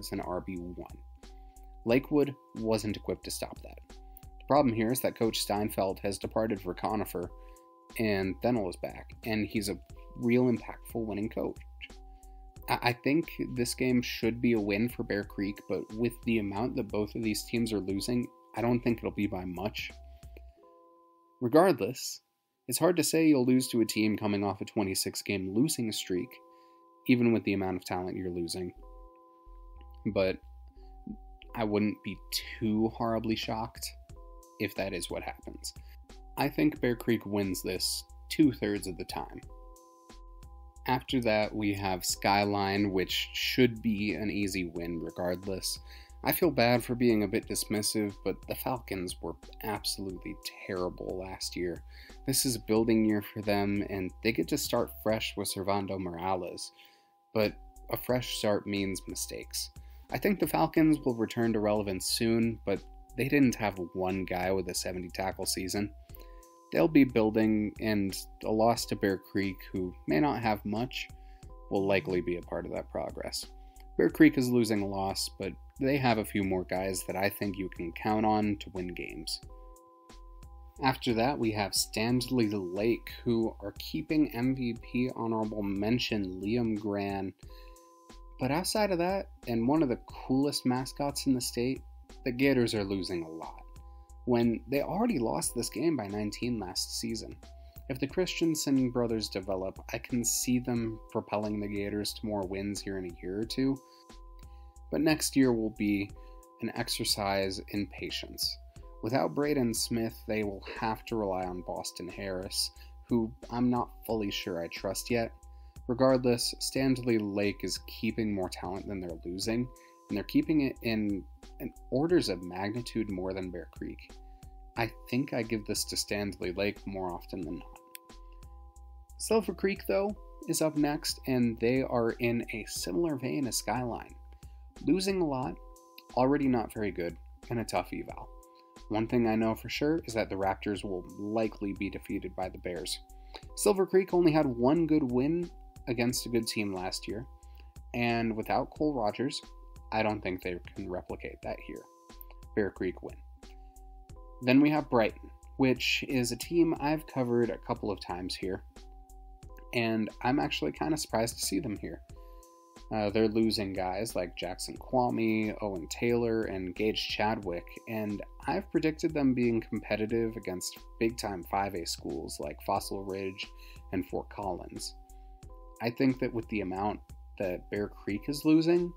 than RB1. Lakewood wasn't equipped to stop that. The problem here is that Coach Steinfeld has departed for Conifer, and Fennell is back, and he's a real impactful winning coach. I think this game should be a win for Bear Creek, but with the amount that both of these teams are losing, I don't think it'll be by much. Regardless, it's hard to say you'll lose to a team coming off a 26-game losing streak, even with the amount of talent you're losing. But I wouldn't be too horribly shocked if that is what happens. I think Bear Creek wins this 2/3 of the time. After that, we have Skyline, which should be an easy win regardless. I feel bad for being a bit dismissive, but the Falcons were absolutely terrible last year. This is a building year for them, and they get to start fresh with Servando Morales. But a fresh start means mistakes. I think the Falcons will return to relevance soon, but they didn't have one guy with a 70-tackle season. They'll be building, and a loss to Bear Creek, who may not have much, will likely be a part of that progress. Bear Creek is losing a loss, but they have a few more guys that I think you can count on to win games. After that, we have Standley Lake, who are keeping MVP honorable mention Liam Gran. But outside of that, and one of the coolest mascots in the state, the Gators are losing a lot, when they already lost this game by 19 last season. If the Christensen brothers develop, I can see them propelling the Gators to more wins here in a year or two. But next year will be an exercise in patience. Without Braden Smith, they will have to rely on Boston Harris, who I'm not fully sure I trust yet. Regardless, Standley Lake is keeping more talent than they're losing, and they're keeping it in orders of magnitude more than Bear Creek. I think I give this to Standley Lake more often than not. Silver Creek, though, is up next, and they are in a similar vein as Skyline. Losing a lot, already not very good, and a tough eval. One thing I know for sure is that the Raptors will likely be defeated by the Bears. Silver Creek only had one good win against a good team last year, and without Cole Rogers, I don't think they can replicate that here. Bear Creek win. Then we have Brighton, which is a team I've covered a couple of times here, and I'm actually kind of surprised to see them here. They're losing guys like Jackson Kwame, Owen Taylor, and Gage Chadwick, and I've predicted them being competitive against big-time 5A schools like Fossil Ridge and Fort Collins. I think that with the amount that Bear Creek is losing,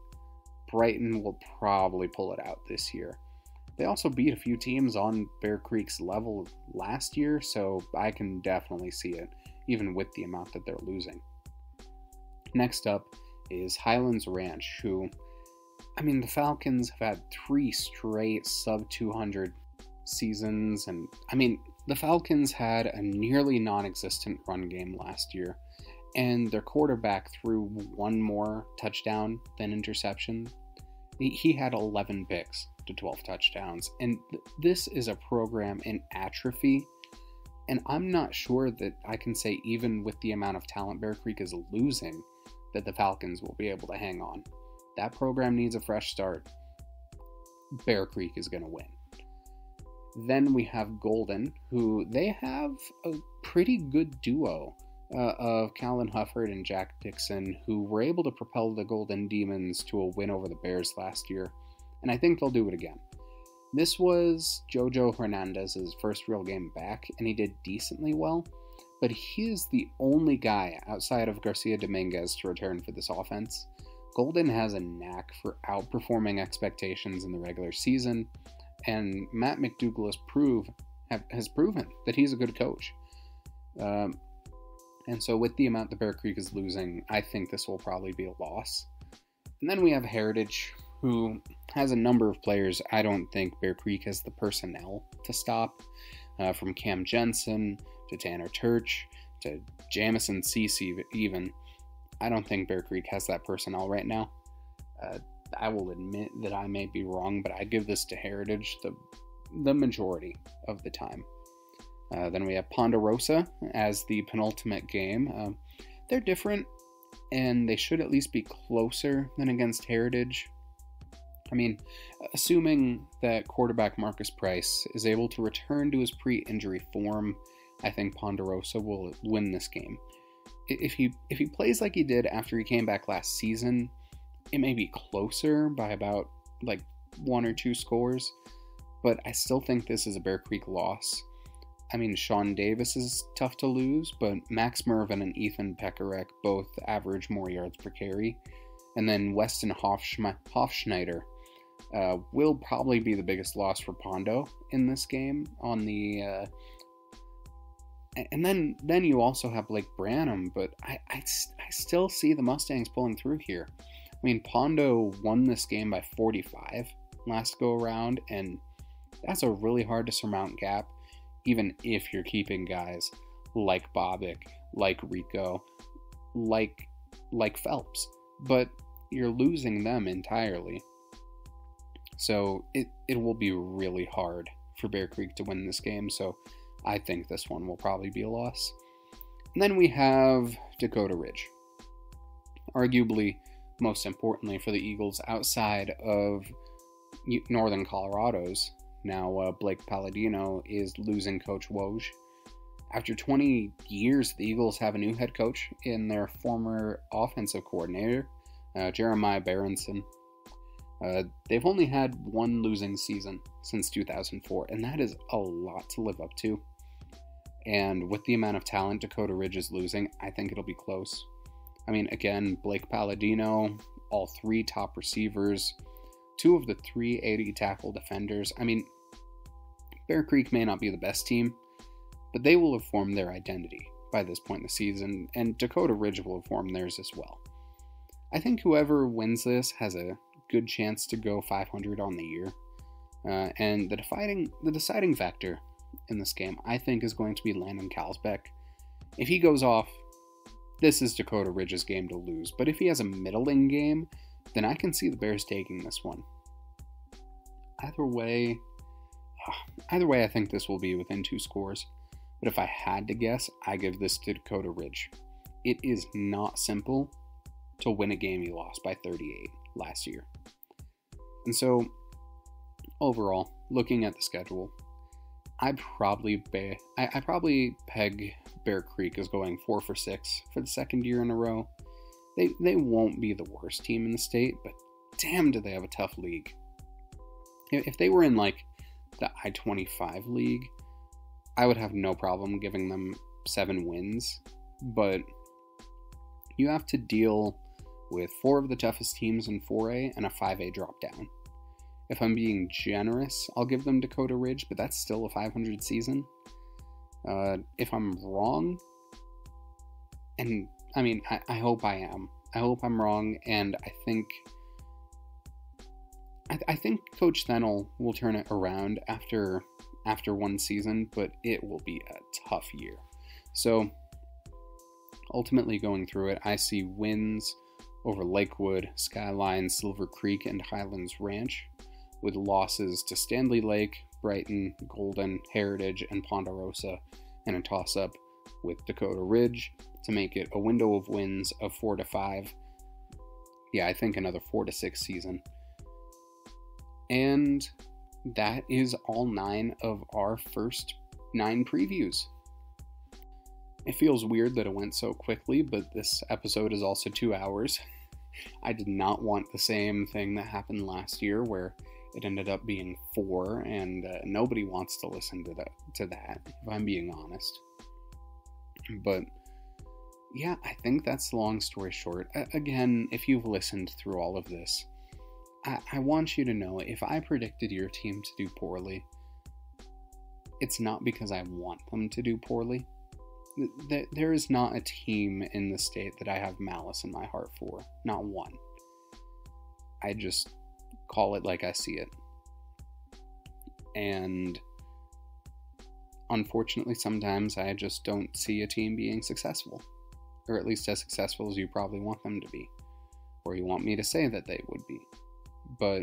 Brighton will probably pull it out this year. They also beat a few teams on Bear Creek's level last year, so I can definitely see it, even with the amount that they're losing. Next up is Highlands Ranch, who, the Falcons have had 3 straight sub-200 seasons, and, the Falcons had a nearly non-existent run game last year, and their quarterback threw one more touchdown than interception. He had 11 picks to 12 touchdowns, and this is a program in atrophy, and I'm not sure that I can say, even with the amount of talent Bear Creek is losing, that the Falcons will be able to hang on. That program needs a fresh start. Bear Creek is going to win. Then we have Golden, who they have a pretty good duo. of Calvin Hufford and Jack Dixon, who were able to propel the Golden Demons to a win over the Bears last year, and I think they'll do it again. This was Jojo Hernandez's first real game back, and he did decently well, but he is the only guy outside of Garcia Dominguez to return for this offense. Golden has a knack for outperforming expectations in the regular season, and Matt McDougall has proven that he's a good coach. And so with the amount the Bear Creek is losing, I think this will probably be a loss. And then we have Heritage, who has a number of players I don't think Bear Creek has the personnel to stop. From Cam Jensen to Tanner Turch to Jamison Cece even. I don't think Bear Creek has that personnel right now. I will admit that I may be wrong, but I give this to Heritage the majority of the time. Then we have Ponderosa as the penultimate game. They're different, and they should at least be closer than against Heritage. I mean, assuming that quarterback Marcus Price is able to return to his pre-injury form, I think Ponderosa will win this game. If he plays like he did after he came back last season, it may be closer by about like 1 or 2 scores, but I still think this is a Bear Creek loss. I mean, Sean Davis is tough to lose, but Max Mervin and Ethan Pekarek both average more yards per carry. And then Weston Hofschneider will probably be the biggest loss for Pondo in this game. And then you also have Blake Branham, but I still see the Mustangs pulling through here. I mean, Pondo won this game by 45 last go around, and that's a really hard to surmount gap, even if you're keeping guys like Bobbick, like Rico, like Phelps, but you're losing them entirely. So it will be really hard for Bear Creek to win this game, so I think this one will probably be a loss. And then we have Dakota Ridge. Arguably, most importantly for the Eagles outside of Northern Colorado's, now Blake Palladino is losing Coach Woj. After 20 years, the Eagles have a new head coach in their former offensive coordinator, Jeremiah Berenson. They've only had one losing season since 2004, and that is a lot to live up to. And with the amount of talent Dakota Ridge is losing, I think it'll be close. I mean, again, Blake Palladino, all 3 top receivers, 2 of the 3 80 tackle defenders. I mean, Bear Creek may not be the best team, but they will have formed their identity by this point in the season, and Dakota Ridge will have formed theirs as well. I think whoever wins this has a good chance to go 500 on the year. And the deciding factor in this game, I think, is going to be Landon Kalsbeck. If he goes off, this is Dakota Ridge's game to lose. But if he has a middling game, then I can see the Bears taking this one. Either way, I think this will be within 2 scores. But if I had to guess, I give this to Dakota Ridge. It is not simple to win a game you lost by 38 last year. And so, overall, looking at the schedule, I'd probably peg Bear Creek as going 4 for 6 for the second year in a row. They won't be the worst team in the state, but damn, do they have a tough league. If they were in like the I-25 league, I would have no problem giving them 7 wins, but you have to deal with 4 of the toughest teams in 4A and a 5A drop down. If I'm being generous, I'll give them Dakota Ridge, but that's still a 500 season. If I'm wrong, and I mean, I hope I am. I hope I'm wrong, and I think Coach Thennel will turn it around after one season, but it will be a tough year. So, ultimately going through it, I see wins over Lakewood, Skyline, Silver Creek, and Highlands Ranch, with losses to Stanley Lake, Brighton, Golden, Heritage, and Ponderosa, and a toss-up with Dakota Ridge to make it a window of wins of 4 to 5. Yeah, I think another 4 to 6 season. And that is all 9 of our first 9 previews. It feels weird that it went so quickly, but this episode is also 2 hours. I did not want the same thing that happened last year where it ended up being 4, and nobody wants to listen to that, if I'm being honest. But yeah, I think that's the long story short. Again, if you've listened through all of this, I want you to know, if I predicted your team to do poorly, it's not because I want them to do poorly. There is not a team in the state that I have malice in my heart for. Not one. I just call it like I see it. And unfortunately, sometimes I just don't see a team being successful. Or at least as successful as you probably want them to be. Or you want me to say that they would be. But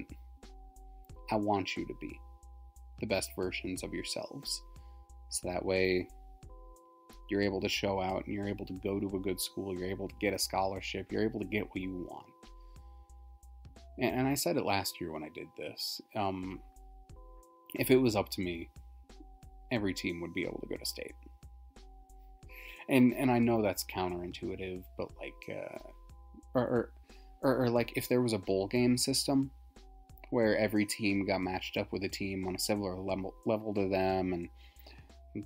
I want you to be the best versions of yourselves. So that way you're able to show out and you're able to go to a good school, you're able to get a scholarship, you're able to get what you want. And I said it last year when I did this. If it was up to me, every team would be able to go to state. And I know that's counterintuitive, but like if there was a bowl game system where every team got matched up with a team on a similar level to them, and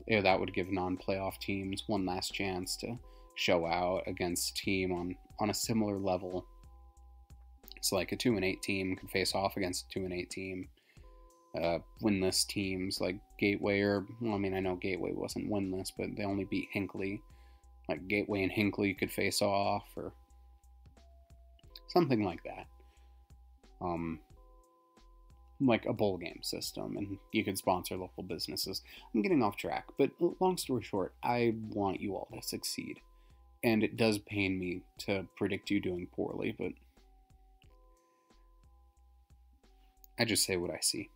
that would give non-playoff teams one last chance to show out against a team on a similar level. So like a 2-8 team could face off against a 2-8 team. Winless teams like Gateway, I know Gateway wasn't winless, but they only beat Hinckley. Like Gateway and Hinckley could face off, or something like that. Like a bowl game system, and you could sponsor local businesses. I'm getting off track, but long story short, I want you all to succeed. And it does pain me to predict you doing poorly, but I just say what I see.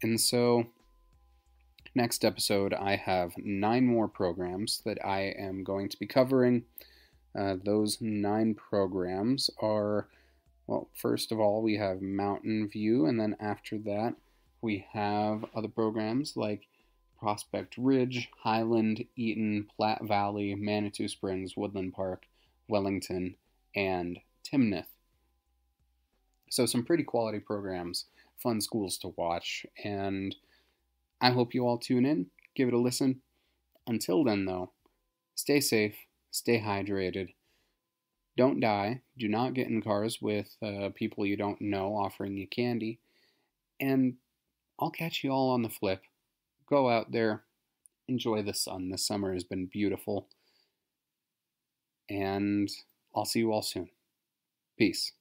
And so, next episode, I have 9 more programs that I am going to be covering. Those 9 programs are, well, first of all, we have Mountain View, and then after that, we have other programs like Prospect Ridge, Highland, Eaton, Platte Valley, Manitou Springs, Woodland Park, Wellington, and Timnath. So some pretty quality programs, fun schools to watch, and I hope you all tune in, give it a listen. Until then, though, stay safe, stay hydrated, don't die, do not get in cars with people you don't know offering you candy, and I'll catch you all on the flip. Go out there, enjoy the sun. This summer has been beautiful, and I'll see you all soon. Peace.